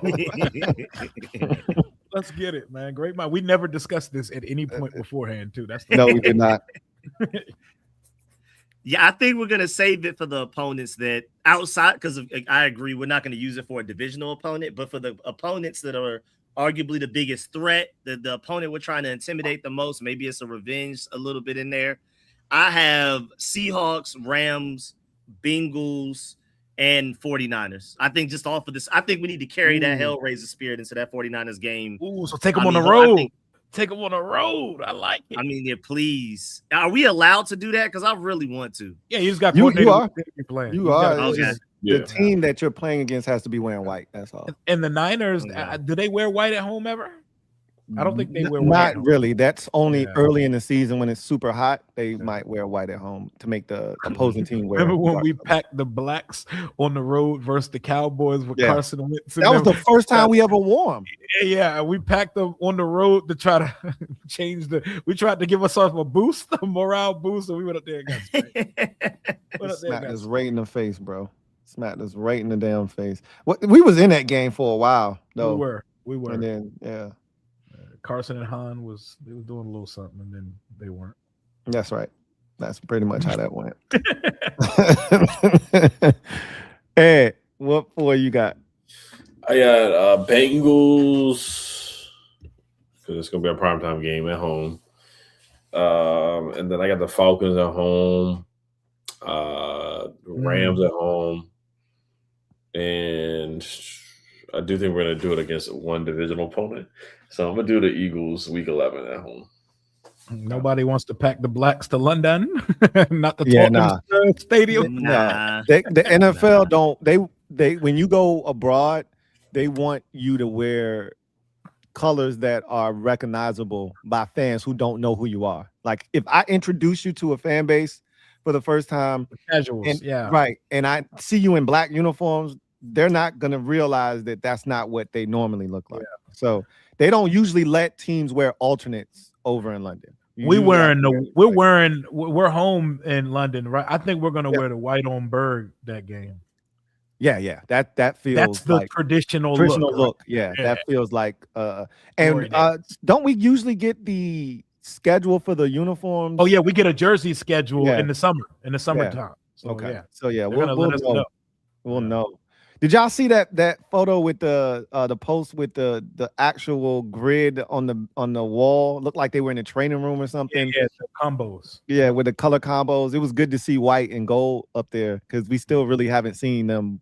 [SPEAKER 2] Let's get it, man. Great mind. We never discussed this at any point beforehand, too.
[SPEAKER 1] No, we did not.
[SPEAKER 3] Yeah, I think we're going to save it for the opponents that outside, because I agree, we're not going to use it for a divisional opponent, but for the opponents that are arguably the biggest threat, the opponent we're trying to intimidate the most, maybe it's a revenge a little bit in there. I have Seahawks, Rams, Bengals, and 49ers. I think just off of this, I think we need to carry that Hellraiser spirit into that 49ers game.
[SPEAKER 2] So take them on the road. Take them on the road. I like it.
[SPEAKER 3] I mean, yeah, please. Are we allowed to do that? Because I really want to.
[SPEAKER 2] Yeah, you just got
[SPEAKER 1] you are.
[SPEAKER 2] Playing.
[SPEAKER 1] You are.
[SPEAKER 3] Okay.
[SPEAKER 1] The team that you're playing against has to be wearing white. That's all.
[SPEAKER 2] And the Niners, do they wear white at home ever? I don't think they wear white.
[SPEAKER 1] Not really. That's only early in the season when it's super hot. They might wear white at home to make the opposing team wear.
[SPEAKER 2] Remember when we packed the blacks on the road versus the Cowboys with Carson Wentz?
[SPEAKER 1] That was the first time we ever wore them.
[SPEAKER 2] Yeah, we packed them on the road to try to change we tried to give ourselves a boost, a morale boost, and we went up there and got
[SPEAKER 1] smacked us right in the face, bro. Smacked us right in the damn face. We was in that game for a while, though.
[SPEAKER 2] We were.
[SPEAKER 1] And then,
[SPEAKER 2] Carson and Han they were doing a little something, and then they weren't.
[SPEAKER 1] That's right. That's pretty much how that went. Hey, what 4 you got?
[SPEAKER 4] I got Bengals, because it's gonna be a primetime game at home. And then I got the Falcons at home, Rams at home, and I do think we're gonna do it against one divisional opponent. So I'm gonna do the Eagles week 11 at home.
[SPEAKER 2] Nobody wants to pack the blacks to London, not the stadium.
[SPEAKER 1] Nah. The NFL don't. They when you go abroad, they want you to wear colors that are recognizable by fans who don't know who you are. Like if I introduce you to a fan base for the first time,
[SPEAKER 2] casuals,
[SPEAKER 1] right, and I see you in black uniforms, they're not gonna realize that that's not what they normally look like. So they don't usually let teams wear alternates over in London.
[SPEAKER 2] We're home in London, right? I think we're gonna wear the white on Berg that game.
[SPEAKER 1] Yeah. That feels
[SPEAKER 2] that's the
[SPEAKER 1] like
[SPEAKER 2] traditional look.
[SPEAKER 1] Yeah, that feels like and don't we usually get the schedule for the uniforms?
[SPEAKER 2] Oh yeah, we get a jersey schedule in the summertime. So,
[SPEAKER 1] okay. So we'll know. Did y'all see that photo with the post with the actual grid on the wall? Looked like they were in a training room or something.
[SPEAKER 2] Yeah, the combos.
[SPEAKER 1] Yeah, with the color combos. It was good to see white and gold up there because we still really haven't seen them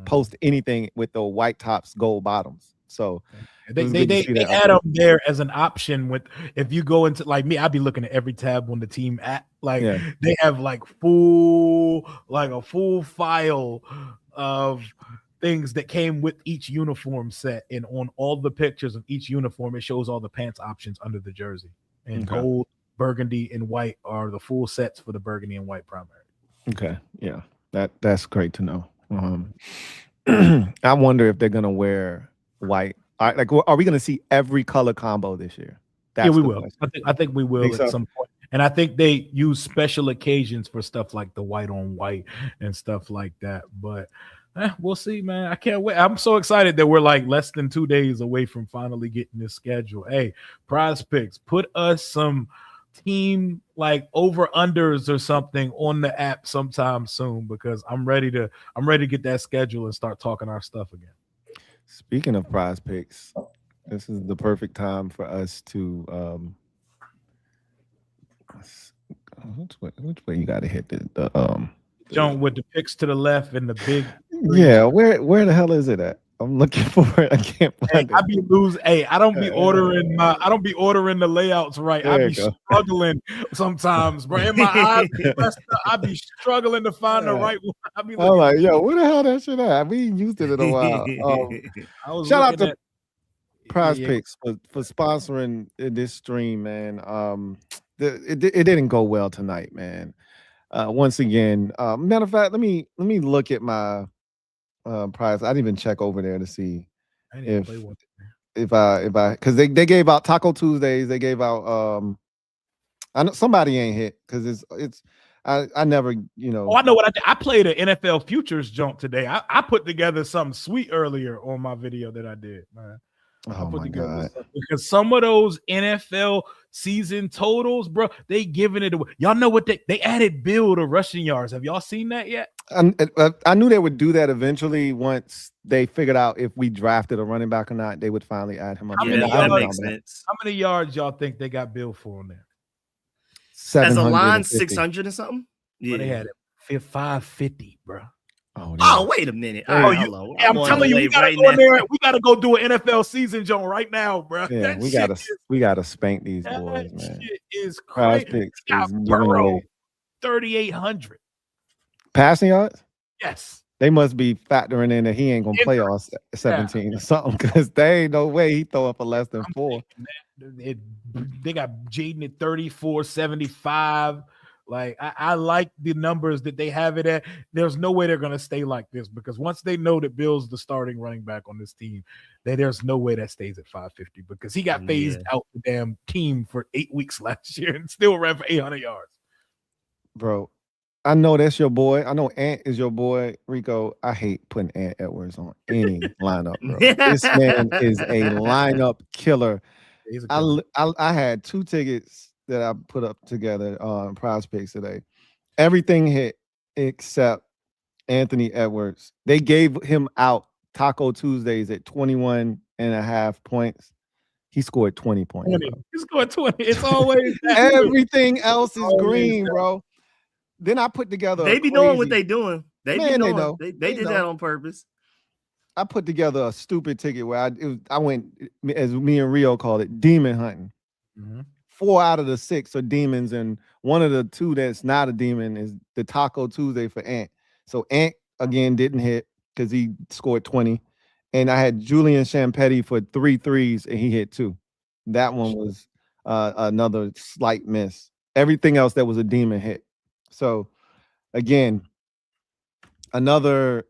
[SPEAKER 1] post anything with the white tops, gold bottoms. So
[SPEAKER 2] they add them there as an option with if you go into like me, I'd be looking at every tab on the team app. Like they have like a full file of things that came with each uniform set, and on all the pictures of each uniform, it shows all the pants options under the jersey. And gold, burgundy, and white are the full sets for the burgundy and white primary.
[SPEAKER 1] Okay, yeah, that's great to know. I wonder if they're gonna wear white. Like, are we gonna see every color combo this year?
[SPEAKER 2] We will. I think we will at some point. And I think they use special occasions for stuff like the white on white and stuff like that. But we'll see, man. I can't wait. I'm so excited that we're like less than 2 days away from finally getting this schedule. Hey, Prize Picks, put us some team like over unders or something on the app sometime soon, because I'm ready to get that schedule and start talking our stuff again.
[SPEAKER 1] Speaking of Prize Picks, this is the perfect time for us to which way you got to hit the
[SPEAKER 2] John with the picks to the left and the big
[SPEAKER 1] where the hell is it at? I'm looking for it. I can't find it.
[SPEAKER 2] I don't be ordering the layouts right. I be struggling sometimes, bro. In my eyes, I be struggling to find the right one. I be
[SPEAKER 1] like, yo, where the hell that shit at? We ain't used it in a while. Shout out to Prize Picks for sponsoring this stream, man. It didn't go well tonight, man. Once again, matter of fact, let me look at my prize. I didn't even check over there to see if I because they gave out Taco Tuesdays. They gave out I know somebody ain't hit because I never, you know.
[SPEAKER 2] Oh, I know what I did. I played an NFL futures jump today. I put together something sweet earlier on my video that I did, man.
[SPEAKER 1] Oh my God.
[SPEAKER 2] Because some of those NFL season totals, bro, they giving it away. Y'all know what they added Bill to rushing yards. Have y'all seen that yet?
[SPEAKER 1] I knew they would do that eventually once they figured out if we drafted a running back or not. They would finally add him up.
[SPEAKER 3] That makes sense.
[SPEAKER 2] How many yards y'all think they got Bill for on there?
[SPEAKER 3] As a line, 600 or something?
[SPEAKER 2] Yeah, they had it 550, bro.
[SPEAKER 3] Oh, wait a minute. I'm
[SPEAKER 2] telling you, we gotta go in there. We gotta go do an NFL season, John, right now, bro.
[SPEAKER 1] Yeah, we gotta spank these boys, man.
[SPEAKER 2] Shit is crazy. 3,800
[SPEAKER 1] passing yards.
[SPEAKER 2] Yes,
[SPEAKER 1] they must be factoring in that he ain't gonna play all 17 or something, because they ain't no way he throw up for less than 4.
[SPEAKER 2] They got Jaden at 34.75. Like I like the numbers that they have it at. There's no way they're gonna stay like this, because once they know that Bill's the starting running back on this team, there's no way that stays at 550, because he got phased out the damn team for 8 weeks last year and still ran for 800 yards.
[SPEAKER 1] Bro, I know that's your boy. I know Ant is your boy, Rico. I hate putting Ant Edwards on any lineup, bro. This man is a lineup killer. I had 2 tickets that I put up together on Prize Picks today. Everything hit except Anthony Edwards. They gave him out Taco Tuesdays at 21.5 points. He scored 20 points.
[SPEAKER 2] 20. He scored 20. It's always
[SPEAKER 1] everything else is green, bro. Then I put together.
[SPEAKER 3] They be knowing what they doing. They be knowing.
[SPEAKER 1] They know.
[SPEAKER 3] They did that on purpose.
[SPEAKER 1] I put together a stupid ticket where I went, as me and Rio called it, demon hunting. Mm-hmm. 4 out of the 6 are demons, and one of the 2 that's not a demon is the Taco Tuesday for Ant. So Ant again didn't hit because he scored 20, and I had Julian Champetti for 3 threes and he hit 2. That one was another slight miss. Everything else that was a demon hit. So again, another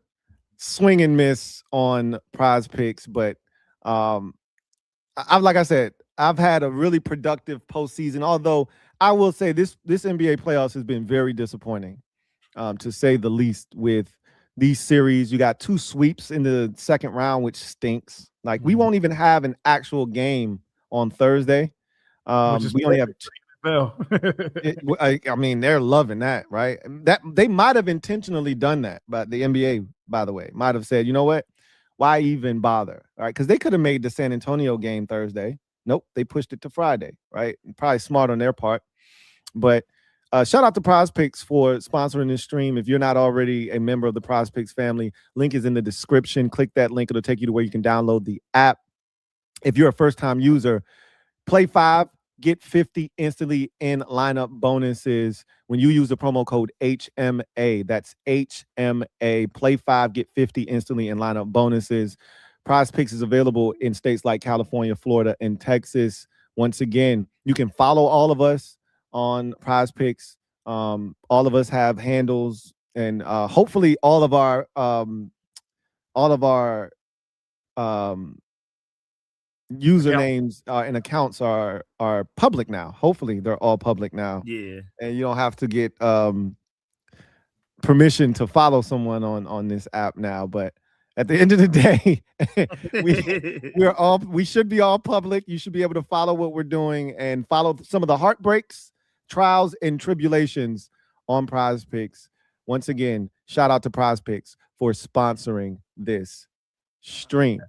[SPEAKER 1] swing and miss on Prize Picks, but like I said, I've had a really productive postseason, although I will say this NBA playoffs has been very disappointing, to say the least, with these series. You got 2 sweeps in the second round, which stinks. Like, we won't even have an actual game on Thursday. We only have I mean, they're loving that, right? That they might have intentionally done that, but the NBA, by the way, might have said, you know what? Why even bother? All right, because they could have made the San Antonio game Thursday. Nope, they pushed it to Friday, right? Probably smart on their part. But shout out to Prize Picks for sponsoring this stream. If you're not already a member of the Prize Picks family, link is in the description. Click that link. It'll take you to where you can download the app. if you're a first-time user, play 5, get 50 instantly in lineup bonuses when you use the promo code HMA. That's HMA. Play 5, get 50 instantly in lineup bonuses. Prize Picks is available in states like California, Florida, and Texas. Once again, you can follow all of us on Prize Picks. All of us have handles, and hopefully all of our usernames and accounts are public now. Hopefully they're all public now.
[SPEAKER 3] Yeah.
[SPEAKER 1] And you don't have to get permission to follow someone on this app now. But at the end of the day, we should be all public. You should be able to follow what we're doing and follow some of the heartbreaks, trials, and tribulations on Prize Picks. Once again, shout out to Prize Picks for sponsoring this stream.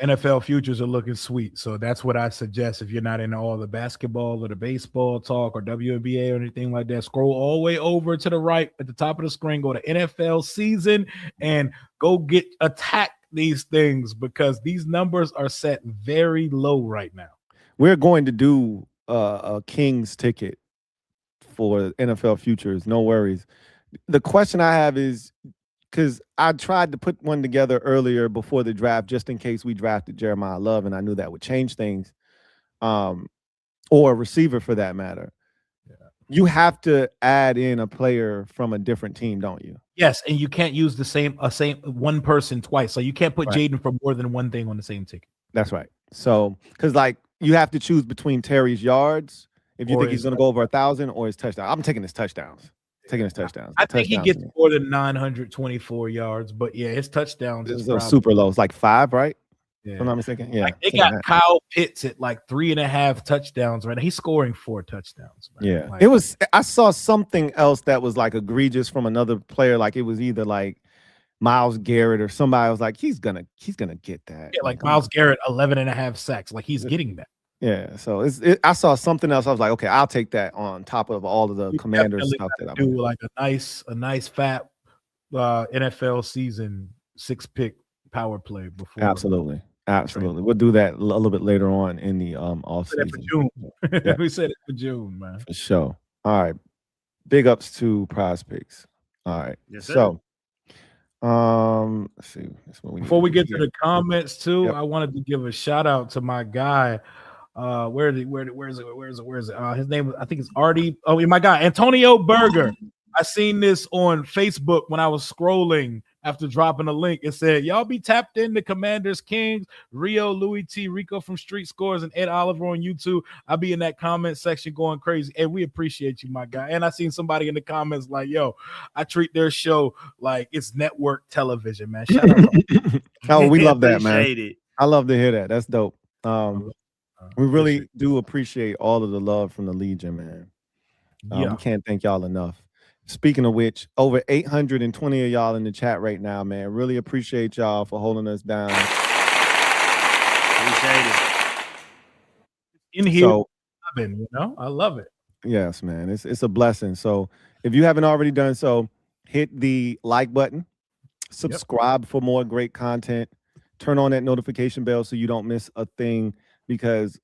[SPEAKER 2] NFL futures are looking sweet, so that's what I suggest. If you're not into all the basketball or the baseball talk or WNBA or anything like that, scroll all the way over to the right at the top of the screen, go to NFL season, and go attack these things, because these numbers are set very low right now.
[SPEAKER 1] We're going to do a Kings ticket for NFL futures. No worries. The question I have is, because I tried to put one together earlier before the draft, just in case we drafted Jeremiah Love, and I knew that would change things, or a receiver for that matter. Yeah. You have to add in a player from a different team, don't you?
[SPEAKER 2] Yes, and you can't use the same one person twice. So you can't put Jaden for more than one thing on the same ticket.
[SPEAKER 1] That's right. So, because like you have to choose between Terry's yards, if you think he's going to go over 1,000, or his touchdown. I'm taking his touchdowns.
[SPEAKER 2] I think he gets more than 924 yards, but yeah, his touchdowns is
[SPEAKER 1] super low. It's like 5, right? Yeah. If I'm not mistaken. Yeah.
[SPEAKER 2] Like they got Kyle Pitts at like 3.5 touchdowns right now. He's scoring 4 touchdowns. Man.
[SPEAKER 1] Yeah. Like, I saw something else that was like egregious from another player. Like it was either like Myles Garrett or somebody was like, he's gonna get that.
[SPEAKER 2] Yeah, like Myles Garrett, 11.5 sacks. Like he's getting that.
[SPEAKER 1] Yeah, so I saw something else. I was like, okay, I'll take that on top of all of the Commanders stuff that I
[SPEAKER 2] do. Like a nice fat NFL season 6-pick power play before.
[SPEAKER 1] Absolutely. We'll do that a little bit later on in the off season.
[SPEAKER 2] For June. Yeah. We said it for June, man.
[SPEAKER 1] For sure. All right. Big ups to Prize Picks. All right.
[SPEAKER 3] Yes, sir.
[SPEAKER 1] So let's see.
[SPEAKER 2] Before we get to the comments too, I wanted to give a shout out to my guy. Where is it? His name, I think it's Artie. Oh, my guy, Antonio Berger. I seen this on Facebook when I was scrolling after dropping a link. It said, y'all be tapped in the Commanders Kings, Rio, Louie Tee, Rico from Street Scores, and Ed Oliver on YouTube. I'll be in that comment section going crazy. And we appreciate you, my guy. And I seen somebody in the comments like, yo, I treat their show like it's network television, man. Shout out.
[SPEAKER 1] Oh, we love that, man. I love to hear that. That's dope. We really do appreciate all of the love from the Legion, man. We can't thank y'all enough. Speaking of which, over 820 of y'all in the chat right now, man. Really appreciate y'all for holding us down.
[SPEAKER 3] Appreciate it.
[SPEAKER 2] In here, I love it.
[SPEAKER 1] Yes, man. It's a blessing. So if you haven't already done so, hit the like button, subscribe for more great content, turn on that notification bell so you don't miss a thing. Because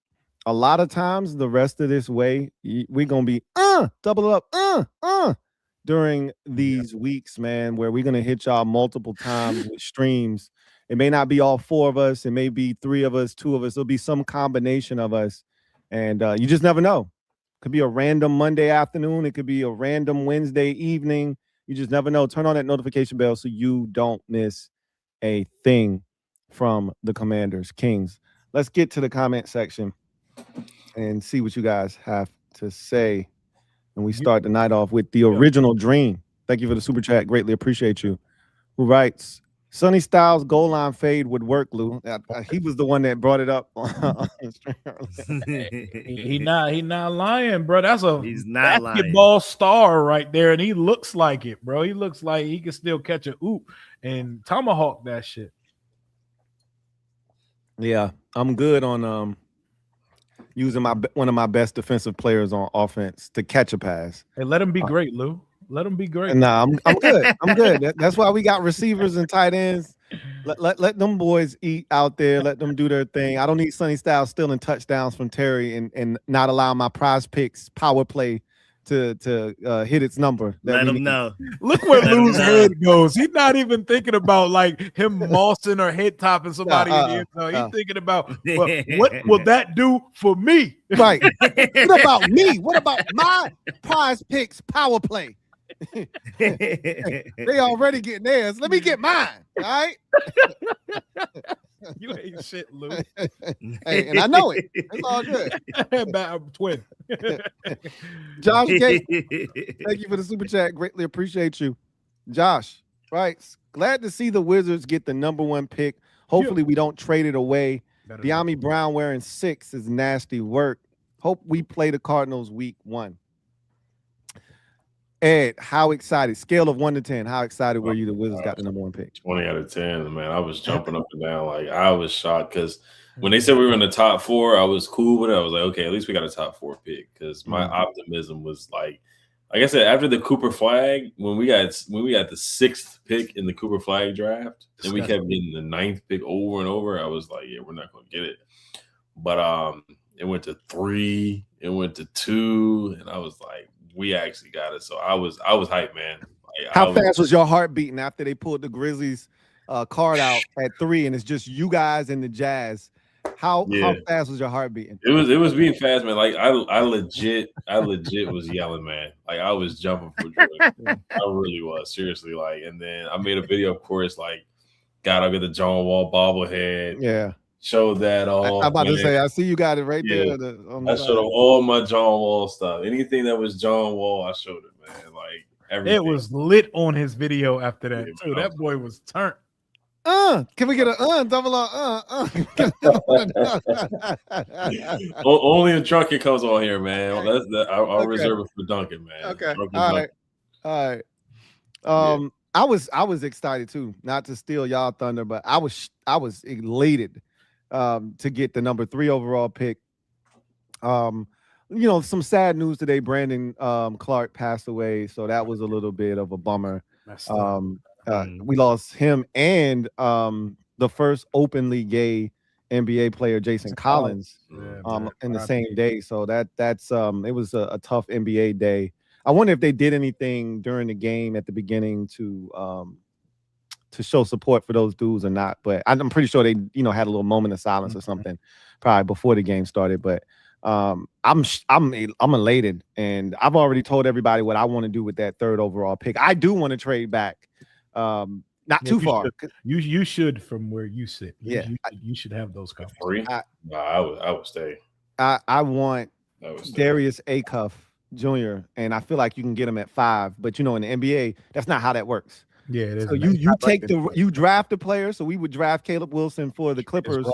[SPEAKER 1] a lot of times the rest of this way, we're going to be double up during these weeks, man, where we're going to hit y'all multiple times with streams. It may not be all 4 of us. It may be 3 of us, 2 of us. It'll be some combination of us. And you just never know. It could be a random Monday afternoon. It could be a random Wednesday evening. You just never know. Turn on that notification bell so you don't miss a thing from the Commanders Kings. Let's get to the comment section and see what you guys have to say. And we start the night off with the original Dream. Thank you for the super chat. Greatly appreciate you. Who writes, Sonny Styles goal line fade would work, Lou. He was the one that brought it up.
[SPEAKER 2] He not lying, bro. That's
[SPEAKER 3] He's not
[SPEAKER 2] basketball star right there, and he looks like it, bro. He looks like he can still catch a oop and tomahawk that shit.
[SPEAKER 1] Yeah, I'm good on using one of my best defensive players on offense to catch a pass.
[SPEAKER 2] Hey, let him be great, Lou. Let him be great.
[SPEAKER 1] Nah, I'm good. I'm good. That's why we got receivers and tight ends. Let them boys eat out there. Let them do their thing. I don't need Sonny Styles stealing touchdowns from Terry and not allow my prize picks power play to hit its number.
[SPEAKER 3] Let him know.
[SPEAKER 2] Look where Lou's head goes. He's not even thinking about like him mossing or head topping somebody in the end zone. He's thinking about what will that do for me?
[SPEAKER 1] Right. What about me? What about my prize picks power play? They already getting theirs. Let me get mine. All right.
[SPEAKER 2] You ain't shit, Lou.
[SPEAKER 1] Hey, and I know it. It's all good.
[SPEAKER 2] I'm twin.
[SPEAKER 1] Josh Gate, thank you for the super chat. Greatly appreciate you. Josh, right. Glad to see the Wizards get the #1 pick. Hopefully we don't trade it away. De'Ami Brown wearing 6 is nasty work. Hope we play the Cardinals week 1. Ed, how excited? Scale of 1 to 10. How excited were you the Wizards got the #1 pick?
[SPEAKER 4] 20 out of 10, man. I was jumping up and down. Like, I was shocked because when they said we were in the top 4, I was cool with it. I was like, okay, at least we got a top 4 pick because my optimism was like I said, after the Cooper Flag, when we got the 6th pick in the Cooper Flag draft, and we kept getting the 9th pick over and over, I was like, yeah, we're not going to get it. But it went to 3, it went to 2, and I was like, we actually got it. So I was hyped, man. Like,
[SPEAKER 1] how fast was your heart beating after they pulled the Grizzlies card out at 3 and it's just you guys and the Jazz? How fast was your heart beating?
[SPEAKER 4] It was beating fast, man. Like I legit was yelling, man. Like I was jumping for joy. I really was, seriously. Like, and then I made a video, of course, like, gotta get the John Wall bobblehead.
[SPEAKER 1] Yeah.
[SPEAKER 4] Showed that all.
[SPEAKER 1] I'm about to say, I see you got it right there.
[SPEAKER 4] I showed them all my John Wall stuff. Anything that was John Wall, I showed it, man. Like everything.
[SPEAKER 2] It was lit on his video after that too. That boy was turned.
[SPEAKER 1] Can we get an double
[SPEAKER 4] Only if Drunken comes on here, man. I'll reserve it for Duncan, man.
[SPEAKER 1] Okay. All right. I was excited too, not to steal y'all thunder, but I was elated to get the #3 overall pick. Some sad news today. Brandon Clark passed away, so that was a little bit of a bummer. We lost him and the first openly gay NBA player, Jason Collins, in the same day. So that's it was a tough NBA day. I wonder if they did anything during the game at the beginning to show support for those dudes or not. But I'm pretty sure they had a little moment of silence or something probably before the game started. But I'm elated, and I've already told everybody what I want to do with that 3rd overall pick. I do want to trade back. Not too far.
[SPEAKER 2] You should from where you sit.
[SPEAKER 1] Yeah,
[SPEAKER 2] you should have those comments.
[SPEAKER 4] 3? I would stay.
[SPEAKER 1] I want Darius Acuff Jr. and I feel like you can get him at 5, but in the NBA, that's not how that works.
[SPEAKER 2] Yeah, it is.
[SPEAKER 1] So you draft a player. So we would draft Caleb Wilson for the Clippers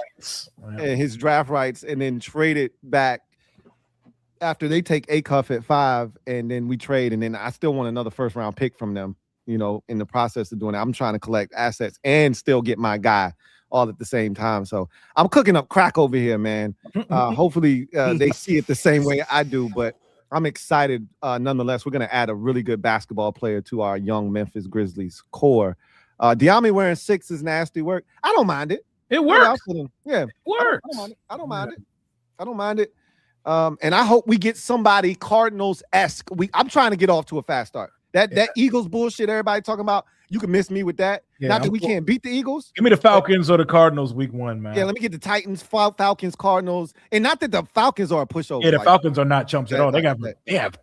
[SPEAKER 1] and his draft rights, and then trade it back after they take Acuff at 5, and then we trade, and then I still want another 1st round pick from them. In the process of doing it, I'm trying to collect assets and still get my guy all at the same time. So I'm cooking up crack over here, man. Hopefully they see it the same way I do, but I'm excited. Nonetheless, we're going to add a really good basketball player to our young Memphis Grizzlies core. De'Ami wearing 6 is nasty work. I don't mind it.
[SPEAKER 2] It works.
[SPEAKER 1] Yeah,
[SPEAKER 2] it works.
[SPEAKER 1] I don't mind it. And I hope we get somebody Cardinals-esque. I'm trying to get off to a fast start. That Eagles bullshit everybody talking about, you can miss me with that. Not that we can't beat the Eagles.
[SPEAKER 2] Give me the Falcons or the Cardinals week 1, man.
[SPEAKER 1] Yeah, let me get the Titans, Falcons, Cardinals. And not that the Falcons are a pushover.
[SPEAKER 2] Yeah, the Falcons are not chumps at all. They have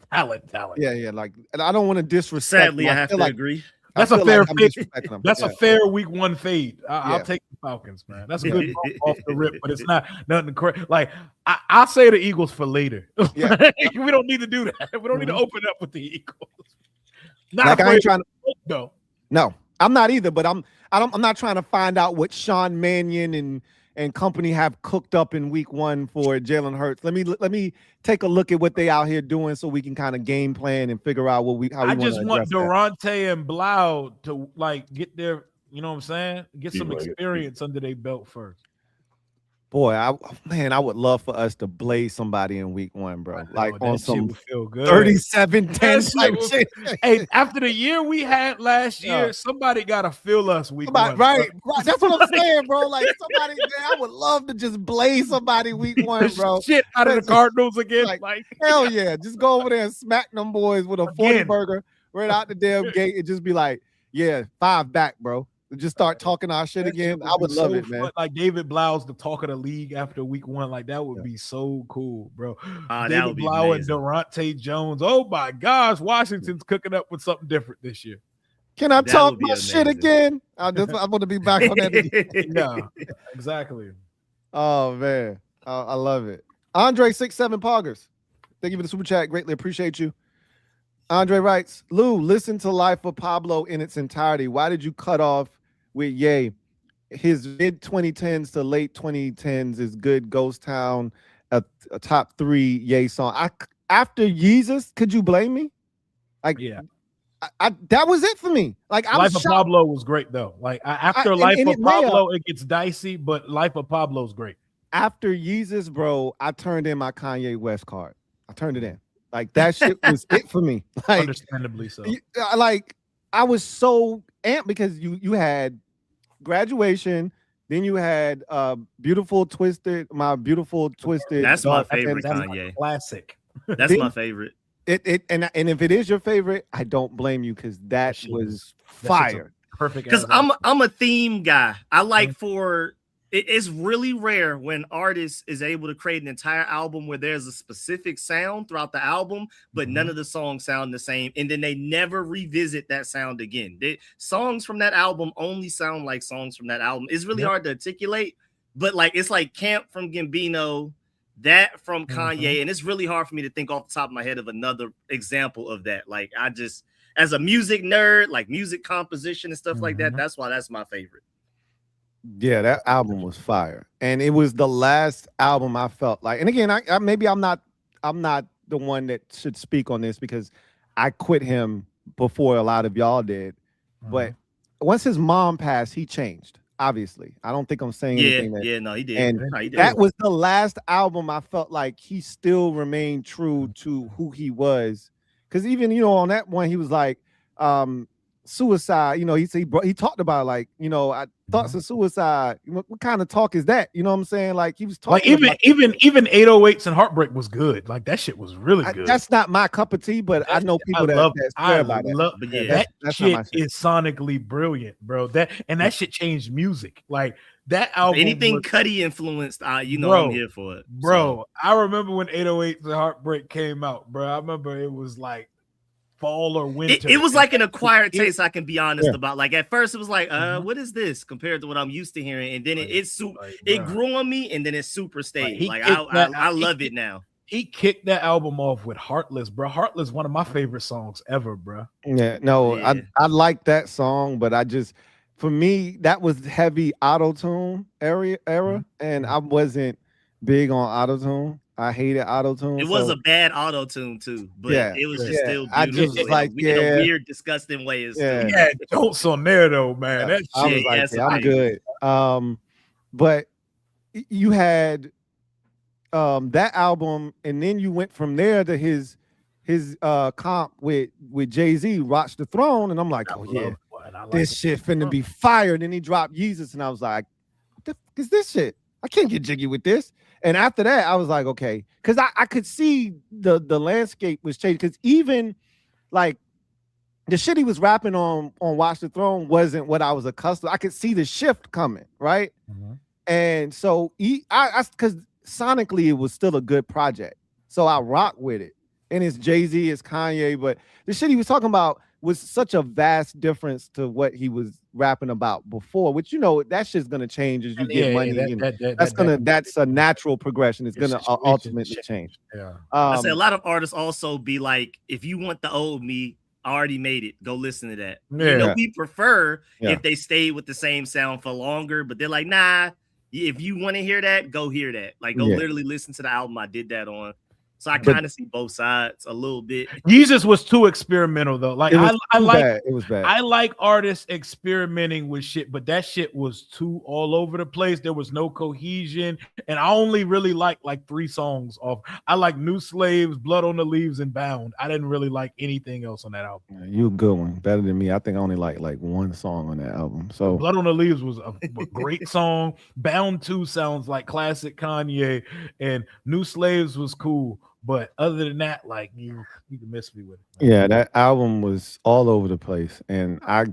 [SPEAKER 2] talent.
[SPEAKER 1] Yeah. Like, and I don't want to disrespect.
[SPEAKER 3] Sadly, I have to agree.
[SPEAKER 2] That's a fair fade. That's a fair week 1 fade. I'll take the Falcons, man. That's a good off the rip, but it's not nothing correct. Like, I'll say the Eagles for later. Yeah. We don't need to do that. We don't need to open up with the Eagles.
[SPEAKER 1] Like, I ain't trying to. No, I'm not either. But I'm not trying to find out what Sean Mannion and company have cooked up in week 1 for Jalen Hurts. Let me take a look at what they out here doing so we can kind of game plan and figure out how we want to address that. I just want
[SPEAKER 2] Durante and Blau to get their, get some experience under their belt first.
[SPEAKER 1] Boy, I would love for us to blaze somebody in week 1, bro. Like on some
[SPEAKER 2] feel good.
[SPEAKER 1] 37-10 type shit.
[SPEAKER 2] Hey, after the year we had last year, somebody gotta feel us week 1.
[SPEAKER 1] Right. That's what I'm saying, bro. Like somebody, man, I would love to just blaze somebody week 1, bro.
[SPEAKER 2] Shit out of the Cardinals again. Like
[SPEAKER 1] hell yeah. Just go over there and smack them boys with a 40 burger right out the damn gate and just be like, yeah, 5 back, bro. Just start talking our shit again. I would love it, man.
[SPEAKER 2] Like David Blau's the talk of the league after week 1. Like that would be so cool, bro. David Blau and Durante Jones. Oh my gosh, Washington's cooking up with something different this year.
[SPEAKER 1] Can I talk my shit again? I want to be back on that again.
[SPEAKER 2] No, exactly.
[SPEAKER 1] Oh man, I love it. Andre 67 Poggers. Thank you for the super chat. Greatly appreciate you. Andre writes, Lou, listen to Life of Pablo in its entirety. Why did you cut off with Ye? His mid 2010s to late 2010s is good. Ghost Town, a top 3 Ye song. After Yeezus, could you blame me? Like, yeah, that was it for me. Like,
[SPEAKER 2] Life of Pablo was great though. Like after Life of Pablo, it gets dicey, but Life of Pablo's great.
[SPEAKER 1] After Yeezus, bro, I turned in my Kanye West card. I turned it in. Like that shit was it for me. Like,
[SPEAKER 2] understandably so.
[SPEAKER 1] Like I was so amped because you had Graduation, then you had my beautiful twisted.
[SPEAKER 3] That's my favorite Kanye.
[SPEAKER 2] Classic.
[SPEAKER 3] That's my favorite.
[SPEAKER 1] And if it is your favorite, I don't blame you because that was fire.
[SPEAKER 2] Perfect.
[SPEAKER 3] Because I'm a theme guy. I like it's really rare when artists is able to create an entire album where there's a specific sound throughout the album, but none of the songs sound the same. And then they never revisit that sound again. Songs from that album only sound like songs from that album. It's really hard to articulate, but like, it's like Camp from Gambino, that from Kanye. And it's really hard for me to think off the top of my head of another example of that. Like I just, as a music nerd, like music composition and stuff like that, that's why that's my favorite.
[SPEAKER 1] Yeah, that album was fire, and it was the last album I felt like. And again, I maybe I'm not the one that should speak on this because I quit him before a lot of y'all did. But once his mom passed, he changed. Obviously, I don't think I'm saying anything.
[SPEAKER 3] No, he did.
[SPEAKER 1] And
[SPEAKER 3] he did.
[SPEAKER 1] That was the last album I felt like he still remained true to who he was. Because even on that one, he was like, suicide, he talked about like, thoughts of suicide. What kind of talk is that? You know what I'm saying? Like he was talking
[SPEAKER 2] like even 808s and Heartbreak was good. Like that shit was really good.
[SPEAKER 1] That's not my cup of tea, but I know people that swear about it.
[SPEAKER 2] But that shit is sonically brilliant, bro. That shit changed music. Like that album.
[SPEAKER 3] Anything Cudi influenced, I'm here for it.
[SPEAKER 2] Bro, I remember when 808s and Heartbreak came out, bro. I remember it was like fall or winter.
[SPEAKER 3] It was like an acquired taste, I can be honest about. Like at first it was like, what is this compared to what I'm used to hearing? And then it grew on me, and then it super stayed. Like I love it now.
[SPEAKER 2] He kicked that album off with Heartless, bro. Heartless, one of my favorite songs ever, bro.
[SPEAKER 1] Yeah, no, yeah. I like that song, but for me, that was heavy auto-tune era, and I wasn't big on auto-tune. I hated auto-tune.
[SPEAKER 3] It was a bad auto-tune too, but it was just still beautiful.
[SPEAKER 1] I just
[SPEAKER 3] in a weird, disgusting way.
[SPEAKER 2] Yeah, jokes on there though, man. That
[SPEAKER 1] I was like, I'm good. But you had that album, and then you went from there to his comp with Jay-Z, Watch the Throne, and I'm like, this shit finna be fire. And then he dropped Yeezus, and I was like, what the fuck is this shit? I can't get jiggy with this. And after that, I was like, okay, because I could see the landscape was changing. Because even like the shit he was rapping on Watch the Throne wasn't what I was accustomed. I could see the shift coming, right? And so because sonically it was still a good project, so I rock with it. And it's Jay-Z, it's Kanye, but the shit he was talking about was such a vast difference to what he was rapping about before, which that shit's gonna change as you get money. That's a natural progression. It's gonna ultimately change.
[SPEAKER 3] Yeah. I say a lot of artists also be like, if you want the old me, I already made it. Go listen to that.
[SPEAKER 2] Yeah.
[SPEAKER 3] We prefer if they stay with the same sound for longer, but they're like, nah, if you want to hear that, go hear that. Like go literally listen to the album I did that on. So I kind of see both sides a little bit.
[SPEAKER 2] Jesus was too experimental though. Like I like
[SPEAKER 1] bad. It was bad.
[SPEAKER 2] I like artists experimenting with shit, but that shit was too all over the place. There was no cohesion, and I only really like 3 songs off. I like New Slaves, Blood on the Leaves, and Bound. I didn't really like anything else on that album.
[SPEAKER 1] Yeah, you a good one, better than me. I think I only like 1 song on that album. So
[SPEAKER 2] Blood on the Leaves was a great song. Bound 2 sounds like classic Kanye, and New Slaves was cool. But other than that, like you can miss me with it.
[SPEAKER 1] Yeah, that album was all over the place, and I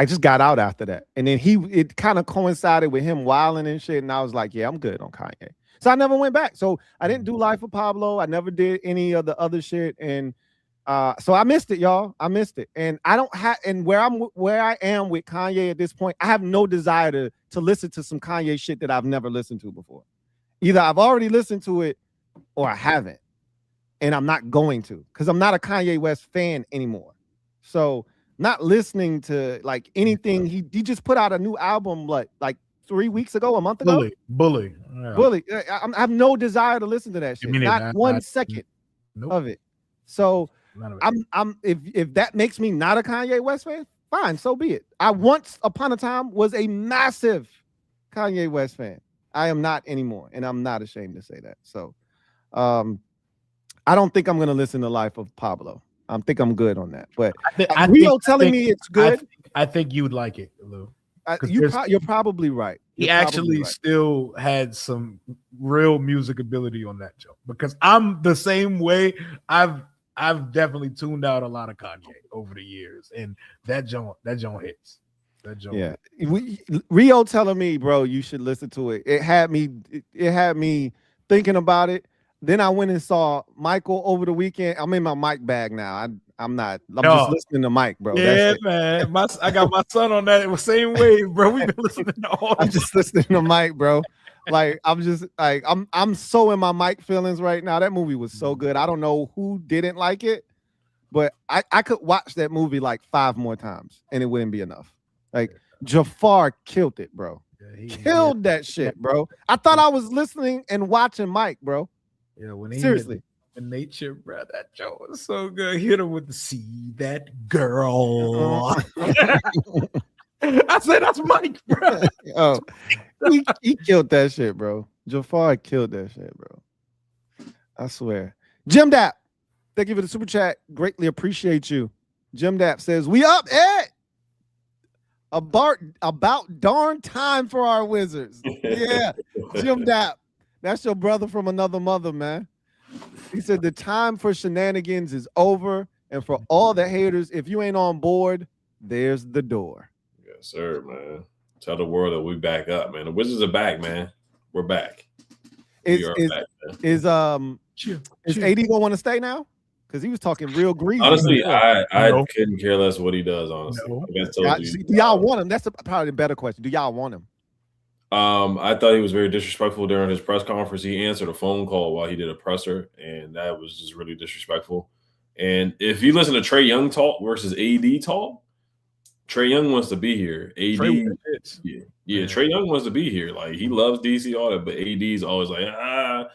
[SPEAKER 1] just got out after that. And then it kind of coincided with him wilding and shit, and I was like, yeah, I'm good on Kanye. So I never went back. So I didn't do Life of Pablo. I never did any of the other shit, and so I missed it, y'all. I missed it, and I don't have. And where I am with Kanye at this point, I have no desire to listen to some Kanye shit that I've never listened to before. Either I've already listened to it, or I haven't. And I'm not going to, because I'm not a Kanye West fan anymore. So not listening to like anything. He just put out a new album like 3 weeks ago, a month ago.
[SPEAKER 2] Bully.
[SPEAKER 1] Yeah. Bully. I have no desire to listen to that shit. Not 1 second of it. So I'm if that makes me not a Kanye West fan, fine, so be it. I once upon a time was a massive Kanye West fan. I am not anymore, and I'm not ashamed to say that. So I don't think I'm going to listen to Life of Pablo. I think I'm good on that. But Rio telling me it's good.
[SPEAKER 2] I think you would like it, Lou.
[SPEAKER 1] You're probably right.
[SPEAKER 2] He actually still had some real music ability on that joke, because I'm the same way. I've definitely tuned out a lot of Kanye over the years, and that joint hits. That joint.
[SPEAKER 1] Yeah. Rio telling me, bro, you should listen to it. It had me thinking about it. Then I went and saw Michael over the weekend. I'm in my mic bag now. I'm just listening to Mike, bro.
[SPEAKER 2] Yeah, man. I got my son on that. It was same way, bro. We've been listening to all.
[SPEAKER 1] I'm just listening to Mike, bro. Like I'm so in my Mike feelings right now. That movie was so good. I don't know who didn't like it, but I could watch that movie like 5 more times and it wouldn't be enough. Like Jafar killed it, bro. Killed that shit, bro. I thought I was listening and watching Mike, bro.
[SPEAKER 2] Yeah, when
[SPEAKER 1] seriously,
[SPEAKER 2] in nature, bro, that joke was so good. Hit him with the "see that girl." I said that's Mike, bro.
[SPEAKER 1] Oh, he killed that shit, bro. Jafar killed that shit, bro. I swear. Jim Dap, thank you for the super chat. Greatly appreciate you. Jim Dap says, "We up, Ed. About darn time for our Wizards." Yeah, Jim Dap. That's your brother from another mother, man. He said the time for shenanigans is over. And for all the haters, if you ain't on board, there's the door.
[SPEAKER 4] Yes, sir, man. Tell the world that we back up, man. The Wizards are back, man. We're back.
[SPEAKER 1] Is AD gonna want to stay now? Because he was talking real greasy.
[SPEAKER 4] Honestly, I couldn't care less what he does, honestly.
[SPEAKER 1] No. Do y'all want him? That's probably a better question. Do y'all want him?
[SPEAKER 4] I thought he was very disrespectful during his press conference. He answered a phone call while he did a presser, and that was just really disrespectful. And if you listen to Trae Young talk versus AD talk, Trae Young wants to be here. AD, Trae Young wants to be here. Like, he loves DC, all that, but AD's always like,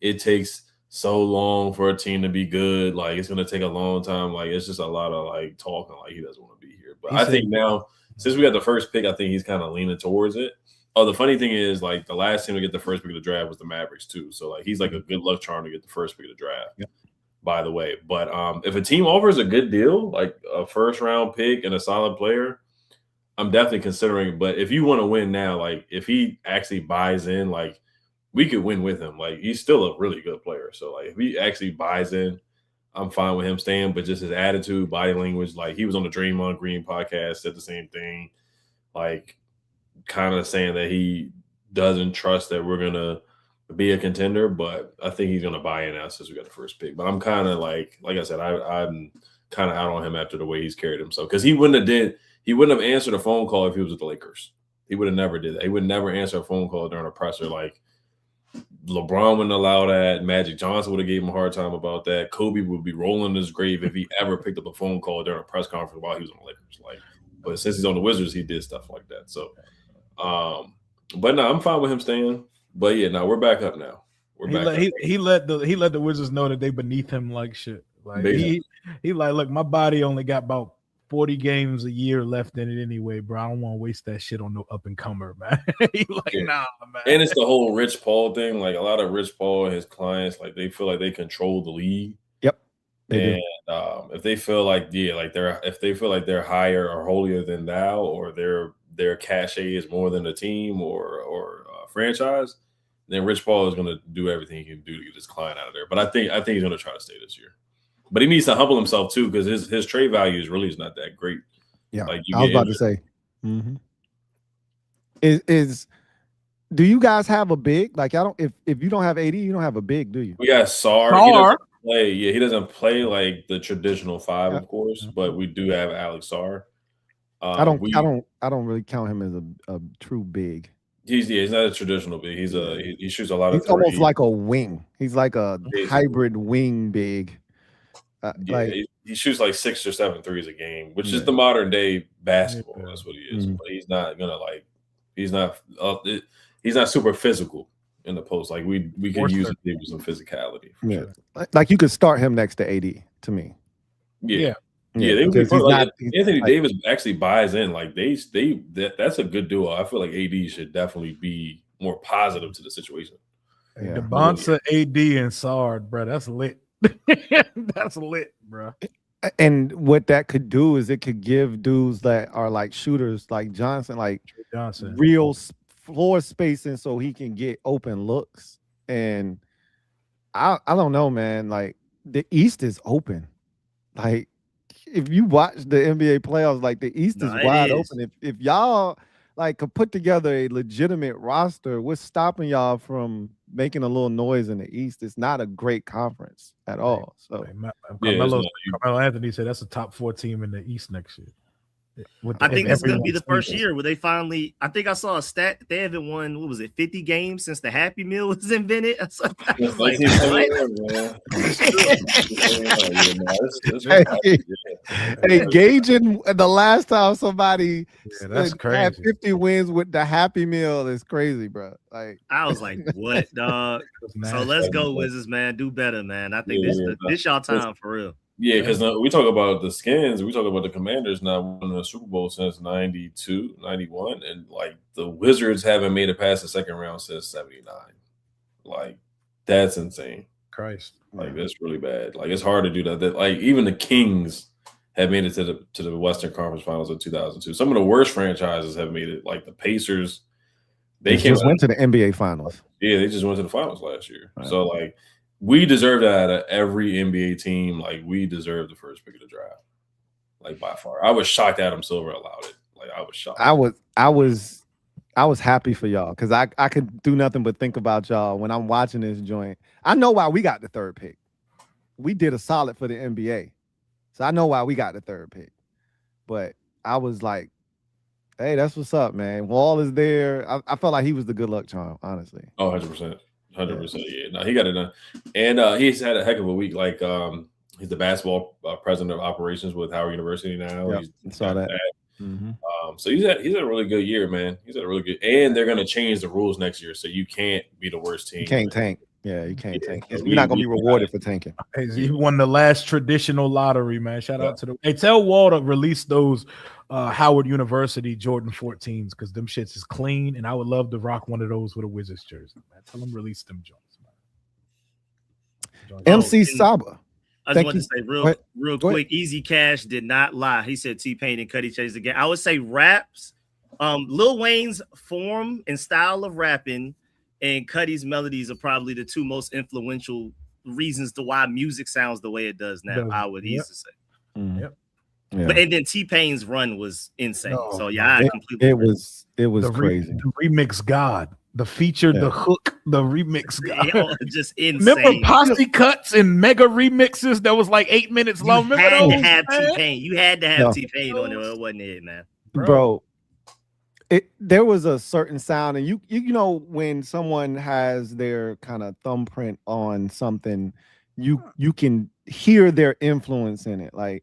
[SPEAKER 4] it takes so long for a team to be good. Like, it's going to take a long time. Like, it's just a lot of, like, talking. Like, he doesn't want to be here. But I think now, since we got the first pick, I think he's kind of leaning towards it. Oh, the funny thing is, like, the last team to get the first pick of the draft was the Mavericks, too. So, like, he's like a good luck charm to get the first pick of the draft, by the way. But if a team offers a good deal, like a first-round pick and a solid player, I'm definitely considering. But if you want to win now, like, if he actually buys in, like, we could win with him. Like, he's still a really good player. So, like, if he actually buys in, I'm fine with him staying. But just his attitude, body language, like, he was on the Draymond Green podcast, said the same thing. Like, kind of saying that he doesn't trust that we're going to be a contender, but I think he's going to buy in now since we got the first pick. But I'm kind of like I said, I'm kind of out on him after the way he's carried himself, because he wouldn't have answered a phone call if he was with the Lakers. He would have never did that. He would never answer a phone call during a presser. Like, LeBron wouldn't allow that. Magic Johnson would have gave him a hard time about that. Kobe would be rolling in his grave if he ever picked up a phone call during a press conference while he was on the Lakers. Like, but since he's on the Wizards, he did stuff like that. So, but no, I'm fine with him staying. But yeah, no, we're back up now.
[SPEAKER 2] He let the Wizards know that they beneath him like shit. Like he like, look, my body only got about 40 games a year left in it anyway, bro. I don't want to waste that shit on no up and comer, man. He like, nah, man.
[SPEAKER 4] And it's the whole Rich Paul thing. Like a lot of Rich Paul and his clients, like they feel like they control the league.
[SPEAKER 1] Yep.
[SPEAKER 4] If they feel like if they feel like they're higher or holier than thou, or their cachet is more than a team or franchise, then Rich Paul is going to do everything he can do to get his client out of there. But I think he's going to try to stay this year. But he needs to humble himself too, because his trade value is really not that great.
[SPEAKER 1] Yeah, like I was about to say. Mm-hmm. Do you guys have a big? Like I don't. If you don't have AD, you don't have a big, do you?
[SPEAKER 4] We got Sarr. He doesn't play like the traditional five, of course, but we do have Alex Sarr.
[SPEAKER 1] I don't really count him as a true big.
[SPEAKER 4] He's not a traditional big. He shoots a lot of.
[SPEAKER 1] He's almost like a wing. He's like a hybrid wing big.
[SPEAKER 4] He shoots like 6 or 7 threes a game, which is the modern day basketball. Yeah. That's what he is. Mm-hmm. But he's not gonna he's not super physical in the post. Like we could use him with some physicality.
[SPEAKER 1] Sure. Like you could start him next to AD to me.
[SPEAKER 4] Yeah. Anthony Davis actually buys in. Like that's a good duo. I feel like AD should definitely be more positive to the situation.
[SPEAKER 2] Yeah. The Bonsa, AD, and Sarr, bro, that's lit. That's lit, bro.
[SPEAKER 1] And what that could do is it could give dudes that are like shooters like Johnson, real floor spacing so he can get open looks. And I don't know, man. Like the East is open. Like if you watch the NBA playoffs, like the East is wide open. If y'all like could put together a legitimate roster, what's stopping y'all from making a little noise in the East? It's not a great conference at all. So
[SPEAKER 2] Carmelo Anthony said that's a top 4 team in the East next year.
[SPEAKER 3] I think this is going to be the first year where they finally. I think I saw a stat. They haven't won. What was it? 50 games since the Happy Meal was invented. I was like,
[SPEAKER 1] hey, gauging the last time somebody
[SPEAKER 2] had
[SPEAKER 1] 50 wins with the Happy Meal is crazy, bro. Like
[SPEAKER 3] I was like, what, dog? So let's go, Wizards, man. Do better, man. I think this y'all time for real.
[SPEAKER 4] Yeah, because we talk about the Skins, we talk about the Commanders not winning the Super Bowl since 92, 91, and like the Wizards haven't made it past the second round since 79. Like that's insane.
[SPEAKER 2] Christ.
[SPEAKER 4] Like that's really bad. Like it's hard to do that. Like even the Kings have made it to the Western Conference Finals in 2002. Some of the worst franchises have made it, like the Pacers.
[SPEAKER 1] They just went to the NBA Finals.
[SPEAKER 4] Yeah, they just went to the finals last year. Right. So like we deserve that out of every NBA team. Like we deserve the first pick of the draft. Like by far. I was shocked Adam Silver allowed it. Like I was shocked.
[SPEAKER 1] I was happy for y'all because I could do nothing but think about y'all when I'm watching this joint. I know why we got the third pick. We did a solid for the NBA. So I know why we got the third pick. But I was like, hey, that's what's up, man. Wall is there. I felt like he was the good luck charm, honestly.
[SPEAKER 4] Oh, 100%. 100%. Yeah. No, he got it done. And he's had a heck of a week. Like he's the basketball president of operations with Howard University now.
[SPEAKER 1] Yep, I saw that.
[SPEAKER 4] Mm-hmm. So he's had a really good year, man. He's had a really good, and they're gonna change the rules next year, so you can't be the worst team.
[SPEAKER 1] You can't tank. Yeah, you can't tank. You're not gonna be rewarded for tanking.
[SPEAKER 2] Hey, he won the last traditional lottery, man. Shout out to the. Hey, tell Wall to release those Howard University Jordan 14s because them shits is clean, and I would love to rock one of those with a Wizards jersey, man. Tell them release them joints,
[SPEAKER 1] man. MC Saba.
[SPEAKER 3] I just want to say real quick, Easy Cash did not lie. He said T-Pain and Cudi changed again. I would say raps, Lil Wayne's form and style of rapping and Cudi's melodies are probably the two most influential reasons to why music sounds the way it does now. I would easily say.
[SPEAKER 1] Mm-hmm.
[SPEAKER 2] Yep.
[SPEAKER 1] Yeah.
[SPEAKER 3] But and then T-Pain's run was insane. So yeah, I completely
[SPEAKER 1] it was crazy.
[SPEAKER 2] The remix god. The feature, the hook, the remix guy.
[SPEAKER 3] Just insane.
[SPEAKER 2] Remember posse cuts and mega remixes that was like 8 minutes long?
[SPEAKER 3] You had to have T-Pain. You had to have T-Pain on it. It wasn't it, man.
[SPEAKER 1] Bro, there was a certain sound, and you know when someone has their kind of thumbprint on something, you can hear their influence in it. Like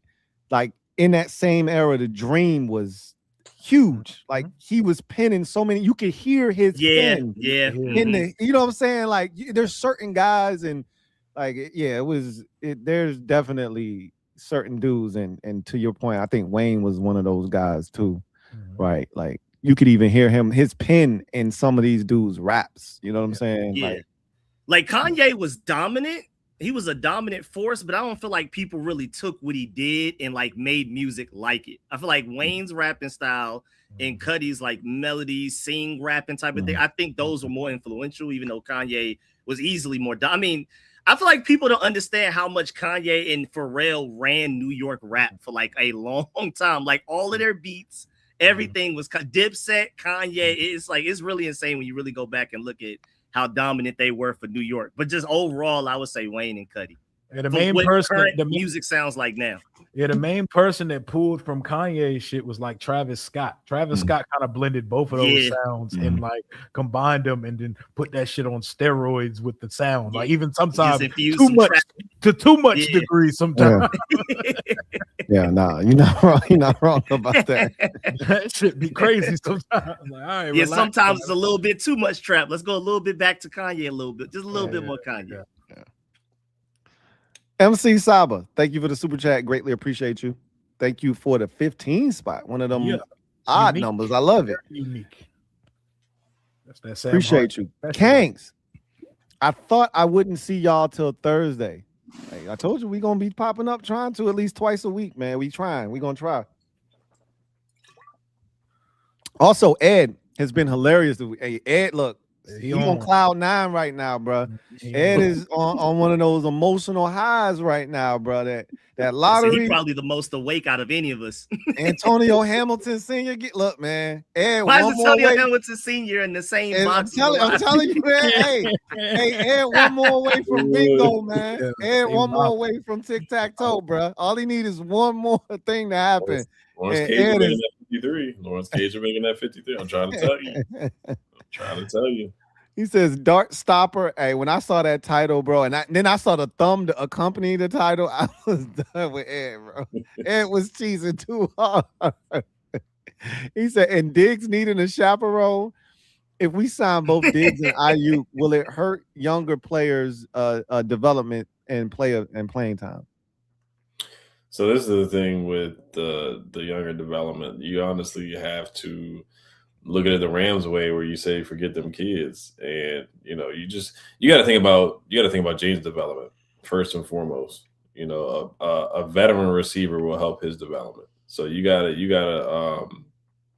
[SPEAKER 1] in that same era, The Dream was huge. Like he was penning so many. You could hear his pen. In the, you know what I'm saying? Like there's certain guys and like there's definitely certain dudes and to your point, I think Wayne was one of those guys too, right? Like you could even hear his pen in some of these dudes' raps. You know what I'm saying?
[SPEAKER 3] Yeah. Like Kanye was dominant. He was a dominant force, but I don't feel like people really took what he did and like made music like it. I feel like Wayne's rapping style and Cudi's like melody, sing rapping type of thing. I think those were more influential, even though Kanye was easily more. I mean, I feel like people don't understand how much Kanye and Pharrell ran New York rap for like a long time. Like all of their beats, everything was Dipset, Kanye. It's like it's really insane when you really go back and look at how dominant they were for New York. But just overall, I would say Wayne and Cudi.
[SPEAKER 2] And the main person,
[SPEAKER 3] the music sounds like now.
[SPEAKER 2] Yeah, the main person that pulled from Kanye shit was like Travis Scott. Travis Scott kind of blended both of those sounds and like combined them and then put that shit on steroids with the sound. Like even sometimes too much degree sometimes.
[SPEAKER 1] You're not wrong. You're not wrong about that.
[SPEAKER 2] That shit be crazy sometimes. Like, all right,
[SPEAKER 3] sometimes it's a little bit too much trap. Let's go a little bit back to Kanye a little bit. Just a little bit more Kanye.
[SPEAKER 1] Yeah. MC Saba, thank you for the super chat. Greatly appreciate you. Thank you for the 15 spot. One of them odd numbers. I love it.
[SPEAKER 2] Unique. That's that Sam
[SPEAKER 1] appreciate you. Kangs, I thought I wouldn't see y'all till Thursday. Hey, I told you we gonna be popping up trying to at least twice a week, man. We gonna try. Also, Ed has been hilarious. Hey, Ed, look. He's on cloud 9 right now, bro. Ed is on one of those emotional highs right now, bro. That lottery.
[SPEAKER 3] He's probably the most awake out of any of us.
[SPEAKER 1] Antonio Hamilton Sr. Look, man. Ed,
[SPEAKER 3] why is Antonio Hamilton Sr. in the same box?
[SPEAKER 1] I'm telling you, man. Hey, Ed, one more away from bingo, man. Ed, one more away from tic-tac-toe, bro. All he needs is one more thing to happen.
[SPEAKER 4] Lawrence Cage making that 53. Lawrence Cage making that 53. I'm trying to tell you.
[SPEAKER 1] He says Dart Stopper. Hey, when I saw that title, bro, and then I saw the thumb to accompany the title, I was done with Ed, bro. Ed was cheesing too hard. He said, and Diggs needing a chaperone. If we sign both Diggs and IU, will it hurt younger players' development and playing time?
[SPEAKER 4] So this is the thing with the younger development. You honestly have to look at it the Rams way, where you say forget them kids, and you got to think about James' development first and foremost. A veteran receiver will help his development. So you gotta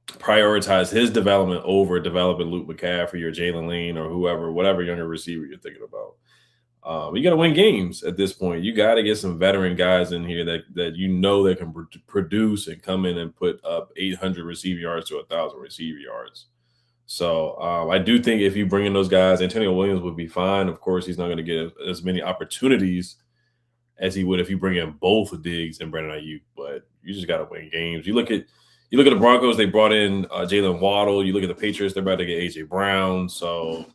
[SPEAKER 4] prioritize his development over developing Luke McCaffrey or Jalen Lane or whatever younger receiver you're thinking about. You got to win games at this point. You got to get some veteran guys in here that that can produce and come in and put up 800 receiving yards to 1,000 receiving yards. So I do think if you bring in those guys, Antonio Williams would be fine. Of course, he's not going to get as many opportunities as he would if you bring in both Diggs and Brandon Ayuk. But you just got to win games. You look at the Broncos. They brought in Jalen Waddle. You look at the Patriots. They're about to get A.J. Brown. So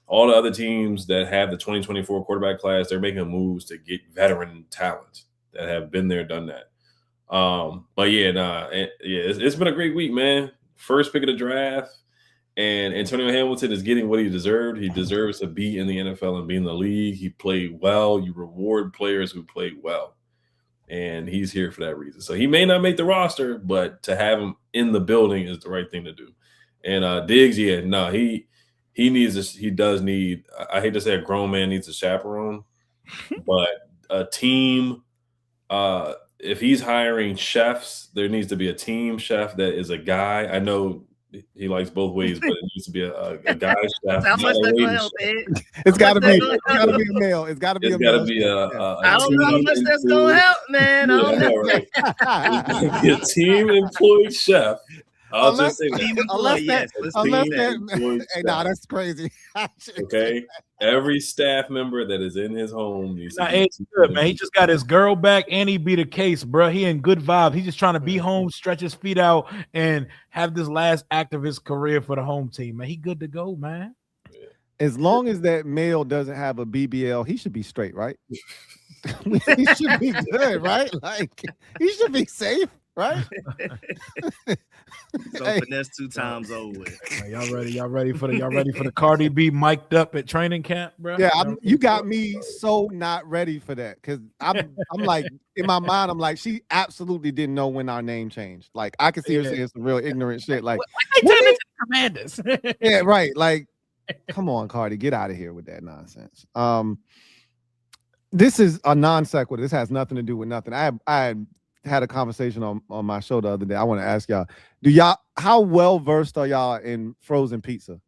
[SPEAKER 4] all the other teams that have the 2024 quarterback class, they're making moves to get veteran talent that have been there, done that. It's been a great week, man. First pick of the draft, and Antonio Hamilton is getting what he deserved. He deserves to be in the NFL and be in the league. He played well. You reward players who played well, and he's here for that reason. So he may not make the roster, but to have him in the building is the right thing to do. And Diggs, he does need, I hate to say a grown man needs a chaperone, but a team, if he's hiring chefs, there needs to be a team chef that is a guy. I know he likes both ways, but it needs to be a guy chef.
[SPEAKER 3] How much that gonna help, Ed?
[SPEAKER 1] It's got to be a male. It's got to be a male.
[SPEAKER 3] I don't know how much that's going to help, man.
[SPEAKER 4] Right. A team employed chef.
[SPEAKER 1] That's crazy.
[SPEAKER 4] Okay, every staff member that is in his home needs to
[SPEAKER 2] good, man. He just got his girl back, and he beat a case, bro. He in good vibe. He's just trying to be home, stretch his feet out, and have this last act of his career for the home team, man. He good to go, man.
[SPEAKER 1] As long as that male doesn't have a BBL, he should be straight, right? He should be good, right? Like he should be safe. right?
[SPEAKER 3] So finesse 2 times over.
[SPEAKER 2] Y'all ready for the Cardi B mic'd up at training camp, bro?
[SPEAKER 1] Yeah, you got me so not ready for that because I'm like in my mind, I'm like, she absolutely didn't know when our name changed. Like I could see her saying some real ignorant shit. Like
[SPEAKER 2] they turned into the Commanders.
[SPEAKER 1] Yeah, right. Like, come on, Cardi, get out of here with that nonsense. This is a non sequitur. This has nothing to do with nothing. I had a conversation on my show the other day. I want to ask y'all, how well versed are y'all in frozen pizza?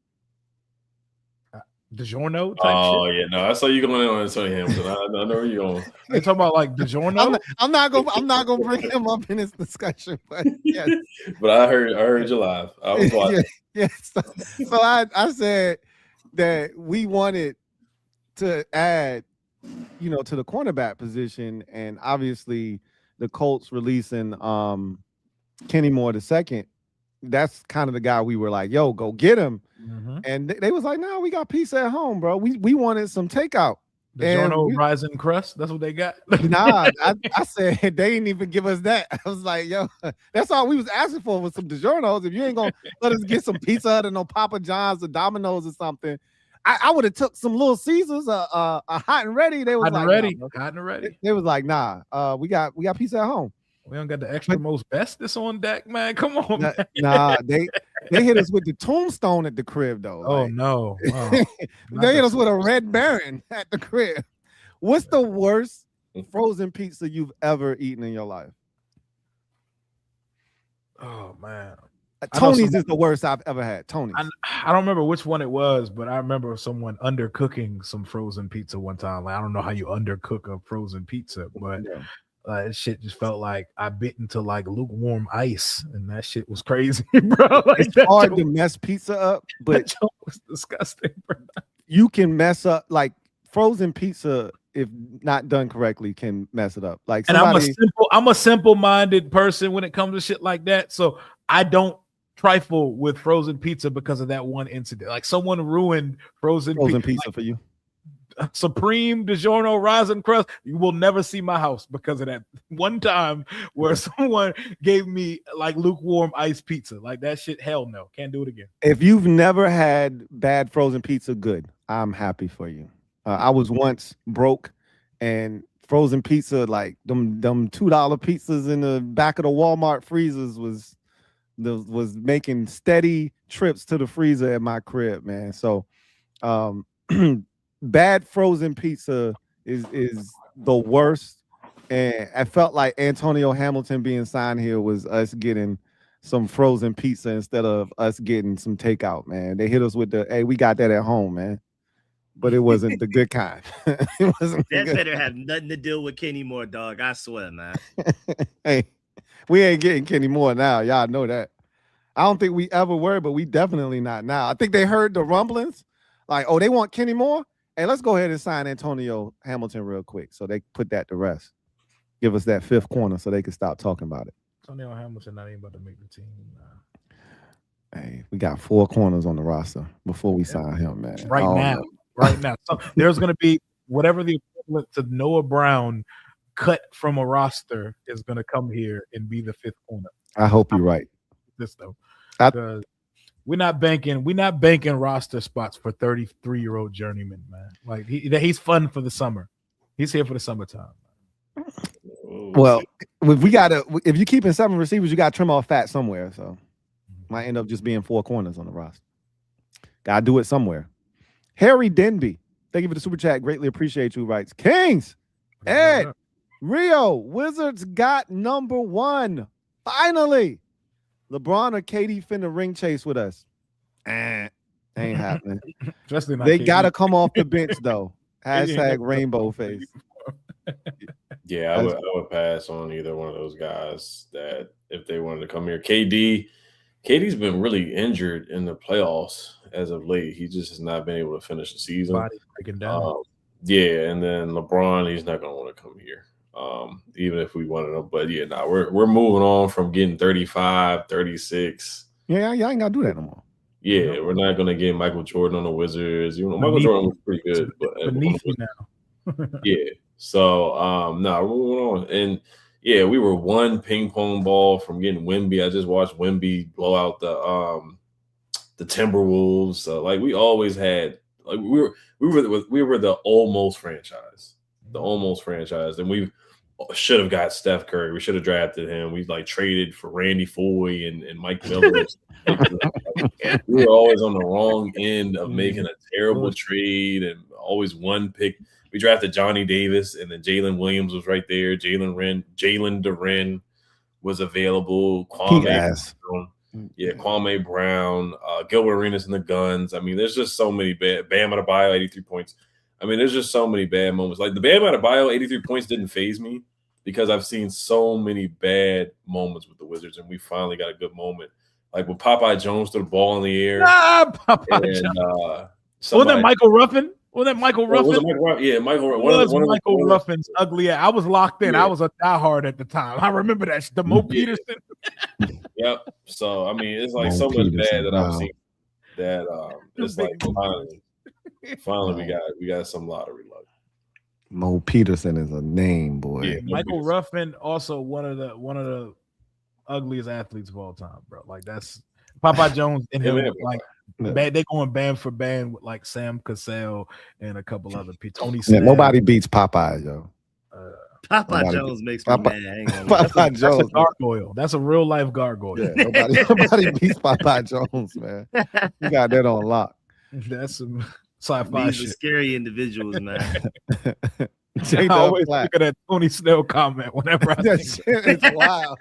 [SPEAKER 2] DiGiorno type shit?
[SPEAKER 4] Yeah, no, I saw you going on to him. So I know where you're going.
[SPEAKER 2] They talking about like DiGiorno?
[SPEAKER 1] I'm not gonna bring him up in this discussion, but yes.
[SPEAKER 4] But I heard you live. I was watching.
[SPEAKER 1] Yeah. So I said that we wanted to add, to the cornerback position, and obviously the Colts releasing Kenny Moore II. That's kind of the guy we were like, yo, go get him. Mm-hmm. And they was like, no, we got pizza at home, bro. We wanted some takeout.
[SPEAKER 2] DiGiorno rising crust. That's what they got.
[SPEAKER 1] Nah, I said they didn't even give us that. I was like, yo, that's all we was asking for was some DiGiorno's. If you ain't gonna let us get some Pizza Hut or no Papa John's or Domino's or something, I would have took some Little Caesars, a hot and ready. They was
[SPEAKER 2] hot and ready.
[SPEAKER 1] They was like, nah, we got pizza at home.
[SPEAKER 2] We don't got the extra most bestest on deck, man. Come on, man.
[SPEAKER 1] Nah, they hit us with the tombstone at the crib, though.
[SPEAKER 2] Oh, no.
[SPEAKER 1] They hit us with a Red Baron at the crib. What's the worst frozen pizza you've ever eaten in your life?
[SPEAKER 2] Oh, man.
[SPEAKER 1] Tony's is the worst I've ever had. Tony's.
[SPEAKER 2] I don't remember which one it was, but I remember someone undercooking some frozen pizza one time. Like, I don't know how you undercook a frozen pizza, but... Yeah. That shit just felt like I bit into like lukewarm ice, and that shit was crazy, bro. Like,
[SPEAKER 1] it's hard to mess pizza up, but
[SPEAKER 2] that was disgusting, bro.
[SPEAKER 1] You can mess up like frozen pizza if not done correctly can mess it up. Like, somebody...
[SPEAKER 2] and I'm a simple-minded person when it comes to shit like that, so I don't trifle with frozen pizza because of that one incident. Like someone ruined frozen
[SPEAKER 1] pizza for you.
[SPEAKER 2] Supreme DiGiorno rising crust, you will never see my house because of that one time where someone gave me like lukewarm iced pizza. Like that shit, hell no, can't do it again.
[SPEAKER 1] If you've never had bad frozen pizza, good. I'm happy for you. I was once broke, and frozen pizza, like them $2 pizzas in the back of the Walmart freezers was making steady trips to the freezer at my crib, man. So bad frozen pizza is the worst, and I felt like Antonio Hamilton being signed here was us getting some frozen pizza instead of us getting some takeout, man. They hit us with hey, we got that at home, man, but it wasn't the good kind. It wasn't.
[SPEAKER 3] That better have nothing to do with Kenny Moore, dog. I swear, man.
[SPEAKER 1] Hey, we ain't getting Kenny Moore now. Y'all know that. I don't think we ever were, but we definitely not now. I think they heard the rumblings, like, oh, they want Kenny Moore. Hey, let's go ahead and sign Antonio Hamilton real quick so they put that to rest. Give us that 5th corner so they can stop talking about it.
[SPEAKER 2] Antonio Hamilton not even about to make the team.
[SPEAKER 1] Hey, we got 4 corners on the roster before we sign him, man.
[SPEAKER 2] Right now. So there's going to be whatever the equivalent to Noah Brown cut from a roster is going to come here and be the 5th corner.
[SPEAKER 1] I hope you're right.
[SPEAKER 2] This though. We're not banking roster spots for 33-year-old journeyman, man. Like he's fun for the summer. He's here for the summertime.
[SPEAKER 1] Well, if you keep in 7 receivers, you got to trim off fat somewhere. So might end up just being 4 corners on the roster. Got to do it somewhere. Harry Denby, thank you for the super chat. Greatly appreciate you. Writes Kings, Ed, Rio, Wizards got number 1. Finally. LeBron or KD finna ring chase with us. Ain't happening. They gotta come off the bench though. Hashtag rainbow face.
[SPEAKER 4] Yeah, I would pass on either one of those guys that if they wanted to come here. KD's been really injured in the playoffs as of late. He just has not been able to finish the season.
[SPEAKER 2] Body breaking down.
[SPEAKER 4] Yeah, and then LeBron, he's not gonna want to come here. Even if we wanted them, but yeah, we're moving on from getting 35, 36.
[SPEAKER 1] Yeah, y'all ain't gotta do that no more.
[SPEAKER 4] Yeah, we're not gonna get Michael Jordan on the Wizards. Michael Jordan was pretty good, but
[SPEAKER 2] beneath you now.
[SPEAKER 4] Yeah. So we're moving on. And yeah, we were one ping pong ball from getting Wemby. I just watched Wemby blow out the Timberwolves. So like we always had like we were the almost franchise, and we should have got Steph Curry. We should have drafted him. We like traded for Randy Foye and Mike Miller. We were always on the wrong end of making a terrible trade and always one pick. We drafted Johnny Davis, and then Jalen Williams was right there. Jalen Duren was available. Kwame Brown, Gilbert Arenas and the Guns. I mean, there's just so many bad. Bam Adebayo, 83 points. I mean, there's just so many bad moments. Like the Bam Adebayo, 83 points didn't faze me because I've seen so many bad moments with the Wizards, and we finally got a good moment. Like when Popeye Jones threw the ball in the air.
[SPEAKER 2] Was that Michael Ruffin? Was that Michael Ruffin?
[SPEAKER 4] Yeah, Michael
[SPEAKER 2] Ruffin's ugly. I was locked in. Yeah. I was a diehard at the time. I remember that. The Mo Peterson.
[SPEAKER 4] Yep. So I mean, it's like Mo so much bad that I've seen that it's like finally we got some lottery luck.
[SPEAKER 1] Mo Peterson is a name, boy.
[SPEAKER 2] Yeah, Michael Ruffin, also one of the ugliest athletes of all time, bro. Like that's Popeye Jones and him. Like they going band for band with like Sam Cassell and a couple other people. Tony Snell.
[SPEAKER 1] Nobody beats Popeye, yo.
[SPEAKER 3] Popeye Jones makes me mad.
[SPEAKER 1] Popeye Jones,
[SPEAKER 2] that's a gargoyle. That's a real life gargoyle.
[SPEAKER 1] Yeah, nobody beats Popeye Jones, man. You got that on lock.
[SPEAKER 2] That's some sci-fi
[SPEAKER 3] shit. Scary individuals, man.
[SPEAKER 2] I always look at that Tony Snell comment whenever I
[SPEAKER 1] that shit is wild.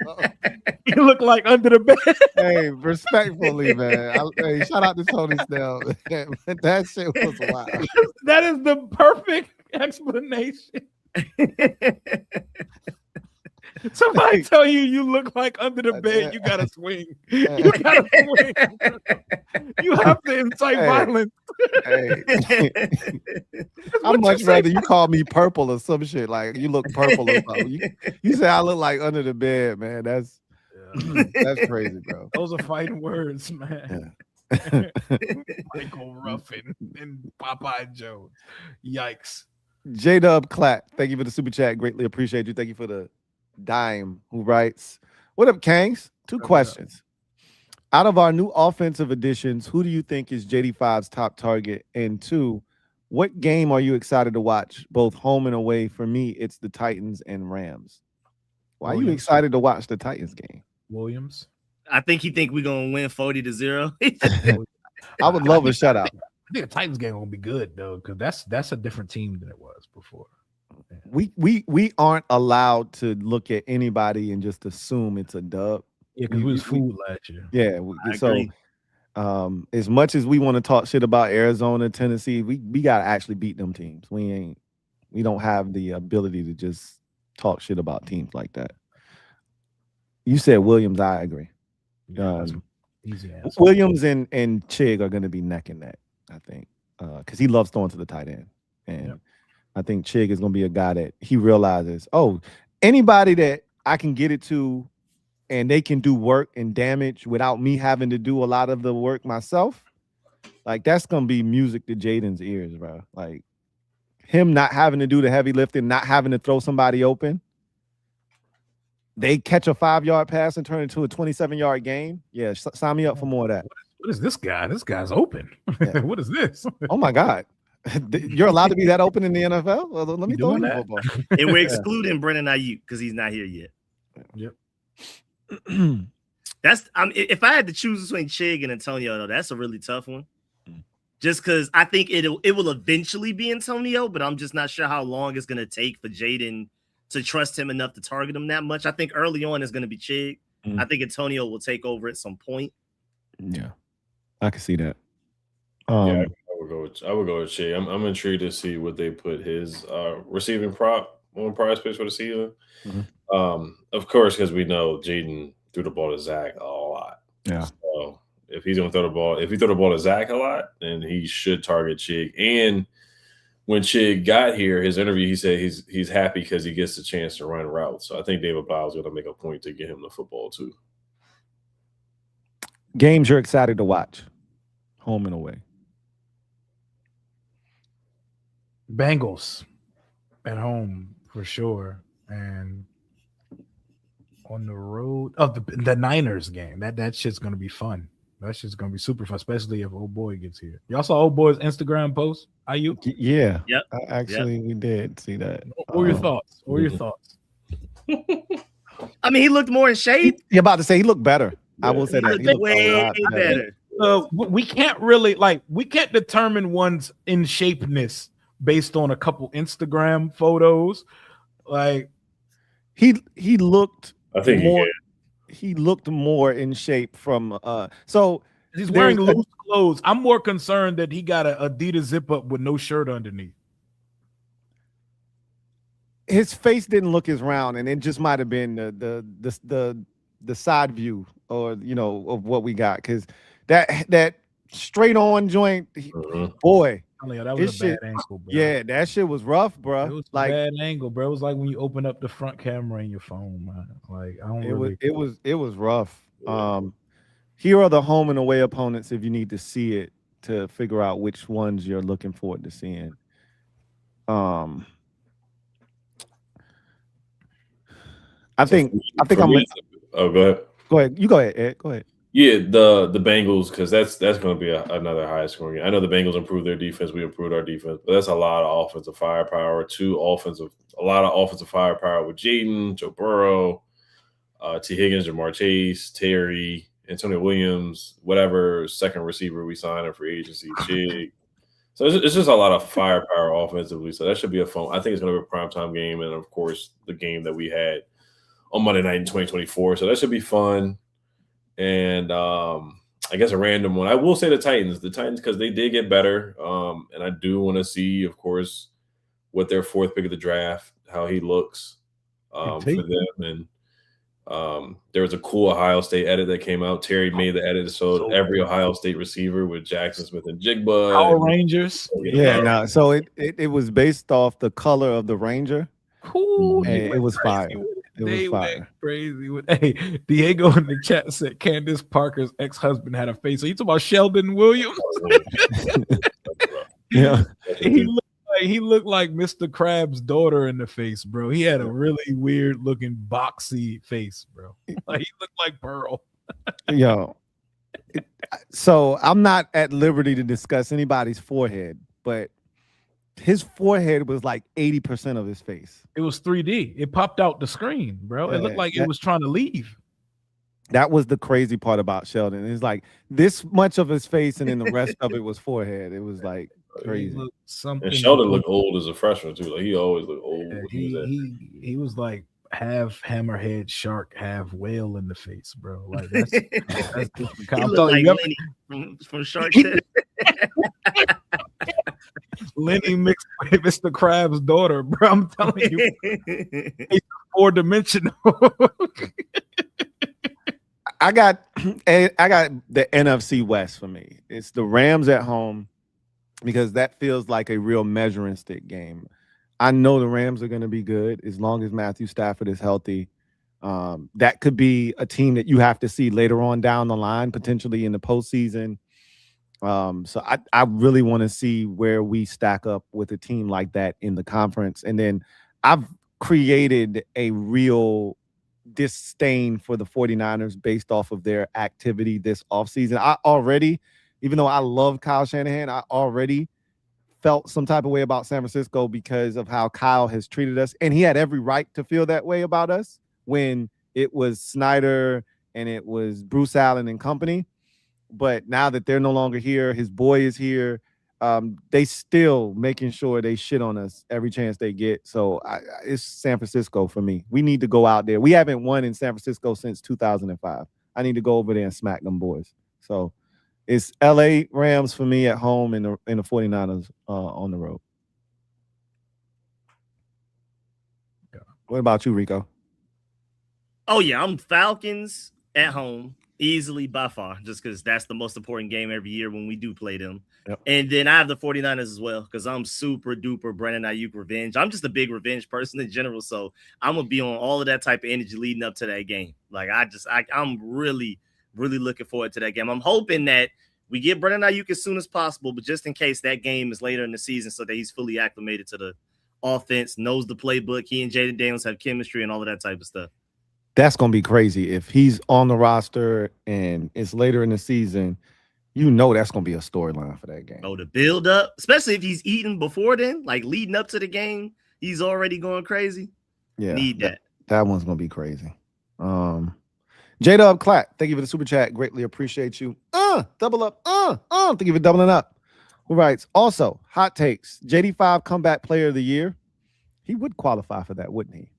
[SPEAKER 2] You look like under the bed.
[SPEAKER 1] Hey, respectfully, man. Hey, shout out to Tony Snell. That shit was wild.
[SPEAKER 2] That is the perfect explanation. Somebody tell you look like under the bed, you gotta swing. You gotta swing. You have to incite violence.
[SPEAKER 1] I'd much rather you call me purple or some shit. Like you look purple or something. You say I look like under the bed, man. That's crazy, bro.
[SPEAKER 2] Those are fighting words, man. Michael Ruffin and Popeye Jones. Yikes.
[SPEAKER 1] J-Dub Clack, thank you for the super chat. Greatly appreciate you. Thank you for the Dime who writes, what up, Kangs? Two questions. Out of our new offensive additions, who do you think is JD5's top target? And two, what game are you excited to watch, both home and away? For me, it's the Titans and Rams. Why are you excited to watch the Titans game?
[SPEAKER 2] Williams.
[SPEAKER 3] I think he think we're gonna win 40-0.
[SPEAKER 1] I would love a shutout.
[SPEAKER 2] I think the Titans game will be good though, because that's a different team than it was before.
[SPEAKER 1] We aren't allowed to look at anybody and just assume it's a dub.
[SPEAKER 2] Yeah, because we was fooled last year.
[SPEAKER 1] Yeah, as much as we want to talk shit about Arizona, Tennessee, we gotta actually beat them teams. We don't have the ability to just talk shit about teams like that. You said Williams, I agree.
[SPEAKER 2] Easy answer.
[SPEAKER 1] Williams and Chig are going to be neck and neck, I think, because he loves throwing to the tight end, and I think Chig is going to be a guy that he realizes, anybody that I can get it to, and they can do work and damage without me having to do a lot of the work myself. Like that's going to be music to Jaden's ears, bro. Like him not having to do the heavy lifting, not having to throw somebody open. They catch a 5-yard pass and turn it into a 27-yard game. Yeah, sign me up for more of that.
[SPEAKER 2] What is this guy? This guy's open. Yeah. What is this?
[SPEAKER 1] Oh my God. You're allowed to be that open in the NFL? Well, let me throw you the football.
[SPEAKER 3] And we're excluding Brennan Ayuk because he's not here yet.
[SPEAKER 2] Yep.
[SPEAKER 3] That's if I had to choose between Chig and Antonio, though, that's a really tough one. Just because I think it will eventually be Antonio, but I'm just not sure how long it's gonna take for Jaden to trust him enough to target him that much. I think early on is gonna be Chig. I think Antonio will take over at some point.
[SPEAKER 1] Yeah, I can see that.
[SPEAKER 4] I would go with Chig. I'm intrigued to see what they put his receiving prop on prize picks for the season. Of course, because we know Jaden threw the ball to Zach a lot.
[SPEAKER 1] Yeah.
[SPEAKER 4] So if he's gonna throw the ball, if he threw the ball to Zach a lot, then he should target Chig. And when Chig got here, his interview, he said he's happy because he gets the chance to run routes. So I think David Blau is going to make a point to get him the football too.
[SPEAKER 1] Games you're excited to watch, home and away.
[SPEAKER 2] Bengals at home for sure, and On the road. Oh, the Niners game. That shit's gonna be fun. That shit's gonna be super fun, especially if old boy gets here. Y'all saw old boy's Instagram post?
[SPEAKER 1] Yeah.
[SPEAKER 3] Yep.
[SPEAKER 1] Actually, we did see that.
[SPEAKER 2] What were your thoughts? What were your thoughts?
[SPEAKER 3] I mean, he looked more in shape.
[SPEAKER 1] You're about to say he looked better. I will say that. He looked
[SPEAKER 3] way
[SPEAKER 1] a lot better.
[SPEAKER 2] We can't really we can't determine one's in shapeness based on a couple Instagram photos. Like
[SPEAKER 1] he looked
[SPEAKER 4] I think
[SPEAKER 1] more he looked more in shape from so
[SPEAKER 2] he's wearing loose clothes. I'm more concerned that he got an Adidas zip up with no shirt underneath.
[SPEAKER 1] His face didn't look as round, and it just might have been the side view, or of what we got, because that straight on joint, boy.
[SPEAKER 2] That was a bad angle, bro.
[SPEAKER 1] Yeah, that shit was rough, bro.
[SPEAKER 2] It was a bad angle, bro. It was like when you open up the front camera in your phone, man. Like
[SPEAKER 1] it was rough. Here are the home and away opponents if you need to see it to figure out which ones you're looking forward to seeing. I think I'm gonna.
[SPEAKER 4] Oh, go ahead.
[SPEAKER 1] Go ahead. You go ahead, Ed. Go ahead.
[SPEAKER 4] Yeah, the Bengals, because that's going to be another high scoring game. I know the Bengals improved their defense. We improved our defense, but that's a lot of offensive firepower. A lot of offensive firepower with Jaden, Joe Burrow, T. Higgins, Jamar Chase, Terry, Antonio Williams, whatever second receiver we signed in free agency, Chig. So it's just a lot of firepower offensively. So that should be a fun. I think it's going to be a primetime game, and of course the game that we had on Monday night in 2024. So that should be fun. And I guess a random one. I will say the Titans, because they did get better. And I do want to see, of course, what their fourth pick of the draft, how he looks for them. And there was a cool Ohio State edit that came out. Terry made the edit, so every Ohio State receiver with Jackson Smith and Jigba.
[SPEAKER 2] Power Rangers.
[SPEAKER 1] Yeah, no. So it was based off the color of the Ranger.
[SPEAKER 2] Ooh,
[SPEAKER 1] and it was fire.
[SPEAKER 2] They went crazy with. Hey, Diego in the chat said Candace Parker's ex-husband had a face. So you talking about Sheldon Williams?
[SPEAKER 1] Yeah,
[SPEAKER 2] he looked like Mr. Krabs' daughter in the face, bro. He had a really weird looking boxy face, bro. Like he looked like Pearl.
[SPEAKER 1] Yo, so I'm not at liberty to discuss anybody's forehead, but his forehead was like 80% of his face.
[SPEAKER 2] It was 3D. It popped out the screen, bro. It looked like it was trying to leave.
[SPEAKER 1] That was the crazy part about Sheldon. It's like this much of his face, and then the rest of it was forehead. It was like crazy.
[SPEAKER 4] And Sheldon looked old as a freshman too. Like he always looked old.
[SPEAKER 2] Yeah, he was like half hammerhead shark, half whale in the face, bro. Like that's different. I'm telling you,
[SPEAKER 3] from Shark Tank.
[SPEAKER 2] Lenny mixed with Mr. Krabs' daughter, bro. I'm telling you, it's 4-dimensional.
[SPEAKER 1] I got the NFC West for me. It's the Rams at home, because that feels like a real measuring stick game. I know the Rams are going to be good as long as Matthew Stafford is healthy. That could be a team that you have to see later on down the line, potentially in the postseason. So I really want to see where we stack up with a team like that in the conference. And then I've created a real disdain for the 49ers based off of their activity this offseason. I already, even though I love Kyle Shanahan, I already felt some type of way about San Francisco because of how Kyle has treated us. And he had every right to feel that way about us when it was Snyder and it was Bruce Allen and company. But now that they're no longer here, his boy is here. They still making sure they shit on us every chance they get. So it's San Francisco for me. We need to go out there. We haven't won in San Francisco since 2005. I need to go over there and smack them boys. So it's LA Rams for me at home and the 49ers on the road. Yeah. What about you, Rico?
[SPEAKER 3] Oh, yeah, I'm Falcons at home. Easily by far, just because that's the most important game every year when we do play them.
[SPEAKER 1] Yep.
[SPEAKER 3] And then I have the 49ers as well, because I'm super duper Brandon Ayuk revenge. I'm just a big revenge person in general, so I'm going to be on all of that type of energy leading up to that game. Like, I'm really, really looking forward to that game. I'm hoping that we get Brandon Ayuk as soon as possible, but just in case that game is later in the season so that he's fully acclimated to the offense, knows the playbook, he and Jaden Daniels have chemistry and all of that type of stuff.
[SPEAKER 1] That's gonna be crazy if he's on the roster and it's later in the season. You know that's gonna be a storyline for that game.
[SPEAKER 3] Oh, the build up, especially if he's eating before then, like leading up to the game, he's already going crazy.
[SPEAKER 1] Yeah,
[SPEAKER 3] need that.
[SPEAKER 1] That one's gonna be crazy. J-Dub Clap, thank you for the super chat. Greatly appreciate you. Double up. Thank you for doubling up. Who writes? Also, hot takes. JD5 comeback player of the year. He would qualify for that, wouldn't he?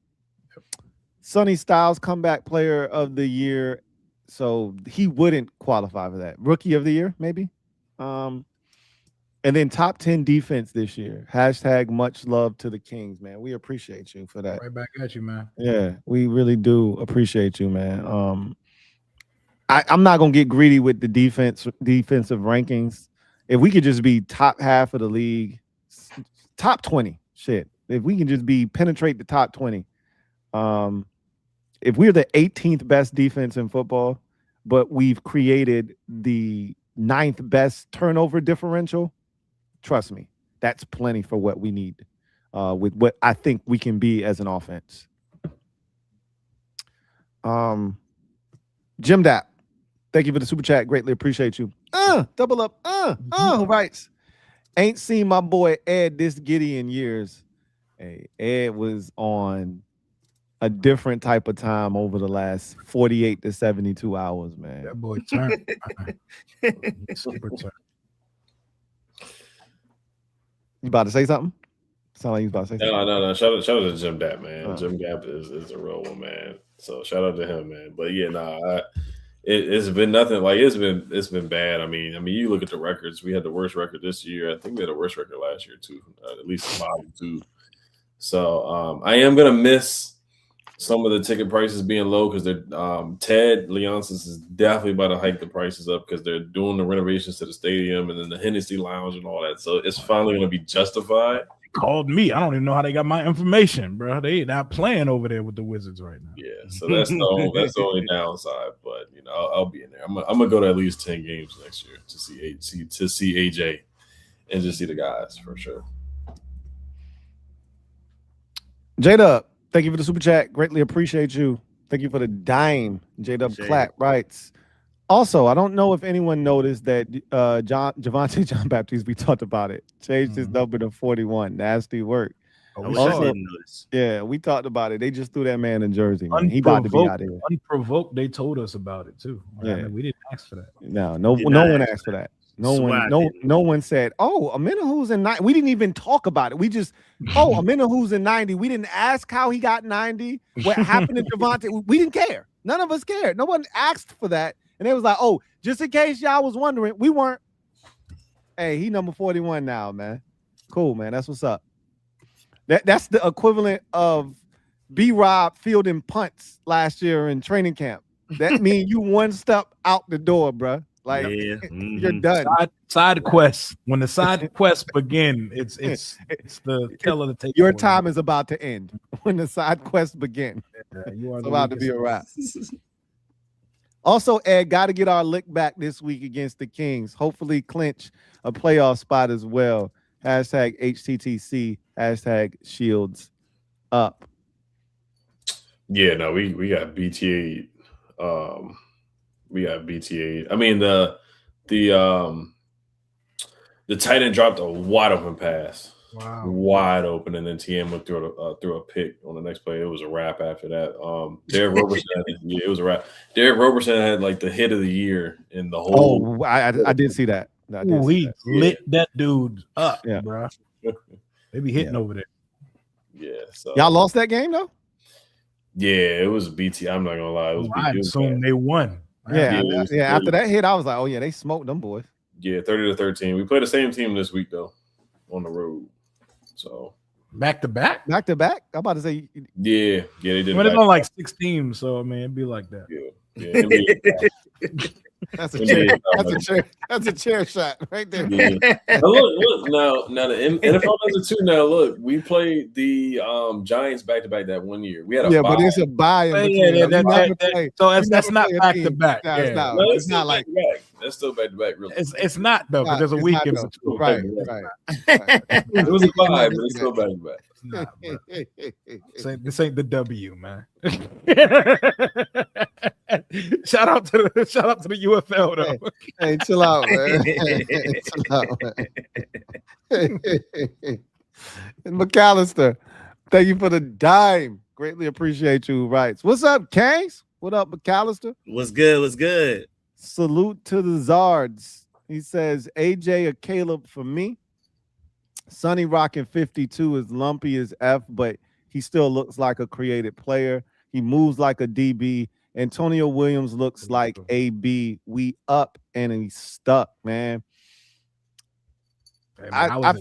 [SPEAKER 1] Sonny Styles comeback player of the year. So he wouldn't qualify for that. Rookie of the year, maybe. And then top 10 defense this year. Hashtag much love to the Kings, man. We appreciate you for that.
[SPEAKER 2] Right back at you, man.
[SPEAKER 1] Yeah, we really do appreciate you, man. I'm not gonna get greedy with the defensive rankings. If we could just be top half of the league, top 20, shit. If we can just penetrate the top 20. If we're the 18th best defense in football, but we've created the 9th best turnover differential, trust me, that's plenty for what we need with what I think we can be as an offense. Jim Dapp, thank you for the super chat. Greatly appreciate you. Double up. Who writes? Ain't seen my boy Ed this giddy in years. Hey, Ed was on a different type of time over the last 48 to 72 hours, man.
[SPEAKER 2] That boy turned. Super turn.
[SPEAKER 1] You about to say something? Sound like you about to say something.
[SPEAKER 4] No. Shout out to Jim Dapp, man. Jim Dapp is a real one, man. So shout out to him, man. But yeah, it's been nothing. Like it's been bad. I mean, you look at the records. We had the worst record this year. I think we had the worst record last year too, at least a bottom two. So I am gonna miss some of the ticket prices being low because they're Ted Leonsis is definitely about to hike the prices up because they're doing the renovations to the stadium and then the Hennessy Lounge and all that. So it's finally going to be justified.
[SPEAKER 2] They called me. I don't even know how they got my information, bro. They not playing over there with the Wizards right now.
[SPEAKER 4] Yeah, so that's the only downside. But you know, I'll be in there. I'm gonna go to at least 10 games next year to see AJ and just see the guys for sure.
[SPEAKER 1] J-Dub, thank you for the super chat. Greatly appreciate you. Thank you for the dime. J-Dub Clap writes. Also, I don't know if anyone noticed that Javonte John Baptiste, we talked about it, changed his number to 41. Nasty work.
[SPEAKER 3] Also,
[SPEAKER 1] yeah, we talked about it. They just threw that man in jersey. Man. He about to be out here.
[SPEAKER 2] Unprovoked, they told us about it too. Yeah. I mean, we didn't ask for that.
[SPEAKER 1] No one asked for that. No one said, "Oh, Amenahu's in 90." We didn't even talk about it. We just, Amenahu's in 90. We didn't ask how he got 90. What happened to Javonte? We didn't care. None of us cared. No one asked for that, and it was like, "Oh, just in case y'all was wondering, we weren't." Hey, he number 41 now, man. Cool, man. That's what's up. That's the equivalent of B-Rob fielding punts last year in training camp. That means you one step out the door, bro. Like you're done.
[SPEAKER 2] Side quest. When the side quests begin, it's the teller to take.
[SPEAKER 1] Your time is about to end when the side quests begin. It's about to be a wrap. Also, Ed, got to get our lick back this week against the Kings. Hopefully, clinch a playoff spot as well. Hashtag HTTC. Hashtag Shields up.
[SPEAKER 4] Yeah, no, we got BTA. We got BTA. I mean, the tight end dropped a wide open pass.
[SPEAKER 2] Wow.
[SPEAKER 4] Wide open, and then TM went through a pick on the next play. It was a wrap after that. Derek Roberson, it was a wrap. Derek Roberson had like the hit of the year in the whole.
[SPEAKER 1] Oh, I did see that.
[SPEAKER 2] He lit that dude up, bro. They be hitting over there.
[SPEAKER 4] Yeah. So
[SPEAKER 1] y'all lost that game though.
[SPEAKER 4] Yeah, it was BT. I'm not gonna lie. It was.
[SPEAKER 2] I assume they won.
[SPEAKER 1] Yeah. After that hit, I was like, oh yeah, they smoked them boys.
[SPEAKER 4] Yeah, 30-13. We played the same team this week though, on the road. So
[SPEAKER 2] back to back.
[SPEAKER 1] I'm about to say.
[SPEAKER 4] Yeah, they did.
[SPEAKER 2] But it's on like 6 teams, so I mean, it'd be like that.
[SPEAKER 4] Yeah.
[SPEAKER 1] That's a chair. That's a chair shot right there.
[SPEAKER 4] Yeah. Look now the NFL does it too. Now look, we played the Giants back to back that one year. We had a
[SPEAKER 1] but it's a bye.
[SPEAKER 2] So that's not back to back.
[SPEAKER 4] It's not like that's still back to back. Really,
[SPEAKER 2] it's not though because there's a week in between.
[SPEAKER 1] Right.
[SPEAKER 4] It was a bye, but it's still back to back.
[SPEAKER 2] not, bro. This ain't the W, man. Shout out to the UFL though.
[SPEAKER 1] Hey, chill out, man. Chill out, man. McAllister, thank you for the dime. Greatly appreciate you. Right. What's up, Kangs? What up, McAllister?
[SPEAKER 3] What's good? What's good?
[SPEAKER 1] Salute to the Zards. He says AJ or Caleb for me. Sonny rocking 52 is lumpy as F, but he still looks like a creative player. He moves like a DB. Antonio Williams looks like AB. We up and he's stuck, man.
[SPEAKER 2] Hey, man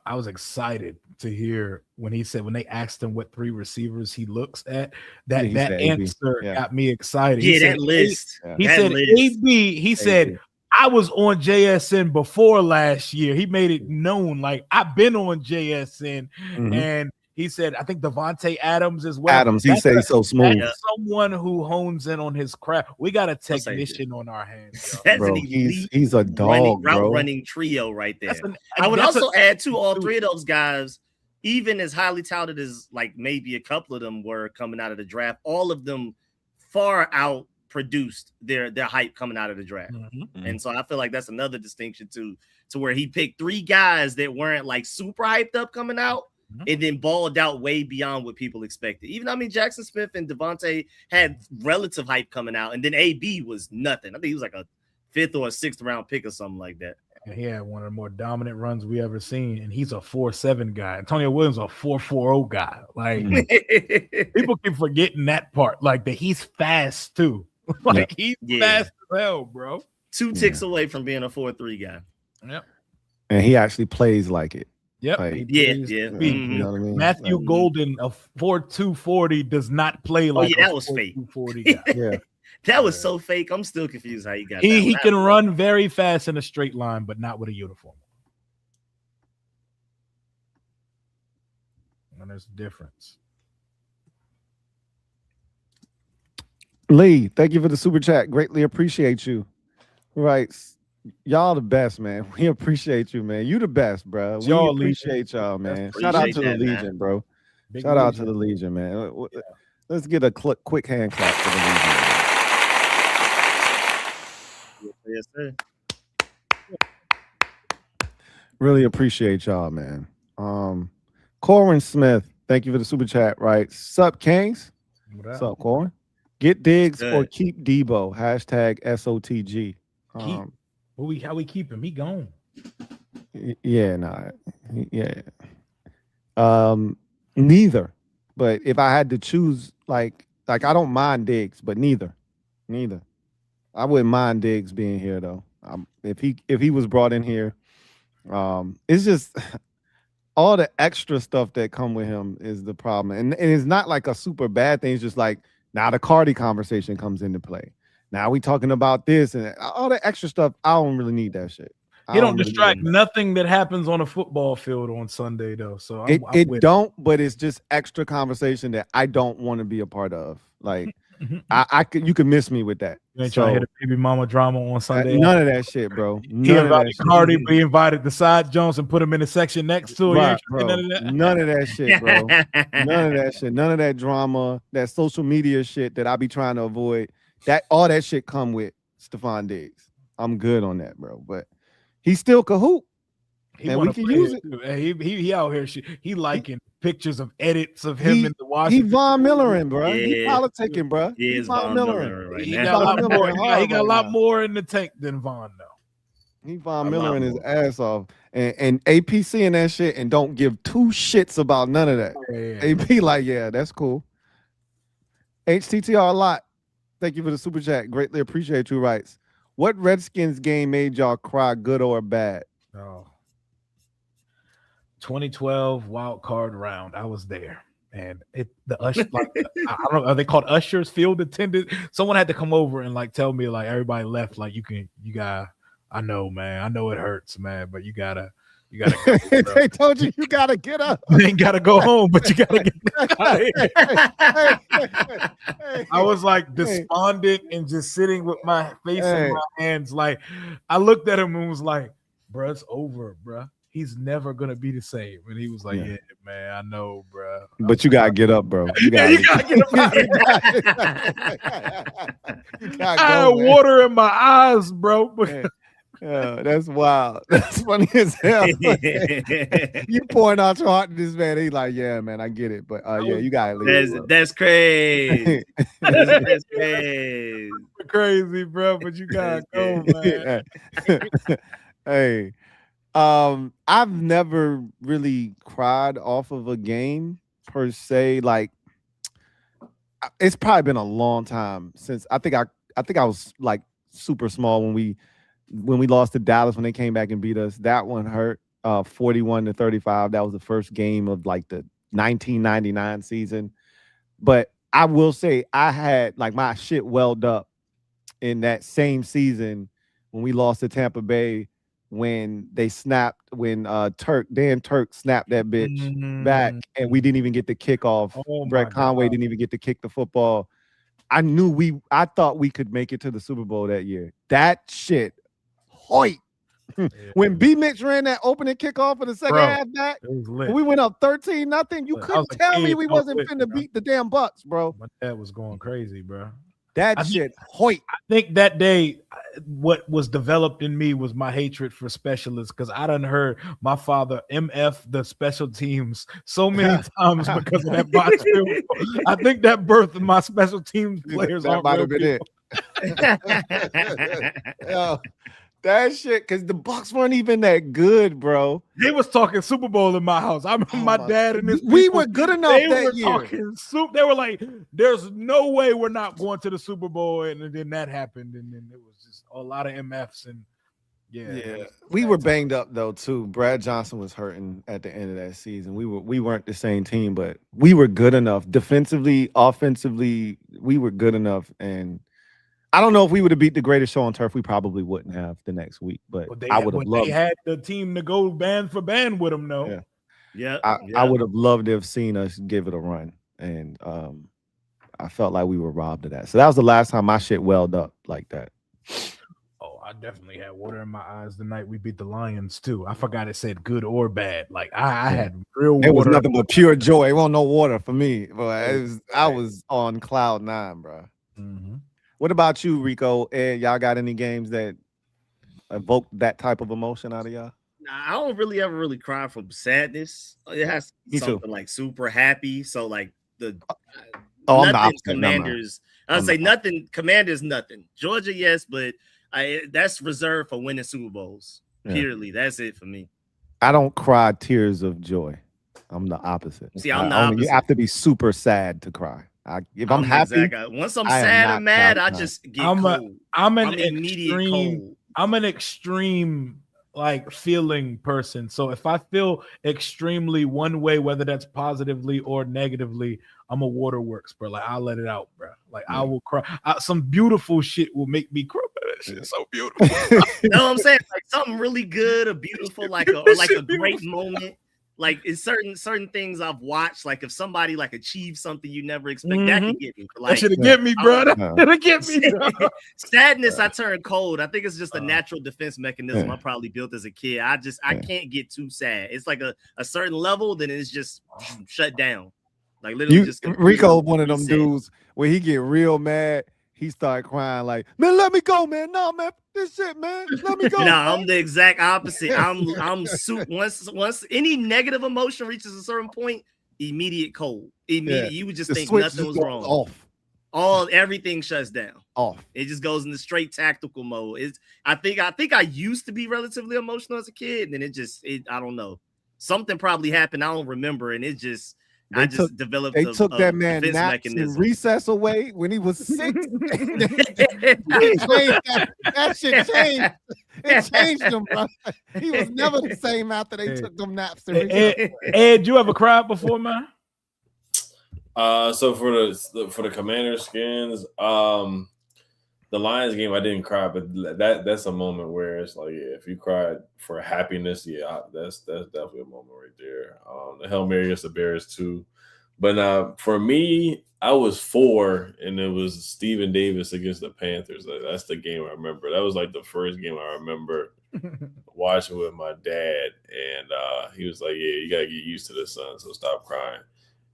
[SPEAKER 2] I was excited to hear when they asked him what 3 receivers he looks at. That answer got me excited.
[SPEAKER 3] Yeah, that list.
[SPEAKER 2] He said AB. He said I was on JSN before last year. He made it known, like I've been on JSN, and he said I think Devontae Adams as well.
[SPEAKER 1] Adams, he said he's so smooth.
[SPEAKER 2] Someone who hones in on his craft. We got a technician on our hands.
[SPEAKER 1] Bro, he's a dog,
[SPEAKER 3] route running trio right there. I would also add to all 3 of those guys, even as highly touted as like maybe a couple of them were coming out of the draft, all of them far out produced their hype coming out of the draft. And so I feel like that's another distinction to where he picked 3 guys that weren't like super hyped up coming out and then balled out way beyond what people expected. Even I mean Jackson Smith and Devontae had relative hype coming out, and then AB was nothing. I think he was like a 5th or a 6th round pick or something like that.
[SPEAKER 2] And he had one of the more dominant runs we ever seen, and he's a 4.7 guy. Antonio Williams a 4.40 guy. Like people keep forgetting that part, like that he's fast too. Like he's fast as hell, bro.
[SPEAKER 3] 2 ticks away from being a 4.3 guy.
[SPEAKER 2] Yep.
[SPEAKER 1] And he actually plays like it.
[SPEAKER 2] Yep.
[SPEAKER 1] Like,
[SPEAKER 2] You know what I mean? Matthew Golden, a 4.240, does not play like
[SPEAKER 3] that was fake.
[SPEAKER 2] 4.240 guy.
[SPEAKER 1] Yeah.
[SPEAKER 3] That was so fake. I'm still confused how he got
[SPEAKER 2] He can run very fast in a straight line, but not with a uniform. And there's a difference.
[SPEAKER 1] Lee, thank you for the super chat. Greatly appreciate you. Right. Y'all the best, man. We appreciate you, man. You the best, bro. We appreciate y'all, man. Shout out to the Legion, bro. Shout out to the Legion, man. Let's get a quick hand clap for the Legion.
[SPEAKER 3] Yes, sir.
[SPEAKER 1] Really appreciate y'all, man. Corin Smith, thank you for the super chat. Right. Sup, Kings? What's up, Corin? Get Diggs or keep Debo. Hashtag SOTG.
[SPEAKER 2] How we keep him? He gone.
[SPEAKER 1] Yeah, nah. Yeah. Neither. But if I had to choose, like I don't mind Diggs, but neither. I wouldn't mind Diggs being here though. If he was brought in here, it's just all the extra stuff that come with him is the problem. And it's not like a super bad thing. It's just like now the Cardi conversation comes into play. Now we talking about this and all the extra stuff. I don't really need that shit.
[SPEAKER 2] He don't distract nothing that happens on a football field on Sunday though. So
[SPEAKER 1] it don't, but it's just extra conversation that I don't want to be a part of. Like you can miss me with that.
[SPEAKER 2] You ain't trying to hit a baby mama drama on Sunday.
[SPEAKER 1] None of that shit, bro.
[SPEAKER 2] He invited Cardi, but he invited the side Jones and put him in the section next to him.
[SPEAKER 1] None of that shit, bro. None of that shit. None of that drama, that social media shit that I be trying to avoid. That all that shit come with Stephon Diggs. I'm good on that, bro. But he's still Kahoot. And we can use it.
[SPEAKER 2] He out here. He liking pictures of edits of him in the Washington.
[SPEAKER 1] He Von Millerin, bro. He politicking, bro.
[SPEAKER 3] He is Von Millerin right
[SPEAKER 2] now. He got a lot more in the tank than Von, though.
[SPEAKER 1] He Von Millerin his ass off. And AP seeing that shit and don't give 2 shits about none of that. AP like, yeah, that's cool. HTTR a lot. Thank you for the super chat. Greatly appreciate you. Writes, what Redskins game made y'all cry, good or bad?
[SPEAKER 2] 2012 wild card round. I was there, and the usher, like I don't know, are they called ushers, field attendant? Someone had to come over and like tell me like everybody left. Like you got. I know, man. I know it hurts, man, but you gotta.
[SPEAKER 1] They told you gotta get up.
[SPEAKER 2] You ain't gotta go home, but you gotta get up. I was like despondent and just sitting with my face in my hands. Like I looked at him and was like, "Bruh, it's over, bruh. he's never gonna be the same. And he was like, yeah man, I know, bro.
[SPEAKER 1] But you gotta get up, bro. You gotta
[SPEAKER 2] get up. I had water in my eyes, bro.
[SPEAKER 1] Yeah, that's wild. That's funny as hell. You pouring out your heart to this man. He's like, yeah, man, I get it. But yeah, you gotta leave.
[SPEAKER 3] That's crazy. That's crazy.
[SPEAKER 2] Crazy, bro. But you gotta go, man.
[SPEAKER 1] Hey, I've never really cried off of a game per se. Like, it's probably been a long time since I think I was like super small when we lost to Dallas when they came back and beat us. That one hurt. 41-35. That was the first game of like the 1999 season. But I will say I had like my shit welled up in that same season when we lost to Tampa Bay, when they snapped, when Dan Turk snapped that bitch back and we didn't even get the kickoff. Brett Conway didn't even get to kick the football. I thought we could make it to the Super Bowl that year. That shit, hoit. When B Mitch ran that opening kickoff for the second half back, we went up 13-0. You couldn't tell me we wasn't finna beat the damn Bucks, bro.
[SPEAKER 2] My dad was going crazy, bro.
[SPEAKER 1] That shit, hoit.
[SPEAKER 2] I think that day, what was developed in me was my hatred for specialists, because I done heard my father MF the special teams so many times because of that box field. I think that birthed my special teams players.
[SPEAKER 1] That might have been it. Yo, that shit, because the Bucks weren't even that good, bro.
[SPEAKER 2] They was talking Super Bowl in my house. I remember my dad and his
[SPEAKER 1] we were good enough that year.
[SPEAKER 2] They were like, there's no way we're not going to the Super Bowl. And then that happened. And then it was just a lot of MFs. And yeah.
[SPEAKER 1] We were banged up, though, too. Brad Johnson was hurting at the end of that season. We weren't the same team, but we were good enough. Defensively, offensively, we were good enough. And I don't know if we would have beat the greatest show on turf. We probably wouldn't have the next week, but I would have loved.
[SPEAKER 2] They had the team to go band for band with them, though.
[SPEAKER 1] I would have loved to have seen us give it a run, and I felt like we were robbed of that. So that was the last time my shit welled up like that.
[SPEAKER 2] Oh, I definitely had water in my eyes the night we beat the Lions too. I forgot it said good or bad. Like I had real water.
[SPEAKER 1] It was nothing but pure joy. It wasn't no water for me, but I was on cloud 9, bro.
[SPEAKER 2] Mm-hmm.
[SPEAKER 1] What about you, Rico? Ed, y'all got any games that evoke that type of emotion out of y'all?
[SPEAKER 3] I don't really ever cry from sadness. It has to be something like super happy. So like nothing Commanders. I'll say nothing. Commanders, nothing. Georgia, yes, but that's reserved for winning Super Bowls. Purely, that's it for me.
[SPEAKER 1] I don't cry tears of joy. I'm the opposite.
[SPEAKER 3] See, I'm the opposite.
[SPEAKER 1] You have to be super sad to cry. If I'm happy,
[SPEAKER 3] once I'm sad or mad, I just get cold.
[SPEAKER 2] I'm an extreme like feeling person. So if I feel extremely one way, whether that's positively or negatively, I'm a waterworks, bro. Like I'll let it out, bro. Like I will cry. Some beautiful shit will make me cry. That shit is so beautiful.
[SPEAKER 3] You know what I'm saying? Like something really good or beautiful, like a great moment. Like in certain things I've watched, like if somebody like achieves something you never expect, that can get me. Like,
[SPEAKER 2] that should get me, bro. That'll get me.
[SPEAKER 3] Sadness, I turn cold. I think it's just a natural defense mechanism I probably built as a kid. I can't get too sad. It's like a certain level, then it's just shut down. Like literally, just
[SPEAKER 1] Rico, one of them dudes where he get real mad. He started crying like, man, let me go, man. No, man, this shit, man. Let me go.
[SPEAKER 3] No, I'm the exact opposite. I'm once any negative emotion reaches a certain point, immediate cold. Immediate. You would just think nothing was wrong. Everything shuts down.
[SPEAKER 1] Off.
[SPEAKER 3] It just goes into straight tactical mode. I think I used to be relatively emotional as a kid, and I don't know. Something probably happened. I don't remember, and it just. I just developed.
[SPEAKER 1] They took that man naps and recess away when he was 6. That shit changed. It changed him, bro. He was never the same after they took them naps.
[SPEAKER 2] Ed, you ever cried before, man?
[SPEAKER 4] So for the Commander skins, the Lions game, I didn't cry, but that's a moment where it's like, if you cried for happiness, that's definitely a moment right there. The Hail Mary against the Bears too, but for me, I was 4, and it was Steven Davis against the Panthers. That's the game I remember. That was like the first game I remember watching with my dad, and he was like, "Yeah, you gotta get used to this, son. So stop crying."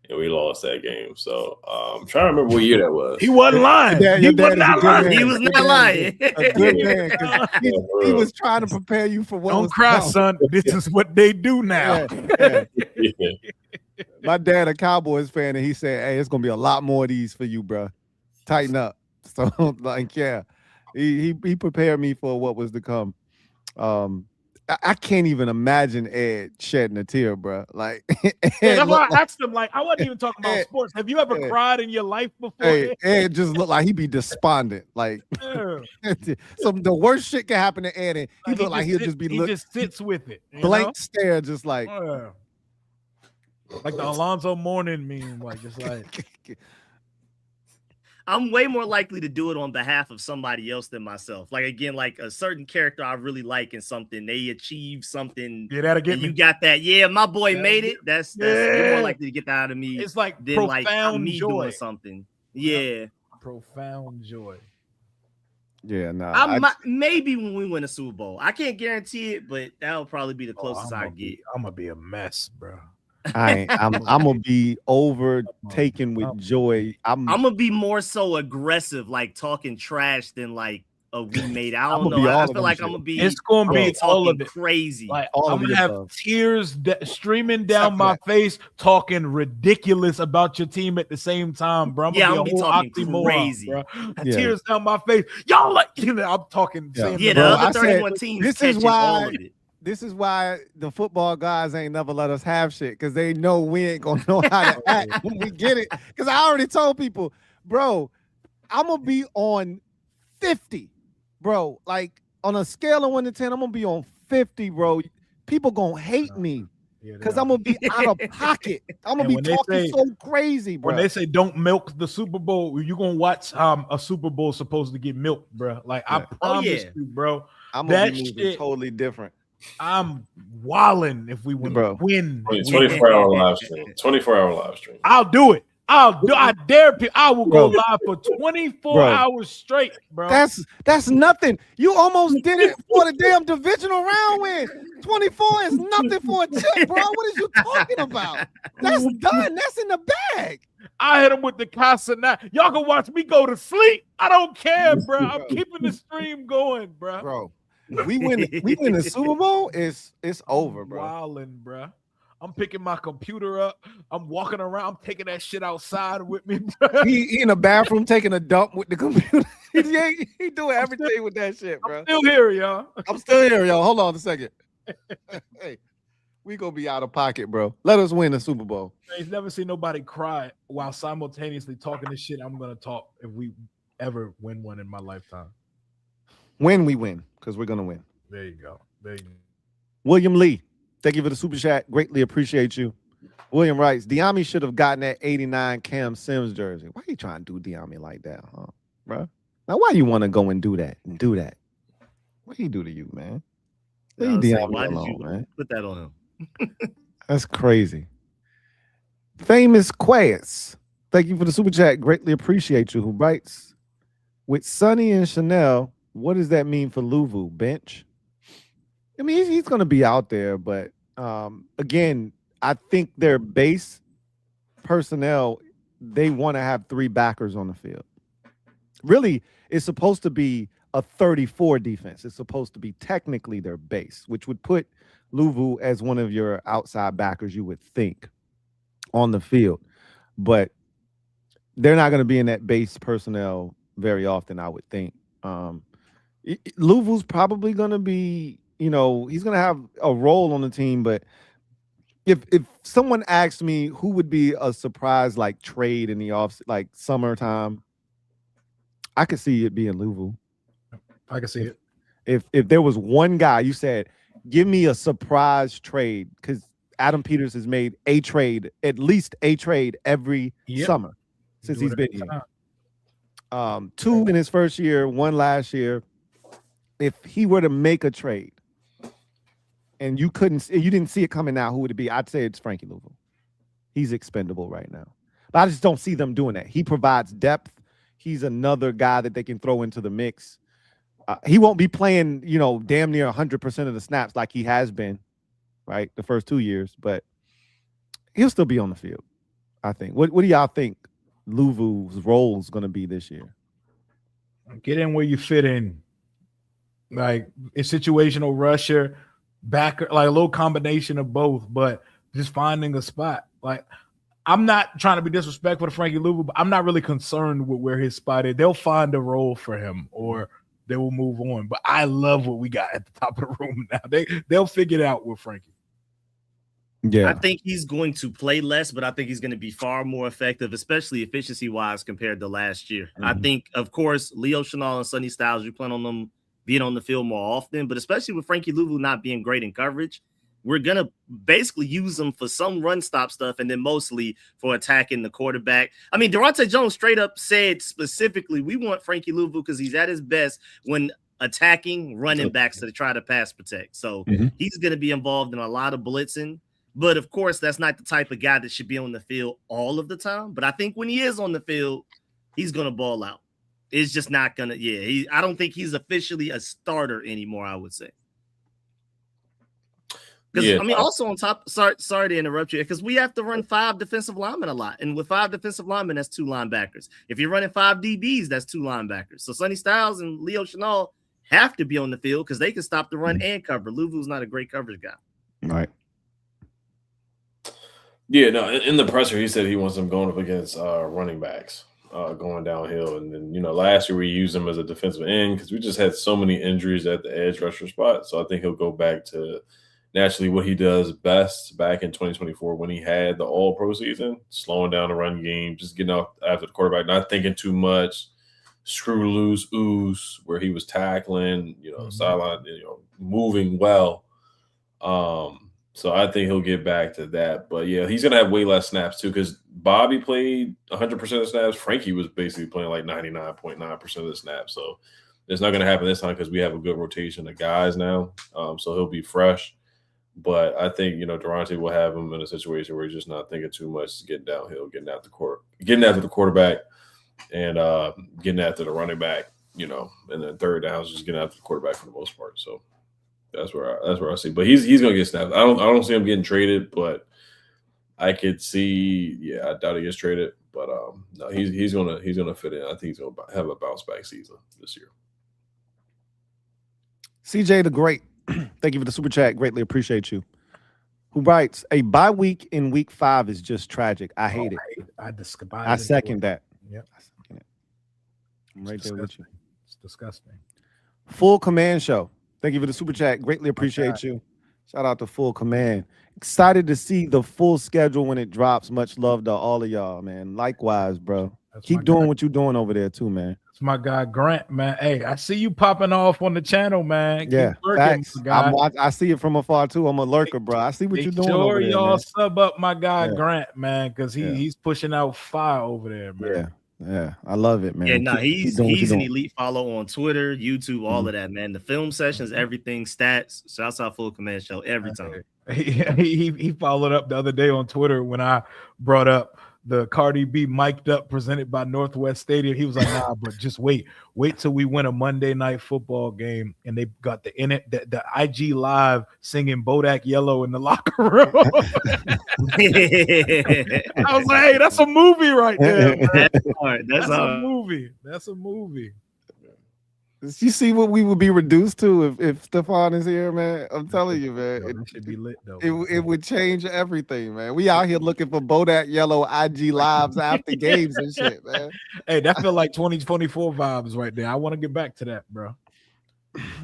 [SPEAKER 4] And we lost that game. So I'm trying to remember what year that was.
[SPEAKER 2] He wasn't lying.
[SPEAKER 1] Your dad is a good man.
[SPEAKER 3] He was not lying.
[SPEAKER 1] A good man. He was trying to prepare you for what
[SPEAKER 2] Don't
[SPEAKER 1] was
[SPEAKER 2] cry,
[SPEAKER 1] coming.
[SPEAKER 2] son. This is what they do now.
[SPEAKER 1] Yeah. My dad, a Cowboys fan, and he said, "Hey, it's gonna be a lot more of these for you, bro. Tighten up." So, like, yeah, he prepared me for what was to come. I can't even imagine Ed shedding a tear, bro. Like,
[SPEAKER 2] that's why I asked him. Like, I wasn't even talking about sports. Have you ever cried in your life before?
[SPEAKER 1] Ed just looked like he'd be despondent. Like, the worst shit can happen to Ed, and he looked like he'll just be.
[SPEAKER 2] He just sits with it,
[SPEAKER 1] blank stare, just like.
[SPEAKER 2] Like the Alonzo Mourning meme, like just like.
[SPEAKER 3] I'm way more likely to do it on behalf of somebody else than myself. Like, again, like a certain character I really like in something, they achieve something.
[SPEAKER 2] Yeah, that'll get me.
[SPEAKER 3] You got that. Yeah, my boy made it. That's you're more likely to get that out of me.
[SPEAKER 2] It's like
[SPEAKER 3] than
[SPEAKER 2] profound
[SPEAKER 3] me
[SPEAKER 2] joy.
[SPEAKER 3] doing something. Yeah.
[SPEAKER 2] Profound joy.
[SPEAKER 1] Yeah, nah.
[SPEAKER 3] Maybe when we win a Super Bowl. I can't guarantee it, but that'll probably be the closest I get.
[SPEAKER 2] I'm gonna be a mess, bro.
[SPEAKER 1] I'm gonna be overtaken with joy. I'm
[SPEAKER 3] gonna be more so aggressive, like talking trash than like we made. I don't know. I feel like I'm gonna be.
[SPEAKER 2] It's gonna be all of it
[SPEAKER 3] crazy.
[SPEAKER 2] Like I'm gonna have tears streaming down my face, talking ridiculous about your team at the same time, bro. I'm gonna be talking crazy, bro. Tears down my face. Y'all like, I'm talking.
[SPEAKER 3] The other 31 teams.
[SPEAKER 1] This is why. All of it. This is why the football guys ain't never let us have shit, because they know we ain't gonna know how to act when we get it. Because I already told people, bro, I'm gonna be on 50, bro. Like on a scale of 1 to 10, I'm gonna be on 50, bro. People gonna hate me because I'm gonna be out of pocket. I'm gonna be talking so crazy, bro.
[SPEAKER 2] When they say don't milk the Super Bowl, you gonna watch a Super Bowl supposed to get milked, bro. Like I promise you, bro.
[SPEAKER 1] I'm gonna be moving totally different.
[SPEAKER 2] I'm wilding if we win.
[SPEAKER 4] 24-hour live stream. 24-hour live stream.
[SPEAKER 2] I'll do it. I dare people. I will go live for 24 hours straight, bro.
[SPEAKER 1] That's nothing. You almost did it for the damn divisional round win. 24 is nothing for a chip, bro. What are you talking about? That's done. That's in the bag.
[SPEAKER 2] I hit him with the casa now. Y'all can watch me go to sleep. I don't care, bro. I'm keeping the stream going, bro.
[SPEAKER 1] Bro. We win the Super Bowl, it's over, bro.
[SPEAKER 2] Wildin', bro. I'm picking my computer up. I'm walking around. I'm taking that shit outside with me, bro.
[SPEAKER 1] He in the bathroom taking a dump with the computer. he doing everything with that shit, bro.
[SPEAKER 2] I'm still here, y'all.
[SPEAKER 1] Hold on a second. Hey, we gonna be out of pocket, bro. Let us win the Super Bowl.
[SPEAKER 2] I've never seen nobody cry while simultaneously talking this shit. I'm gonna talk if we ever win one in my lifetime.
[SPEAKER 1] When we win, because we're gonna win.
[SPEAKER 2] There you go.
[SPEAKER 1] William Lee, thank you for the super chat. Greatly appreciate you. William writes, Diami should have gotten that 89 Cam Sims jersey. Why are you trying to do Diami like that, huh, bro? Now, why you want to go and do that? What he do to you, man? Leave Diami alone, man.
[SPEAKER 3] Put that on him.
[SPEAKER 1] That's crazy. Famous Quayets, thank you for the super chat. Greatly appreciate you. Who writes, with Sonny and Chanel, what does that mean for Louvu? Bench? I mean, he's going to be out there, but again, I think their base personnel, they want to have 3 backers on the field. Really, it's supposed to be a 34 defense. It's supposed to be technically their base, which would put Louvu as one of your outside backers, you would think, on the field. But they're not going to be in that base personnel very often, I would think. Louvu's probably going to be, he's going to have a role on the team. But if someone asked me who would be a surprise like trade in the off, like summertime, I could see it being Louvu.
[SPEAKER 2] I can see it.
[SPEAKER 1] If there was one guy, you said, give me a surprise trade, because Adam Peters has made at least a trade every summer since he's been here. 2 in his first year, 1 last year. If he were to make a trade and you didn't see it coming out, who would it be? I'd say it's Frankie Louvu. He's expendable right now. But I just don't see them doing that. He provides depth. He's another guy that they can throw into the mix. He won't be playing, damn near 100% of the snaps like he has been, right, the first 2 years, but he'll still be on the field, I think. What do y'all think Louvu's role is going to be this year?
[SPEAKER 2] Get in where you fit in. Like a situational rusher, backer, like a little combination of both, but just finding a spot. Like, I'm not trying to be disrespectful to Frankie Louvu, but I'm not really concerned with where his spot is. They'll find a role for him or they will move on. But I love what we got at the top of the room now. They'll figure it out with Frankie.
[SPEAKER 3] Yeah, I think he's going to play less, but I think he's going to be far more effective, especially efficiency-wise compared to last year. I think, of course, Leo Chenal and Sonny Styles, you plan on them being on the field more often, but especially with Frankie Louvu not being great in coverage, we're going to basically use them for some run stop stuff and then mostly for attacking the quarterback. I mean, Durante Jones straight up said specifically, we want Frankie Louvu because he's at his best when attacking running backs to try to pass protect. So he's going to be involved in a lot of blitzing. But, of course, that's not the type of guy that should be on the field all of the time. But I think when he is on the field, he's going to ball out. It's just not going to – I don't think he's officially a starter anymore, I would say. Because, also on top – sorry to interrupt you, because we have to run 5 defensive linemen a lot. And with 5 defensive linemen, that's 2 linebackers. If you're running 5 DBs, that's 2 linebackers. So Sonny Styles and Leo Chenal have to be on the field because they can stop the run and cover. Louvu's not a great coverage guy.
[SPEAKER 1] Right.
[SPEAKER 4] Yeah, no, in the presser, he said he wants them going up against running backs, going downhill. And then, last year we used him as a defensive end because we just had so many injuries at the edge rusher spot. So I think he'll go back to naturally what he does best back in 2024 when he had the all-pro season, slowing down the run game, just getting out after the quarterback, not thinking too much, screw loose, ooze, where he was tackling, sideline, moving well. So I think he'll get back to that. But, yeah, he's going to have way less snaps, too, because Bobby played 100% of the snaps. Frankie was basically playing like 99.9% of the snaps. So it's not going to happen this time because we have a good rotation of guys now. So he'll be fresh. But I think, Durante will have him in a situation where he's just not thinking too much, getting downhill, getting after the quarterback and getting after the running back, and then third down is just getting after the quarterback for the most part. So that's where I see. But he's gonna get snapped. I don't see him getting traded, but I could see. Yeah, I doubt he gets traded. But no, he's gonna fit in. I think he's gonna have a bounce back season this year.
[SPEAKER 1] CJ the Great, thank you for the super chat. Greatly appreciate you. Who writes, a bye week in week 5 is just tragic. I hate it. I second that.
[SPEAKER 2] Yep.
[SPEAKER 1] I second it. I'm right there with you.
[SPEAKER 2] It's disgusting.
[SPEAKER 1] Full Command Show. Thank you for the super chat. Greatly appreciate you. Shout out to Full Command. Excited to see the full schedule when it drops. Much love to all of y'all, man. Likewise, bro. Keep doing what you're doing over there too, man.
[SPEAKER 2] It's my guy Grant, man. Hey, I see you popping off on the channel, man.
[SPEAKER 1] Yeah, facts. I see it from afar too. I'm a lurker, bro. I see what you're doing over there,
[SPEAKER 2] y'all
[SPEAKER 1] man.
[SPEAKER 2] Sub up my guy Grant, man, because he's pushing out fire over there, man.
[SPEAKER 1] Yeah, I love it, man.
[SPEAKER 3] Yeah, he's an elite follow on Twitter, YouTube, all of that, man. The film sessions, everything, stats. Shouts out Full Command Show every time.
[SPEAKER 2] He followed up the other day on Twitter when I brought up the Cardi B mic'd up presented by Northwest Stadium. He was like, nah, but just wait till we win a Monday night football game. And they got the IG live singing Bodak Yellow in the locker room. I was like, hey, that's a movie right there, man. That's a movie. That's a movie.
[SPEAKER 1] You see what we would be reduced to if Stefan is here, man? I'm telling you, man.
[SPEAKER 2] It should be lit, though.
[SPEAKER 1] It would change everything, man. We out here looking for Bodak Yellow IG lives after games and shit, man.
[SPEAKER 2] Hey, that feel like 2024 vibes right there. I want to get back to that, bro.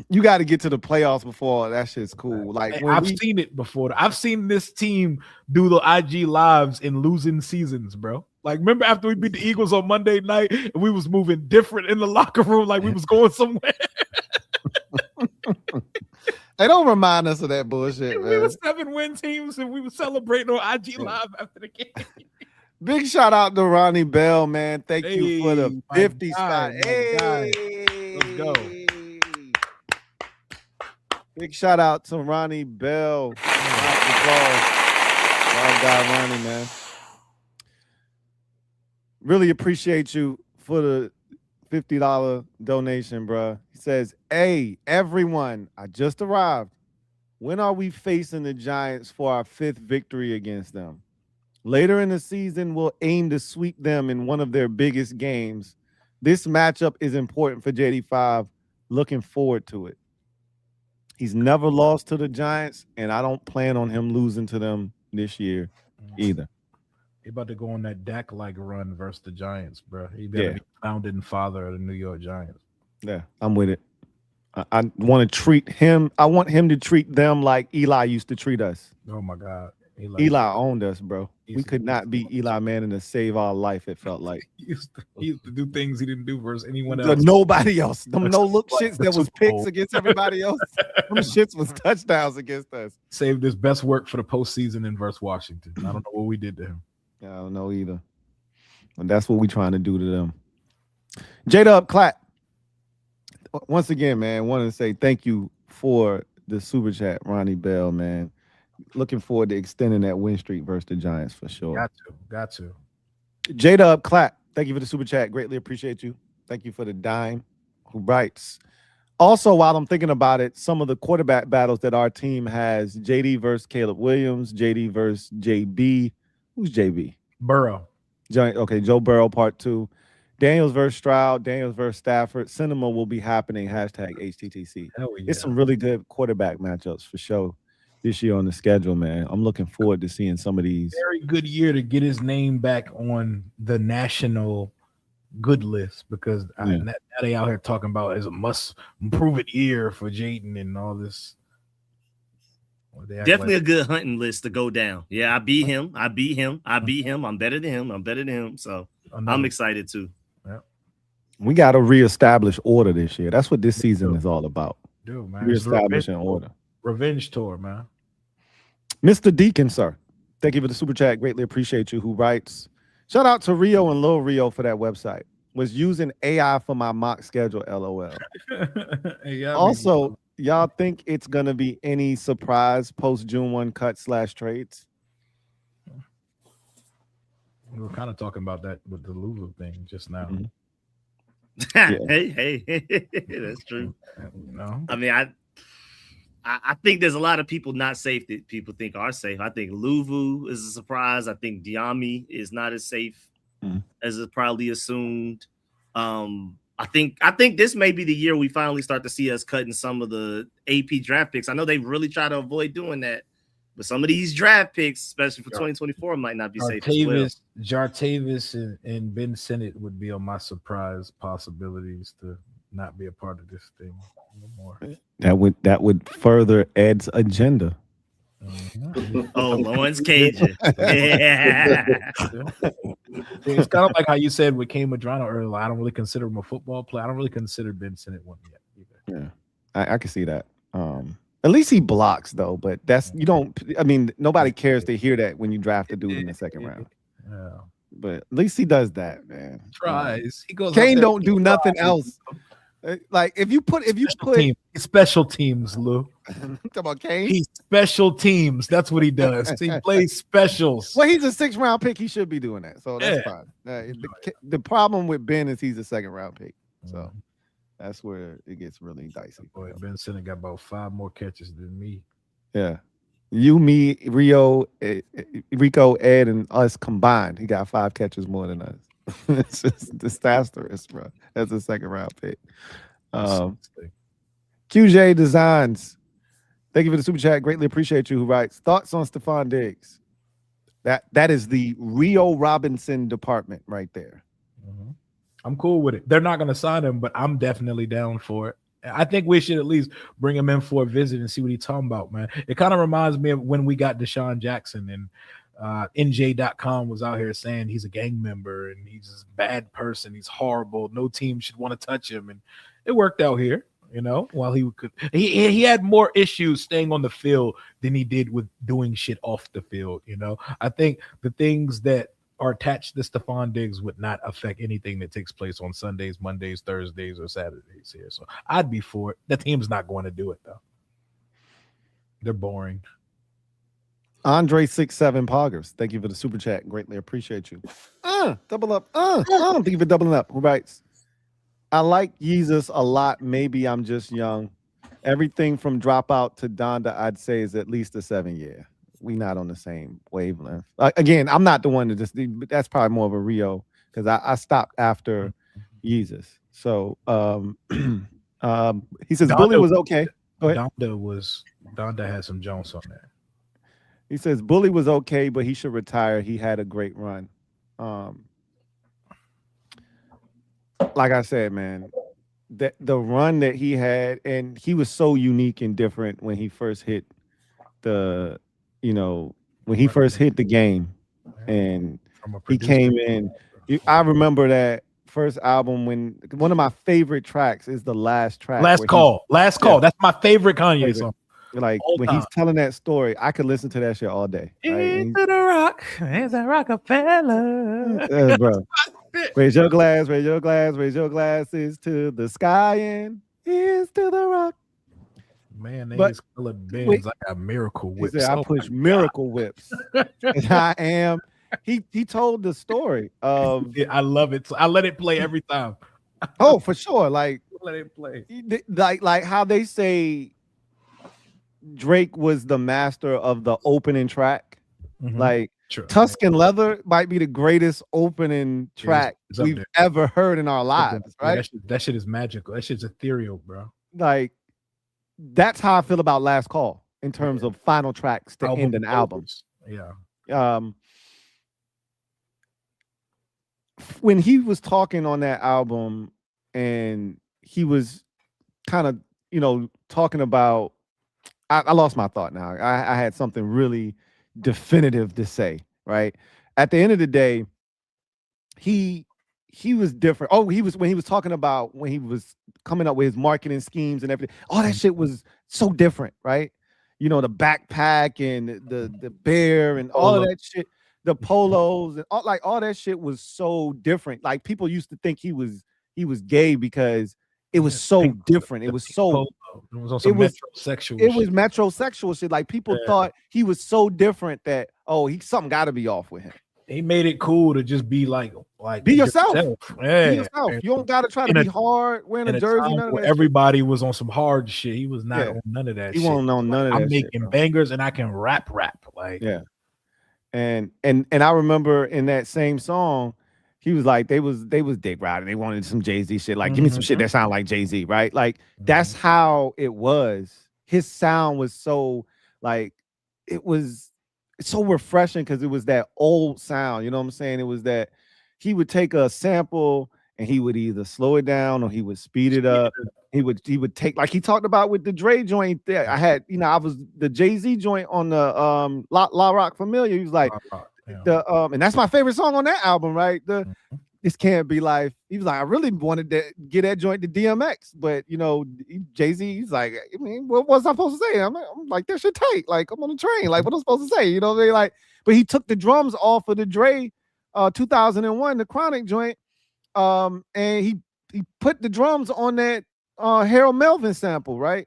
[SPEAKER 1] You got to get to the playoffs before that shit's cool. Like
[SPEAKER 2] hey, I've seen it before. I've seen this team do the IG lives in losing seasons, bro. Like, remember after we beat the Eagles on Monday night and we was moving different in the locker room, like we was going somewhere.
[SPEAKER 1] Hey, don't remind us of that bullshit, man.
[SPEAKER 2] We were 7-win teams and we were celebrating on IG live after the game.
[SPEAKER 1] Big shout out to Ronnie Bell, man. Thank you for the 50 spot. Hey,
[SPEAKER 2] let's go.
[SPEAKER 1] Big shout out to Ronnie Bell. Love guy Ronnie, man. Really appreciate you for the $50 donation, bro. He says, "Hey, everyone, I just arrived. When are we facing the Giants for our 5th victory against them? Later in the season, we'll aim to sweep them in one of their biggest games. This matchup is important for JD5. Looking forward to it." He's never lost to the Giants, and I don't plan on him losing to them this year either.
[SPEAKER 2] He about to go on that Dak-like run versus the Giants, bro. He better be founding father of the New York Giants.
[SPEAKER 1] Yeah, I'm with it. I want to treat him. I want him to treat them like Eli used to treat us.
[SPEAKER 2] Oh my God.
[SPEAKER 1] Eli owned us, bro. We could not beat Eli Manning to save our life, it felt like.
[SPEAKER 2] He used to do things he didn't do versus anyone else.
[SPEAKER 1] Nobody else. Them no-look shits that was picks against everybody else. Them shits was touchdowns against us.
[SPEAKER 2] Saved his best work for the postseason in versus Washington. I don't know what we did to him.
[SPEAKER 1] I don't know either. And that's what we trying to do to them. J-Dub Clap. Once again, man, wanted to say thank you for the super chat, Ronnie Bell, man. Looking forward to extending that win streak versus the Giants for sure.
[SPEAKER 2] Got to.
[SPEAKER 1] J-Dub Clap. Thank you for the super chat. Greatly appreciate you. Thank you for the dime. Who writes? Also, while I'm thinking about it, some of the quarterback battles that our team has: JD versus Caleb Williams, JD versus JB. Who's JB?
[SPEAKER 2] Burrow.
[SPEAKER 1] Okay, Joe Burrow part 2. Daniels versus Stroud, Daniels versus Stafford. Cinema will be happening. #HTTC.
[SPEAKER 2] Hell yeah.
[SPEAKER 1] It's some really good quarterback matchups for sure this year on the schedule, man. I'm looking forward to seeing some of these.
[SPEAKER 2] Very good year to get his name back on the national good list, because now they out here talking about as a must improve it year for Jaden and all this.
[SPEAKER 3] Definitely a good hunting list to go down. Yeah, I beat him. I'm better than him. So I'm excited too.
[SPEAKER 2] Yeah.
[SPEAKER 1] We got to reestablish order this year. That's what this season is all about.
[SPEAKER 2] Dude, man.
[SPEAKER 1] Reestablishing order.
[SPEAKER 2] Revenge tour, man.
[SPEAKER 1] Mr. Deacon, sir. Thank you for the super chat. Greatly appreciate you. Who writes? Shout out to Rio and Lil Rio for that website. Was using AI for my mock schedule, LOL. Also, y'all think it's going to be any surprise post June 1 /trades?
[SPEAKER 2] We were kind of talking about that with the Lulu thing just now.
[SPEAKER 1] Mm-hmm.
[SPEAKER 3] Hey, that's true.
[SPEAKER 2] No.
[SPEAKER 3] I mean, I think there's a lot of people not safe that people think are safe. I think Luvu is a surprise. I think Diami is not as safe as is probably assumed. I think this may be the year we finally start to see us cutting some of the AP draft picks. I know they really try to avoid doing that, but some of these draft picks, especially for 2024, might not be safe as well.
[SPEAKER 2] Jartavis and Ben Sinnott would be on my surprise possibilities to not be a part of this thing anymore.
[SPEAKER 1] That would further Ed's agenda.
[SPEAKER 3] Oh, Lawrence Cajun. Yeah.
[SPEAKER 2] It's kind of like how you said with Kane Madrano earlier. I don't really consider him a football player. I don't really consider Ben Sinnott one yet either.
[SPEAKER 1] Yeah, I can see that. At least he blocks though, but nobody cares to hear that when you draft a dude in the second round.
[SPEAKER 2] Yeah.
[SPEAKER 1] But at least he does that, man.
[SPEAKER 2] Tries. He goes.
[SPEAKER 1] Kane don't do nothing else. Like if you put
[SPEAKER 2] special teams, Lou.
[SPEAKER 1] Talk about Kane.
[SPEAKER 2] He's special teams. That's what he does. He plays specials.
[SPEAKER 1] Well, he's a 6th round pick. He should be doing that. So that's fine. The problem with Ben is he's a 2nd round pick. So that's where it gets really dicey.
[SPEAKER 2] Boy, Ben Sinnott got about 5 more catches than me.
[SPEAKER 1] Yeah. You, me, Rio, Rico, Ed, and us combined, he got 5 catches more than us. It's just disastrous, bro. That's a 2nd round pick. QJ Designs. Thank you for the super chat. Greatly appreciate you. Who writes thoughts on Stephon Diggs? That is the Rio Robinson department right there.
[SPEAKER 2] I'm cool with it. They're not going to sign him, but I'm definitely down for it. I think we should at least bring him in for a visit and see what he's talking about, man. It kind of reminds me of when we got Deshaun Jackson and NJ.com was out here saying he's a gang member and he's a bad person. He's horrible. No team should want to touch him. And it worked out here, while he had more issues staying on the field than he did with doing shit off the field. I think the things that are attached to Stephon Diggs would not affect anything that takes place on Sundays, Mondays, Thursdays, or Saturdays here. So I'd be for it. The team's not going to do it though. They're boring.
[SPEAKER 1] Andre 67 Poggers. Thank you for the super chat. Greatly appreciate you. Double up. Thank you for doubling up. Who writes? I like Yeezus a lot. Maybe I'm just young. Everything from Dropout to Donda, I'd say, is at least a 7-year. We not on the same wavelength. Again, I'm not the one to just. That's probably more of a Rio because I stopped after Yeezus. So he says Bully was okay. Go ahead.
[SPEAKER 2] Donda had some Jones on there.
[SPEAKER 1] He says Bully was okay, but he should retire. He had a great run. Like I said, man, the run that he had, and he was so unique and different when he first hit the, when he first hit the game, and he came in. I remember that first album when one of my favorite tracks is the last track.
[SPEAKER 2] Last Call. That's my favorite Kanye song.
[SPEAKER 1] Like when he's telling that story, I could listen to that shit all day. Right?
[SPEAKER 2] Into the rock, it's a Rockefeller,
[SPEAKER 1] bro. Raise your glass, raise your glass, raise your glasses to the sky and here's to the rock.
[SPEAKER 2] Man, they just colored bins. I got Miracle Whips.
[SPEAKER 1] He said, I push Miracle Whips. And I am. He told the story of.
[SPEAKER 2] I love it. So I let it play every time.
[SPEAKER 1] Oh, for sure. Like
[SPEAKER 2] let it play.
[SPEAKER 1] Like how they say Drake was the master of the opening track. Like Tuscan Leather might be the greatest opening track we've ever heard in our lives, right?
[SPEAKER 2] That shit is magical. That shit's ethereal, bro.
[SPEAKER 1] Like that's how I feel about Last Call in terms of final tracks to end an album.
[SPEAKER 2] Yeah.
[SPEAKER 1] When he was talking on that album and he was kind of, talking about, I lost my thought now. I had something really definitive to say, right? At the end of the day, he was different. Oh, when he was talking about when he was coming up with his marketing schemes and everything. All that shit was so different, right? The backpack and the bear and all of that shit, the polos and all that shit was so different. Like people used to think he was gay because it was so different. It was so
[SPEAKER 2] metrosexual.
[SPEAKER 1] It was metrosexual shit. Like people thought he was so different that something got to be off with him.
[SPEAKER 2] He made it cool to just be like
[SPEAKER 1] be yourself.
[SPEAKER 2] Yeah.
[SPEAKER 1] Be yourself. You don't got to try to be hard wearing a jersey. None of that
[SPEAKER 2] everybody was on some hard shit. He was not on none of that.
[SPEAKER 1] He won't know none of that.
[SPEAKER 2] I'm making bangers and I can rap. Like
[SPEAKER 1] And I remember in that same song, he was like, they was dick riding. They wanted some Jay-Z shit. Like, give me some shit that sound like Jay-Z, right? Like, that's how it was. His sound was so like, it's so refreshing because it was that old sound. You know what I'm saying? It was that he would take a sample and he would either slow it down or he would speed it up. He would take, like he talked about with the Dre joint there. I had, I was the Jay-Z joint on the La Rock Familiar. He was like, and that's my favorite song on that album, right? This Can't Be Life. He was like, I really wanted to get that joint to DMX, but Jay-Z, he's like, I mean, what was I supposed to say? I'm like, that shit tight. Like, I'm on the train. Like, what am I supposed to say? You know what I mean? Like, but he took the drums off of the Dre 2001, the Chronic joint, and he put the drums on that Harold Melvin sample, right?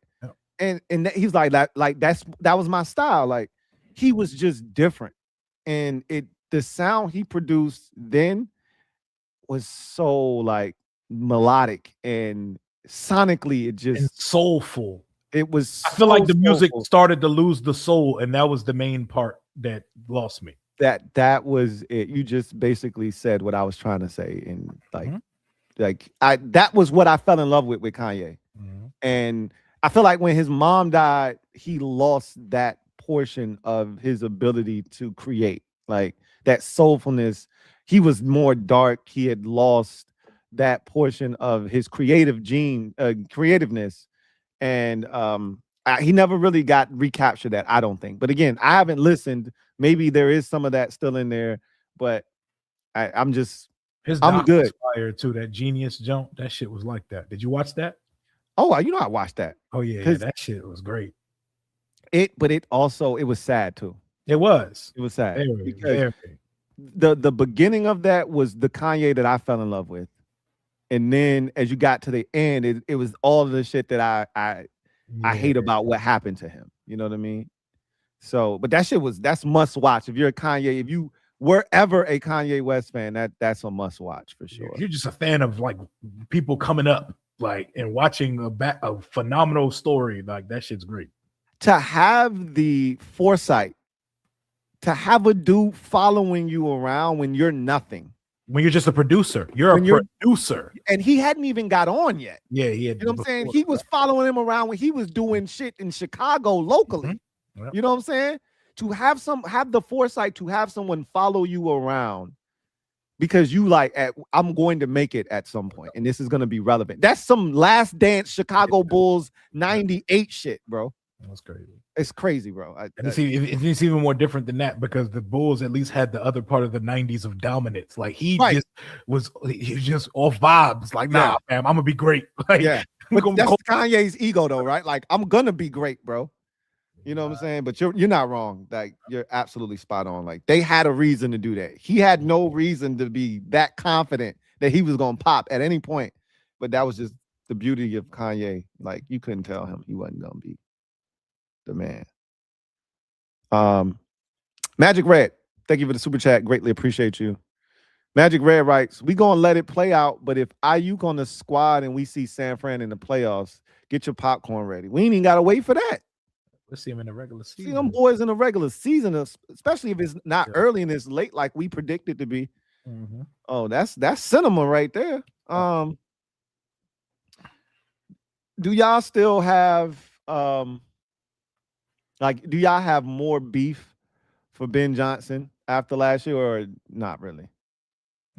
[SPEAKER 1] And he's like that was my style. Like, he was just different. And the sound he produced then was so like melodic and sonically it just
[SPEAKER 2] and soulful.
[SPEAKER 1] It was
[SPEAKER 2] I feel like the music started to lose the soul, and that was the main part that lost me.
[SPEAKER 1] That was it. You just basically said what I was trying to say, and that was what I fell in love with Kanye. And I feel like when his mom died, he lost that portion of his ability to create, like that soulfulness. He was more dark. He had lost that portion of his creative creativeness, and he never really got recaptured that, I don't think. But again, I haven't listened. Maybe there is some of that still in there, but I'm good.
[SPEAKER 2] Was fire too. That Genius jump, that shit was like that. Did you watch that?
[SPEAKER 1] Oh, I watched that.
[SPEAKER 2] Oh yeah, that shit was great.
[SPEAKER 1] But it was sad too.
[SPEAKER 2] It was
[SPEAKER 1] sad.
[SPEAKER 2] Very.
[SPEAKER 1] The beginning of that was the Kanye that I fell in love with, and then as you got to the end, it was all of the shit that I hate about what happened to him. You know what I mean? So, but that's must watch. If you're a Kanye, if you wherever a Kanye West fan, that's a must watch for sure.
[SPEAKER 2] You're just a fan of like people coming up like and watching a phenomenal story. Like that shit's great.
[SPEAKER 1] To have the foresight to have a dude following you around when you're nothing.
[SPEAKER 2] When you're just a producer, you're a producer.
[SPEAKER 1] And he hadn't even got on yet.
[SPEAKER 2] Yeah, he had.
[SPEAKER 1] You know what I'm saying? He was following him around when he was doing shit in Chicago locally.
[SPEAKER 2] Mm-hmm. Yep.
[SPEAKER 1] You know what I'm saying? To have the foresight to have someone follow you around because you like, I'm going to make it at some point and this is going to be relevant. That's some Last Dance Chicago Bulls 98 shit, bro.
[SPEAKER 2] That's crazy.
[SPEAKER 1] It's crazy, bro.
[SPEAKER 2] It's even more different than that because the Bulls at least had the other part of the 90s of dominance. Like he was just off vibes. Like, nah, man, I'm gonna be great. Like,
[SPEAKER 1] but that's Kanye's ego, though, right? Like, I'm gonna be great, bro. You know what I'm saying? But you're not wrong. Like, you're absolutely spot on. Like, they had a reason to do that. He had no reason to be that confident that he was gonna pop at any point. But that was just the beauty of Kanye. Like, you couldn't tell him he wasn't gonna be the man. Magic Red, thank you for the super chat. Greatly appreciate you. Magic Red writes, we gonna let it play out, but if Ayuk on the squad and we see San Fran in the playoffs, get your popcorn ready. We ain't even gotta wait for that.
[SPEAKER 2] Let's see him in the regular season.
[SPEAKER 1] See them boys in the regular season, especially if it's not early and it's late like we predicted to be.
[SPEAKER 2] Mm-hmm.
[SPEAKER 1] Oh, that's cinema right there. Do y'all still have like, do y'all have more beef for Ben Johnson after last year or not really?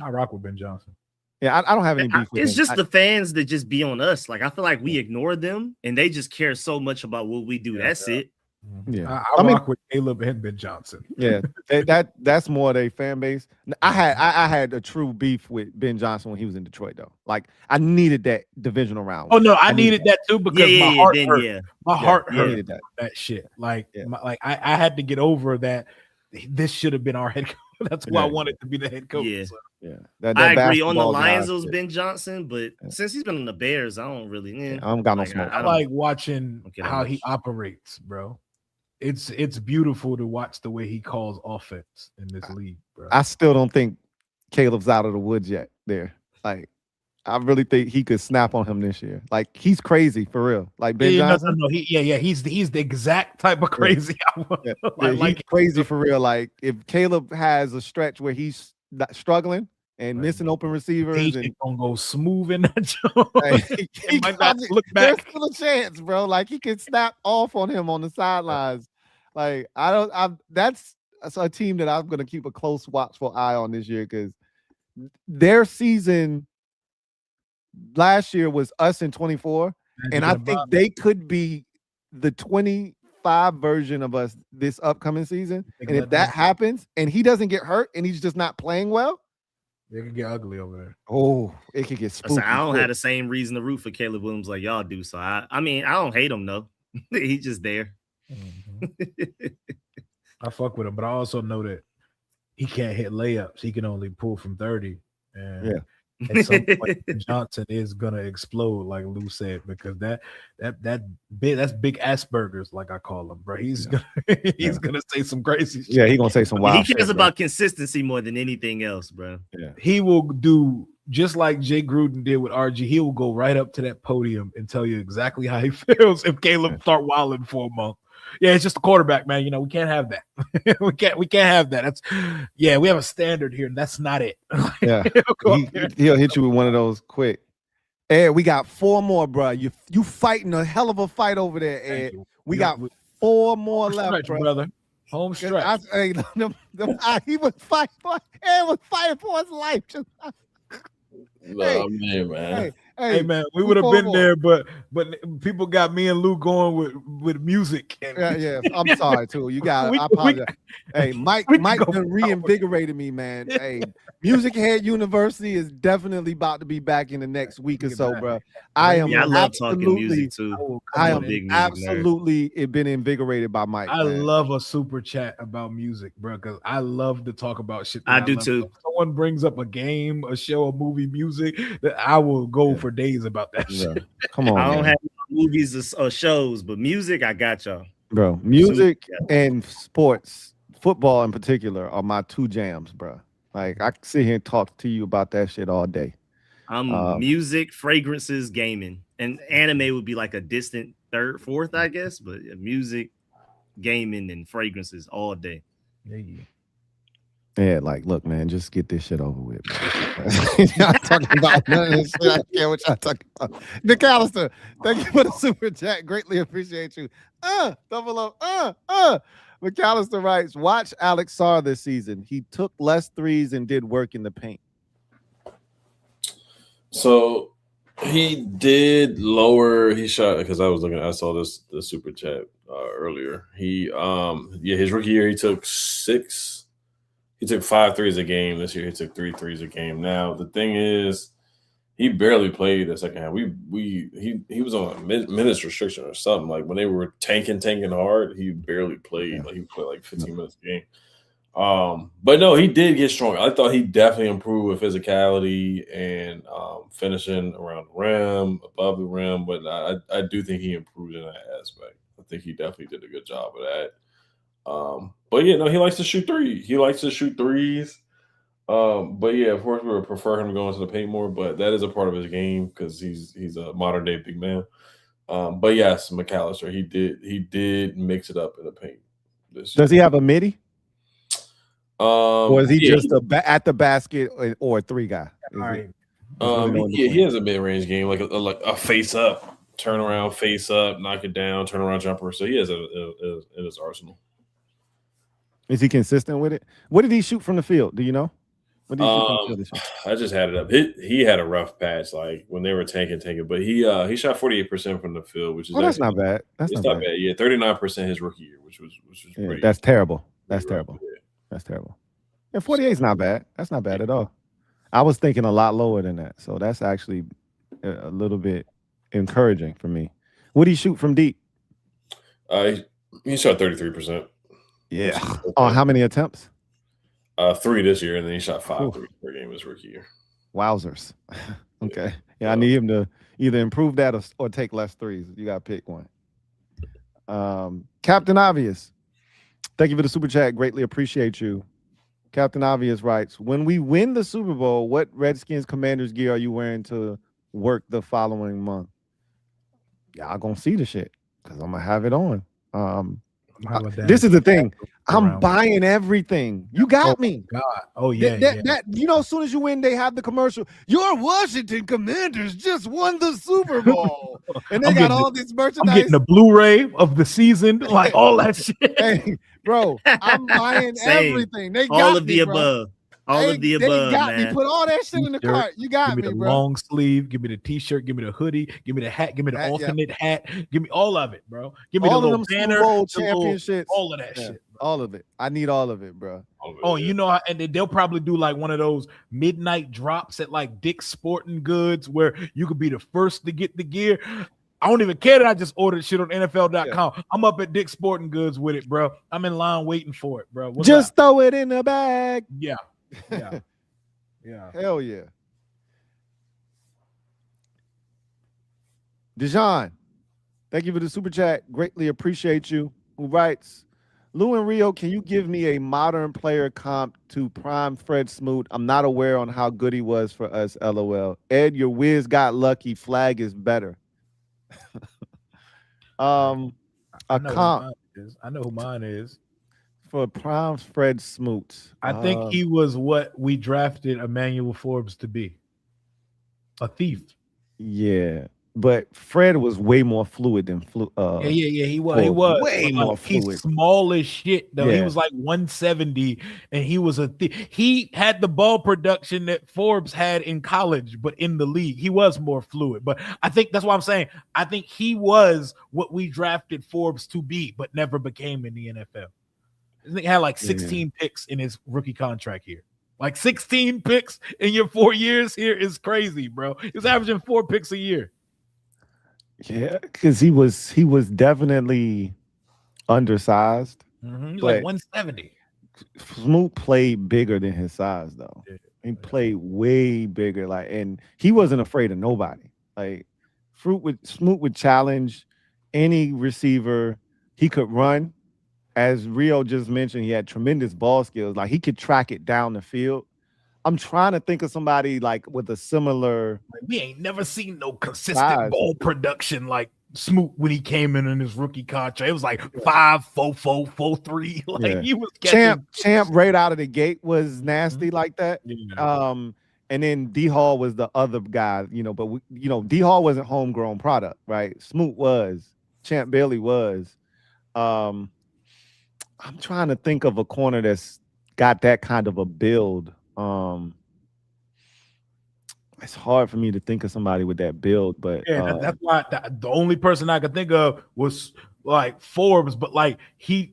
[SPEAKER 2] I rock with Ben Johnson.
[SPEAKER 1] Yeah, I don't have any beef with
[SPEAKER 3] It's
[SPEAKER 1] him.
[SPEAKER 3] just the fans that just be on us. Like, I feel like we ignore them and they just care so much about what we do. That's it.
[SPEAKER 1] Yeah,
[SPEAKER 2] I rock with Caleb and Ben Johnson.
[SPEAKER 1] Yeah, that's more their fan base. I had a true beef with Ben Johnson when he was in Detroit, though. Like, I needed that divisional round.
[SPEAKER 2] Oh no, I needed that too because my heart hurt. My heart hurt.
[SPEAKER 1] Needed
[SPEAKER 2] that shit. Like, I had to get over that. This should have been our head coach. That's who I wanted to be the head coach.
[SPEAKER 3] Yeah.
[SPEAKER 2] So.
[SPEAKER 1] Yeah,
[SPEAKER 3] I agree. On the Lions, it was Ben Johnson, but since he's been on the Bears, I don't really.
[SPEAKER 1] I don't got no smoke.
[SPEAKER 2] I like watching how he operates, bro. It's beautiful to watch the way he calls offense in this league, bro.
[SPEAKER 1] I still don't think Caleb's out of the woods yet. There, like, I really think he could snap on him this year. Like, he's crazy for real. Like Ben Johnson.
[SPEAKER 2] No. He's the exact type of crazy.
[SPEAKER 1] He's crazy for real. Like, if Caleb has a stretch where he's struggling and missing open receivers,
[SPEAKER 2] he's gonna go smooth in that joint.
[SPEAKER 1] He might not look back. There's still a chance, bro. Like, he can snap off on him on the sidelines. Like, that's a team that I'm gonna keep a close watchful eye on this year because their season last year was us in 24, and I think they could be the 25 version of us this upcoming season. And if that happens and he doesn't get hurt and he's just not playing well,
[SPEAKER 2] it could get ugly over there.
[SPEAKER 1] Oh, it could get spooky.
[SPEAKER 3] I don't have the same reason to root for Caleb Williams like y'all do. So I mean, I don't hate him though. He's just there.
[SPEAKER 2] Mm-hmm. I fuck with him, but I also know that he can't hit layups. He can only pull from 30. And at some point, Johnson is gonna explode, like Lou said, because that's big Asperger's, like I call him, bro. He's gonna say some crazy shit.
[SPEAKER 1] Yeah, he's gonna say some wild shit.
[SPEAKER 3] He cares about consistency more than anything else, bro.
[SPEAKER 1] Yeah,
[SPEAKER 2] he will do just like Jay Gruden did with RG. He will go right up to that podium and tell you exactly how he feels if Caleb start wilding for a month. Yeah, it's just a quarterback, man. You know, we can't have that. we can't have that. We have a standard here, and that's not it.
[SPEAKER 1] Yeah, he'll hit you with one of those quick. Ed, we got 4 more, bro. You fighting a hell of a fight over there, Ed. We got 4 more left,
[SPEAKER 2] brother. Home stretch.
[SPEAKER 1] He was fighting for. Ed was fighting for his life.
[SPEAKER 2] Hey, man, we would have been there, but people got me and Lou going with music.
[SPEAKER 1] Yeah, I'm sorry too. I apologize. Hey, Mike reinvigorated me, man. Hey, Music Head University is definitely about to be back in the next week or so, bro. I
[SPEAKER 3] love talking music too.
[SPEAKER 1] I am absolutely been invigorated by Mike.
[SPEAKER 2] I love a super chat about music, bro, because I love to talk about shit.
[SPEAKER 3] I do too.
[SPEAKER 2] If someone brings up a game, a show, a movie, music, that I will go for days about that shit.
[SPEAKER 1] Come on,
[SPEAKER 3] I don't have movies or shows, but music, I got y'all,
[SPEAKER 1] bro. Music and sports football in particular are my two jams, bro. Like I can sit here and talk to you about that shit all day.
[SPEAKER 3] Music, fragrances, gaming, and anime would be like a distant third, fourth, I guess. But music, gaming, and fragrances all day.
[SPEAKER 1] Yeah, like, look, man, just get this shit over with. Y'all talking about none of this shit. I don't care what y'all talking about. McAllister, thank you for the super chat. Greatly appreciate you. Double up. McAllister writes, watch Alex Sarr this season. He took less threes and did work in the paint.
[SPEAKER 4] So he did lower. He shot because I saw the super chat earlier. His rookie year he took 5 threes a game. This year he took 3 threes a game. Now the thing is, he barely played the second half. He was on a minutes restriction or something. Like when they were tanking hard, he barely played. Like he played like 15 minutes a game. But no, he did get stronger. I thought he definitely improved with physicality and finishing around the rim, above the rim. But I do think he improved in that aspect. I think he definitely did a good job of that. But yeah, no, he likes to shoot threes. But yeah, of course, we would prefer him to go into the paint more. But that is a part of his game because he's a modern day big man. But yes, McAllister, he did mix it up in the paint.
[SPEAKER 1] Does he have a midi? Or is he just at the basket or a three guy?
[SPEAKER 4] He has a mid range game, like a face up, turn around, face up, knock it down, turn around jumper. So he has in his arsenal.
[SPEAKER 1] Is he consistent with it? What did he shoot from the field? Do you know? What did he shoot from the field?
[SPEAKER 4] I just had it up. He had a rough patch, like when they were tanking, but he shot 48% from the field, which is
[SPEAKER 1] that's not bad. That's not bad.
[SPEAKER 4] Yeah, 39% his rookie year, which was great.
[SPEAKER 1] That's terrible. That's terrible. That's terrible. And 48 is not bad. That's not bad at all. I was thinking a lot lower than that, so that's actually a little bit encouraging for me. What did he shoot from deep?
[SPEAKER 4] He shot 33%.
[SPEAKER 1] Yeah. On how many attempts?
[SPEAKER 4] 3 this year, and then he shot 5 threes per game his rookie year.
[SPEAKER 1] Wowzers. Okay. Yeah, I need him to either improve that or take less threes. You got to pick one. Captain Obvious, thank you for the super chat. Greatly appreciate you. Captain Obvious writes, when we win the Super Bowl, what Redskins Commanders gear are you wearing to work the following month? Y'all gonna see the shit because I'm gonna have it on. This is the thing. I'm buying everything. You got me.
[SPEAKER 2] God. Oh yeah.
[SPEAKER 1] That as soon as you win, they have the commercial. Your Washington Commanders just won the Super Bowl, and they got all this merchandise.
[SPEAKER 2] I'm getting the Blu-ray of the season, like all that shit.
[SPEAKER 1] Hey, bro, I'm buying everything. They got
[SPEAKER 3] all of the
[SPEAKER 1] bro.
[SPEAKER 3] above. All of the above,
[SPEAKER 1] got
[SPEAKER 3] man.
[SPEAKER 1] me. Put all that shit in the cart. You got
[SPEAKER 2] me, bro.
[SPEAKER 1] Give me the
[SPEAKER 2] long sleeve. Give me the t-shirt. Give me the hoodie. Give me the hat. Give me the alternate hat. Give me all of it, bro. Give me
[SPEAKER 1] all
[SPEAKER 2] the
[SPEAKER 1] of
[SPEAKER 2] little
[SPEAKER 1] them
[SPEAKER 2] banner,
[SPEAKER 1] Super Bowl championships.
[SPEAKER 2] all of that shit. Bro.
[SPEAKER 1] All of it. I need all of it, bro.
[SPEAKER 2] You know, and they'll probably do like one of those midnight drops at like Dick's Sporting Goods where you could be the first to get the gear. I don't even care that I just ordered shit on NFL.com. Yeah. I'm up at Dick's Sporting Goods with it, bro. I'm in line waiting for it, bro.
[SPEAKER 1] Just throw it in the bag.
[SPEAKER 2] Yeah. Yeah.
[SPEAKER 1] Hell yeah. Dijon, thank you for the super chat. Greatly appreciate you. Who writes, Lou and Rio, can you give me a modern player comp to prime Fred Smoot? I'm not aware on how good he was for us, LOL. Ed, your whiz got lucky. Flag is better.
[SPEAKER 2] I know who mine is.
[SPEAKER 1] For prime Fred Smoot.
[SPEAKER 2] I think he was what we drafted Emmanuel Forbes to be. A thief.
[SPEAKER 1] Yeah. But Fred was way more fluid than
[SPEAKER 2] he was. He was
[SPEAKER 1] way more fluid.
[SPEAKER 2] He's small as shit, though.
[SPEAKER 1] Yeah.
[SPEAKER 2] He was like 170, and he was a thief. He had the ball production that Forbes had in college, but in the league, he was more fluid. But I think that's what I'm saying. I think he was what we drafted Forbes to be, but never became in the NFL. I think he had like 16 picks in his rookie contract here. Like 16 picks in your 4 years here is crazy, bro. He's averaging 4 picks a year.
[SPEAKER 1] Yeah, because he was definitely undersized.
[SPEAKER 2] Mm-hmm. He's like 170.
[SPEAKER 1] Smoot played bigger than his size, though. Yeah. He played way bigger, and he wasn't afraid of nobody. Like Smoot would challenge any receiver. He could run. as Rio just mentioned, he had tremendous ball skills. Like he could track it down the field. I'm trying to think of somebody like with a similar.
[SPEAKER 2] We ain't never seen no consistent
[SPEAKER 1] size.
[SPEAKER 2] ball production like Smoot when he came in his rookie contract. It was like 5, 4, 4, 4, 3. Like he was
[SPEAKER 1] catching. Champ right out of the gate was nasty like that.
[SPEAKER 2] Yeah.
[SPEAKER 1] And then D Hall was the other guy, but D Hall wasn't homegrown product, right? Smoot was, Champ Bailey was. I'm trying to think of a corner that's got that kind of a build. It's hard for me to think of somebody with that build, but
[SPEAKER 2] that's why the only person I could think of was like Forbes, but like he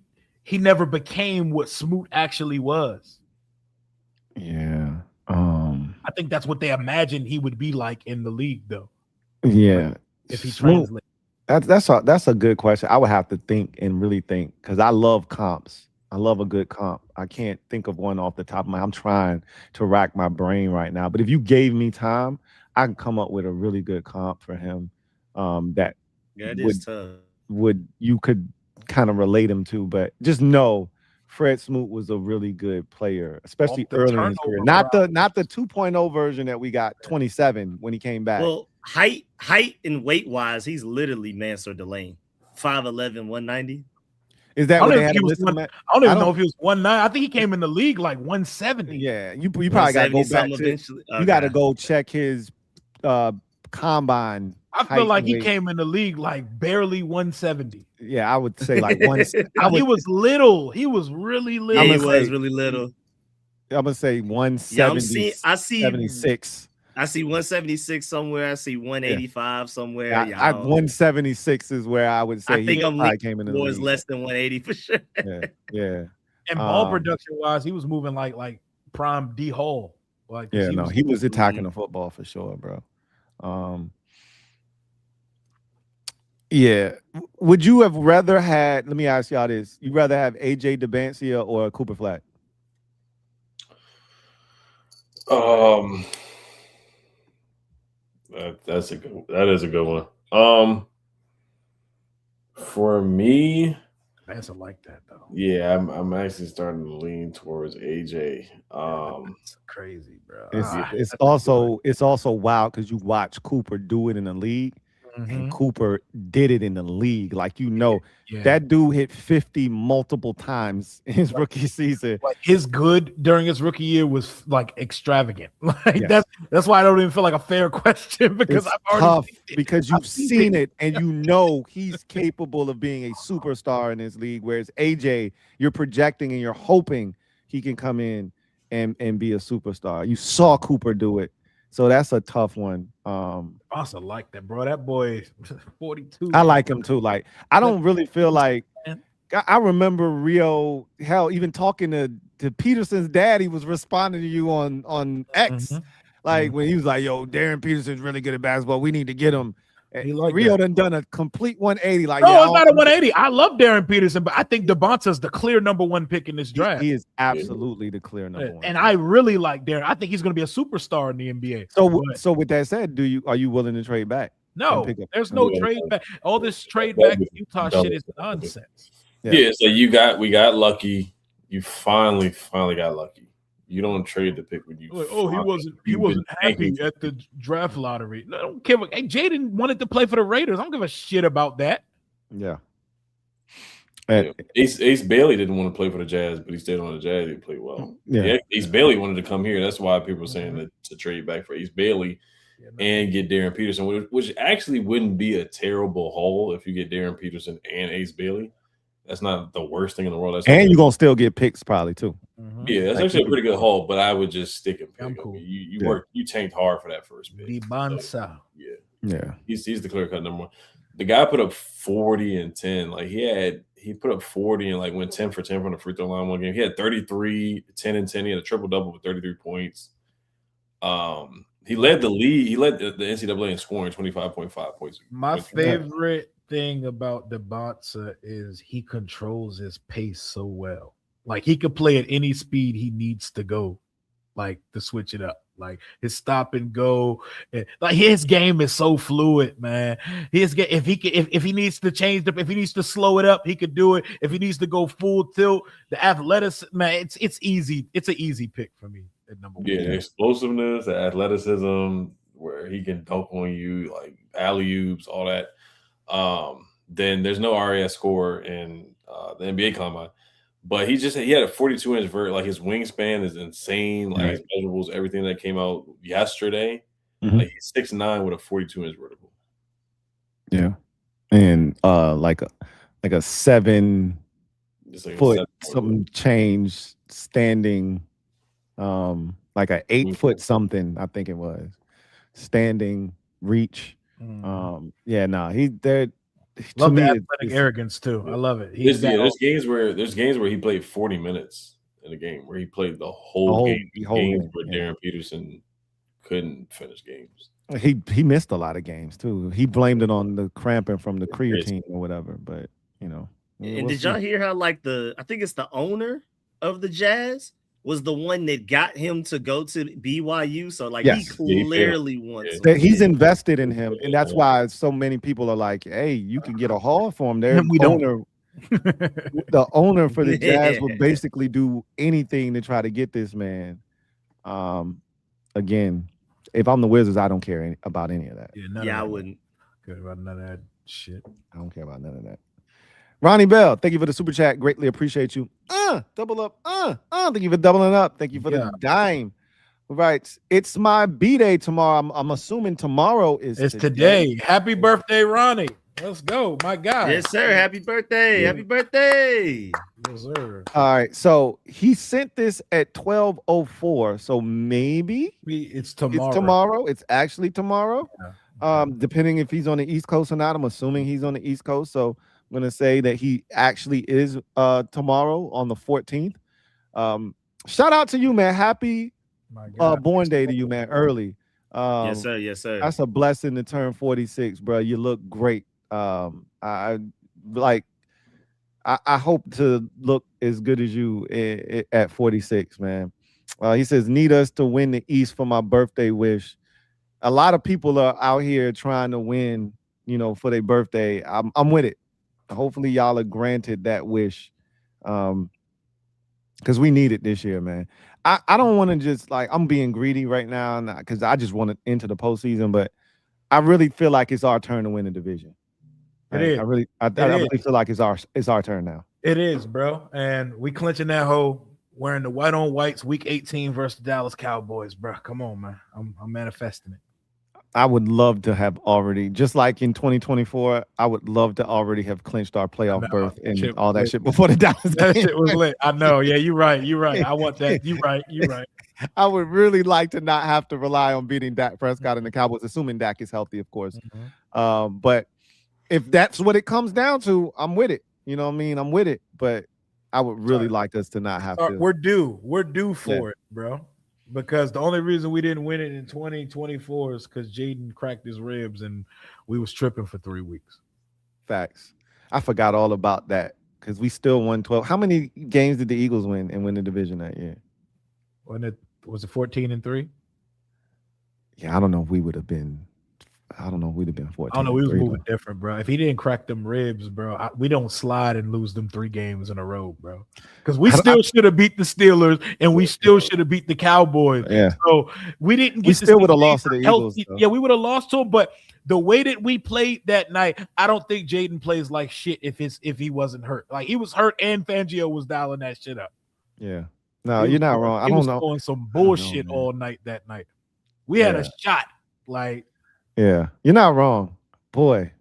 [SPEAKER 2] never became what Smoot actually was.
[SPEAKER 1] Yeah.
[SPEAKER 2] I think that's what they imagined he would be like in the league, though.
[SPEAKER 1] Yeah.
[SPEAKER 2] Like, if he translates.
[SPEAKER 1] That's a good question. I would have to think and really think because I love comps. I love a good comp. I can't think of one off the top of my. I'm trying to rack my brain right now. But if you gave me time, I can come up with a really good comp for him. That
[SPEAKER 3] is tough.
[SPEAKER 1] You could kind of relate him to, but just know Fred Smoot was a really good player, especially early in his career. Not the 2.0 version that we got 27 when he came back.
[SPEAKER 3] Well, height and weight wise, he's literally Mansur Delane, 5'11", 190.
[SPEAKER 1] Is that what they had?
[SPEAKER 2] I don't even know if he was 190. I think he came in the league like 170.
[SPEAKER 1] Yeah, you probably got to go back to. Eventually. You got to go check his combine.
[SPEAKER 2] I feel like he came in the league like barely 170.
[SPEAKER 1] Yeah, I would say like one.
[SPEAKER 2] He was little. He was really little.
[SPEAKER 3] Yeah, he was really little.
[SPEAKER 1] I'm gonna say 170.
[SPEAKER 3] I see
[SPEAKER 1] 76.
[SPEAKER 3] I see 176 somewhere. I see 185 somewhere.
[SPEAKER 1] Yeah, 176 is where I would say
[SPEAKER 3] I think
[SPEAKER 1] he came in the league.
[SPEAKER 3] Was less than 180 for sure.
[SPEAKER 1] Yeah.
[SPEAKER 2] And ball production wise, he was moving like prime D Hall. Like
[SPEAKER 1] he was attacking the football for sure, bro. Yeah. Would you have rather had? Let me ask y'all this: you rather have AJ DeBancia or Cooper Flag?
[SPEAKER 4] That is a good one. For me,
[SPEAKER 2] that's like that though.
[SPEAKER 4] Yeah, I'm actually starting to lean towards AJ.
[SPEAKER 2] It's crazy, bro.
[SPEAKER 1] It's also wild because you watch Cooper do it in the league. And Cooper did it in the league. Like, that dude hit 50 multiple times in his rookie season.
[SPEAKER 2] Like his good during his rookie year was like extravagant. Like that's why I don't even feel like a fair question because
[SPEAKER 1] it's
[SPEAKER 2] I've already
[SPEAKER 1] tough because you've seen it and he's capable of being a superstar in this league. Whereas AJ, you're projecting and you're hoping he can come in and be a superstar. You saw Cooper do it. So that's a tough one.
[SPEAKER 2] I also like that, bro. That boy, 42.
[SPEAKER 1] I like him too. Like, I don't really feel like I remember Rio, hell, even talking to Peterson's dad, he was responding to you on X. When he was like, yo, Darren Peterson's really good at basketball. We need to get him. Rio done a complete 180. Like,
[SPEAKER 2] no, it's not a 180. I love Darren Peterson, but I think Devonta's the clear number one pick in this draft.
[SPEAKER 1] He is absolutely the clear number one.
[SPEAKER 2] And I really like Darren. I think he's going to be a superstar in the NBA.
[SPEAKER 1] So with that said, are you willing to trade back?
[SPEAKER 2] No, there's no trade back. All this trade back Utah shit is nonsense.
[SPEAKER 4] Yeah, so we got lucky. You finally got lucky. You don't trade the pick when you.
[SPEAKER 2] He wasn't happy at the draft lottery. No, I don't care. Hey, Jaden wanted to play for the Raiders. I don't give a shit about that.
[SPEAKER 1] Yeah.
[SPEAKER 4] Ace Bailey didn't want to play for the Jazz, but he stayed on the Jazz. He played well.
[SPEAKER 1] Yeah.
[SPEAKER 4] Ace Bailey wanted to come here. That's why people were saying to trade back for Ace Bailey and get Darren Peterson, which actually wouldn't be a terrible haul if you get Darren Peterson and Ace Bailey. That's not the worst thing in the world.
[SPEAKER 1] And you're gonna still get picks probably too.
[SPEAKER 4] Yeah, that's actually a pretty good haul, but I would just stick and pick.
[SPEAKER 2] Cool.
[SPEAKER 4] You tanked hard for that first pick.
[SPEAKER 2] So,
[SPEAKER 1] yeah.
[SPEAKER 4] He's the clear cut number one. The guy put up 40 and 10. Like he put up 40 and like went 10 for 10 from the free throw line one game. He had 33, 10 and 10. He had a triple double with 33 points. He led the league. He led the NCAA in scoring, 25.5 points.
[SPEAKER 2] My favorite thing about Devonta is he controls his pace so well. Like he could play at any speed he needs to go, like to switch it up. Like his stop and go, like his game is so fluid, man. His game, if he needs to change if he needs to slow it up, he could do it. If he needs to go full tilt, the athleticism, man, it's easy. It's an easy pick for me at number 1.
[SPEAKER 4] Yeah, the explosiveness, the athleticism, where he can dunk on you, like alley-oops, all that. Then there's no RAS score in the NBA combine. But he had a 42-inch vert. Like his wingspan is insane. Like his measurables, everything that came out yesterday. Like he's 6'9" with a 42-inch vertical.
[SPEAKER 1] Yeah, and like a 7 foot something change standing, like a 8 foot something. I think it was standing reach. Yeah, no,
[SPEAKER 2] love the athletic arrogance too. I love it.
[SPEAKER 4] There's games where he played 40 minutes in a game, where he played the whole game. Games where Darren Peterson couldn't finish games.
[SPEAKER 1] He missed a lot of games too. He blamed it on the cramping from the creatine or whatever. But
[SPEAKER 3] and did y'all hear how I think it's the owner of the Jazz was the one that got him to go to BYU. So he clearly wants.
[SPEAKER 1] He's invested in him, and that's why so many people are like, "Hey, you can get a haul for him." There, the owner for the Jazz would basically do anything to try to get this man. Again, if I'm the Wizards, I don't care about any of that.
[SPEAKER 3] I wouldn't
[SPEAKER 2] care about none of that shit.
[SPEAKER 1] I don't care about none of that. Ronnie Bell, thank you for the super chat. Greatly appreciate you. Double up. Thank you for doubling up. Thank you for the dime. All right. It's my B-Day tomorrow. I'm assuming tomorrow is
[SPEAKER 2] today. Happy birthday, Ronnie. Let's go. My God.
[SPEAKER 3] Yes, sir. Happy birthday. Yeah. Happy birthday.
[SPEAKER 2] Yes, sir.
[SPEAKER 1] All right. So he sent this at 12:04. So maybe
[SPEAKER 2] it's tomorrow.
[SPEAKER 1] It's tomorrow. It's actually tomorrow. Yeah. Depending if he's on the East Coast or not. I'm assuming he's on the East Coast. So I'm going to say that he actually is tomorrow on the 14th. Shout out to you, man. Happy born day to you, man. Early.
[SPEAKER 3] Yes, sir. Yes, sir.
[SPEAKER 1] That's a blessing to turn 46, bro. You look great. I hope to look as good as you at 46, man. He says, need us to win the East for my birthday wish. A lot of people are out here trying to win, for their birthday. I'm with it. Hopefully y'all are granted that wish, because we need it this year, man. I don't want to just I'm being greedy right now because I just want to enter the postseason, but I really feel like it's our turn to win the division.
[SPEAKER 2] It is.
[SPEAKER 1] I really feel like it's our turn now.
[SPEAKER 2] It is, bro, and we clinching that hole wearing the white on whites, week 18 versus the Dallas Cowboys, bro. Come on, man. I'm manifesting it.
[SPEAKER 1] I would love to have already, just like in 2024, I would love to already have clinched our playoff berth and all that shit before the Dallas game.
[SPEAKER 2] That shit was lit. I know. Yeah, you're right. I want that. You're right.
[SPEAKER 1] I would really like to not have to rely on beating Dak Prescott and the Cowboys, assuming Dak is healthy, of course. But if that's what it comes down to, I'm with it. You know what I mean? I'm with it. But I would really like us to not have to.
[SPEAKER 2] We're due for it, bro. Because the only reason we didn't win it in 2024 is because Jaden cracked his ribs and we was tripping for 3 weeks.
[SPEAKER 1] Facts. I forgot all about that because we still won 12. How many games did the Eagles win and win the division that year?
[SPEAKER 2] Was it 14-3?
[SPEAKER 1] Yeah, I don't know if we would have been. I don't know if we'd have been 14.
[SPEAKER 2] I don't know. We was moving different, bro. If he didn't crack them ribs, bro, we don't slide and lose them 3 games in a row, bro. Because we still should have beat the Steelers and we still should have beat the Cowboys.
[SPEAKER 1] Yeah.
[SPEAKER 2] So we didn't get.
[SPEAKER 1] We still would have lost to the Eagles.
[SPEAKER 2] Yeah, we would have lost to them. But the way that we played that night, I don't think Jaden plays like shit if he wasn't hurt. Like he was hurt and Fangio was dialing that shit up.
[SPEAKER 1] Yeah. No, you're not wrong. I don't know.
[SPEAKER 2] He was doing some bullshit all night that night. We had a shot.
[SPEAKER 1] Yeah, you're not wrong, boy.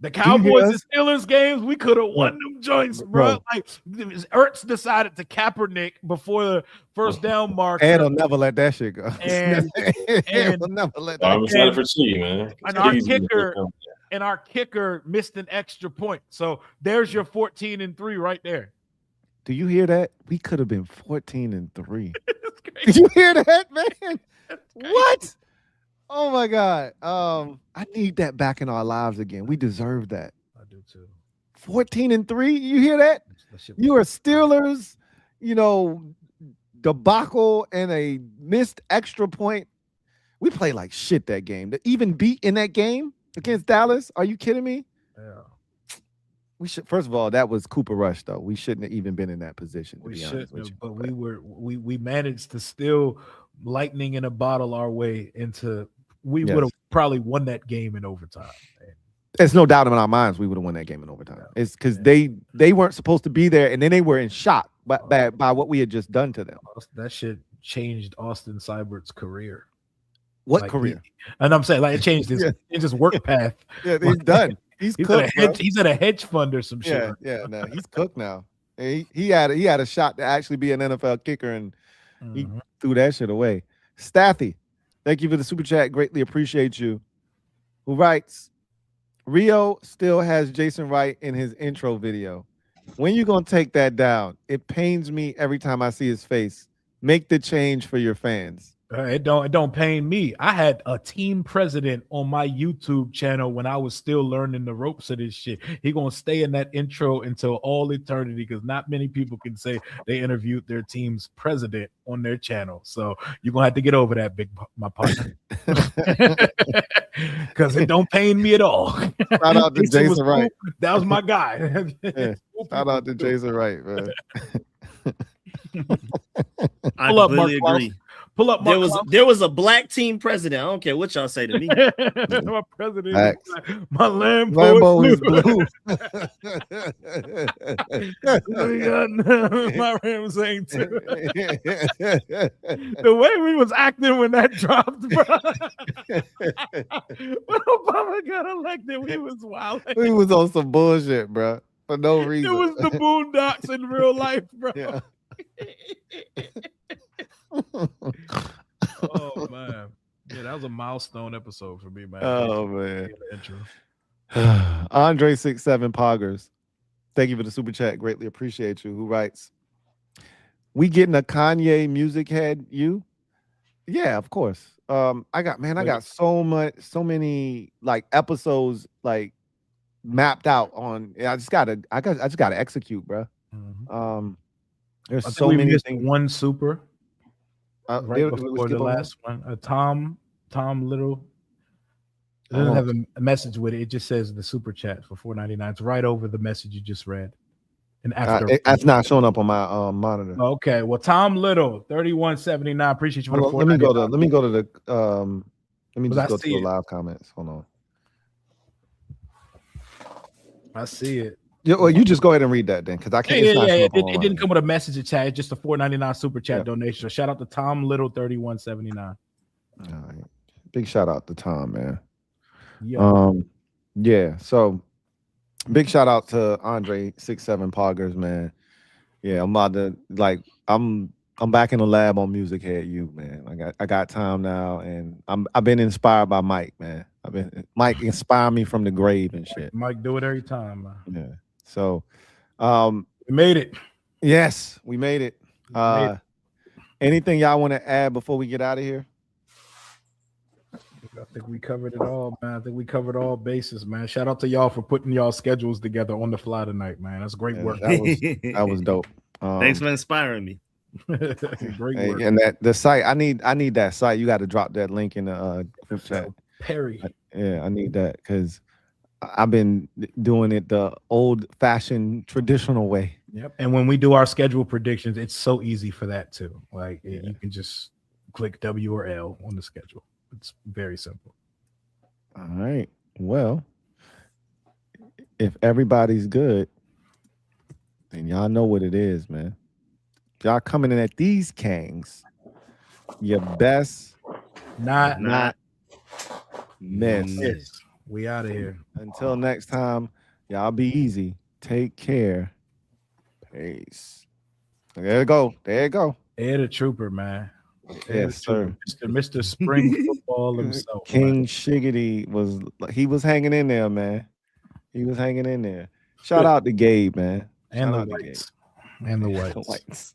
[SPEAKER 2] The Cowboys and Steelers games, we could have won them joints, bro. Ertz decided to Kaepernick before the first down mark.
[SPEAKER 1] And he'll never let that shit go.
[SPEAKER 2] And
[SPEAKER 1] he'll never let that
[SPEAKER 4] I'm excited for T, man.
[SPEAKER 2] And our kicker missed an extra point. So there's your 14-3 right there.
[SPEAKER 1] Do you hear that? We could have been 14-3. Did you hear that, man? What? Oh my God. I need that back in our lives again. We deserve that.
[SPEAKER 2] I do too.
[SPEAKER 1] 14-3. You hear that? You are Steelers, debacle and a missed extra point. We played like shit that game. To even beat in that game against Dallas, are you kidding me?
[SPEAKER 2] Yeah.
[SPEAKER 1] We should. First of all, that was Cooper Rush, though. We shouldn't have even been in that position.
[SPEAKER 2] We shouldn't have, but we managed to still lightning in a bottle our way into. We would have probably won that game in overtime.
[SPEAKER 1] There's no doubt in our minds we would have won that game in overtime. It's because they weren't supposed to be there, and then they were in shock by what we had just done to them.
[SPEAKER 2] That shit changed Austin Seibert's career.
[SPEAKER 1] What career?
[SPEAKER 2] And I'm saying, like, it changed his work path.
[SPEAKER 1] Yeah, he's done. He's cooked.
[SPEAKER 2] He's at a hedge fund or some shit.
[SPEAKER 1] Yeah, no, he's cooked now. He had a shot to actually be an NFL kicker, and he threw that shit away. Staffy, thank you for the super chat. Greatly appreciate you. Who writes, Rio still has Jason Wright in his intro video. When you gonna take that down? It pains me every time I see his face. Make the change for your fans.
[SPEAKER 2] It don't pain me. I had a team president on my YouTube channel when I was still learning the ropes of this shit. He gonna stay in that intro until all eternity, because not many people can say they interviewed their team's president on their channel. So you're gonna have to get over that, my partner. Because it don't pain me at all.
[SPEAKER 1] Shout out to Jason Wright.
[SPEAKER 2] Cool. That was my guy.
[SPEAKER 1] Shout out to Jason Wright, man.
[SPEAKER 3] I completely agree.
[SPEAKER 2] Pull up.
[SPEAKER 3] There was a black team president. I don't care what y'all say to me.
[SPEAKER 2] My president, my
[SPEAKER 1] Lambo is blue.
[SPEAKER 2] My Ram saying too. The way we was acting when that dropped, bro. When Obama got elected, we was wild.
[SPEAKER 1] We was on some bullshit, bro, for no reason.
[SPEAKER 2] It was the Boondocks in real life, bro.
[SPEAKER 1] Yeah.
[SPEAKER 2] Oh man, yeah, that was a milestone episode for me, man.
[SPEAKER 1] Oh man. Andre 67 Poggers, thank you for the super chat. Greatly appreciate you. Who writes, we getting a Kanye music head? You? Yeah, of course. I got so many like episodes like mapped out on. I just gotta execute, bro. There's so many things.
[SPEAKER 2] One super.
[SPEAKER 1] Right
[SPEAKER 2] before the last one, Tom Little. It doesn't have a message with it. It just says the super chat for $4.99. It's right over the message you just read. And after
[SPEAKER 1] that's not showing up on my monitor.
[SPEAKER 2] Okay, well, Tom Little, $31.79. Appreciate you for the $4.99.
[SPEAKER 1] Let me go to the live comments. Hold on.
[SPEAKER 2] I see it.
[SPEAKER 1] Yeah, well, you just go ahead and read that then, because I can't.
[SPEAKER 2] It didn't come with a message chat. It's just a $4.99 super chat donation. So shout out to Tom Little, $31.79.
[SPEAKER 1] All right, big shout out to Tom, man.
[SPEAKER 2] Yeah.
[SPEAKER 1] So big shout out to Andre 67 Poggers, man. Yeah, I'm about to I'm back in the lab on Music Head U, man. I got time now, and I've been inspired by Mike, man. Mike inspired me from the grave and shit.
[SPEAKER 2] Mike do it every time, man.
[SPEAKER 1] Yeah. So
[SPEAKER 2] we made it.
[SPEAKER 1] Yes, we made it. Anything y'all want to add before we get out of here?
[SPEAKER 2] I think we covered it all, man. I think we covered all bases, man. Shout out to y'all for putting y'all schedules together on the fly tonight, man. That's great work.
[SPEAKER 1] That was dope.
[SPEAKER 3] Thanks for inspiring me.
[SPEAKER 2] Great work.
[SPEAKER 1] And the site, I need that site. You got to drop that link in the group chat.
[SPEAKER 2] Perry.
[SPEAKER 1] Yeah, I need that because I've been doing it the old-fashioned, traditional way.
[SPEAKER 2] Yep. And when we do our schedule predictions, it's so easy for that too. Like you can just click W or L on the schedule. It's very simple.
[SPEAKER 1] All right. Well, if everybody's good, then y'all know what it is, man. Y'all coming in at these Kangs, your best
[SPEAKER 2] not
[SPEAKER 1] miss.
[SPEAKER 2] We out of here.
[SPEAKER 1] Until next time, y'all be easy. Take care. Peace. There you go.
[SPEAKER 2] Ed a trooper, man.
[SPEAKER 1] Yes, sir.
[SPEAKER 2] Mr. Spring Football himself.
[SPEAKER 1] King Shiggity was hanging in there, man. He was hanging in there. Shout out to Gabe, man.
[SPEAKER 2] And the whites.
[SPEAKER 1] The whites.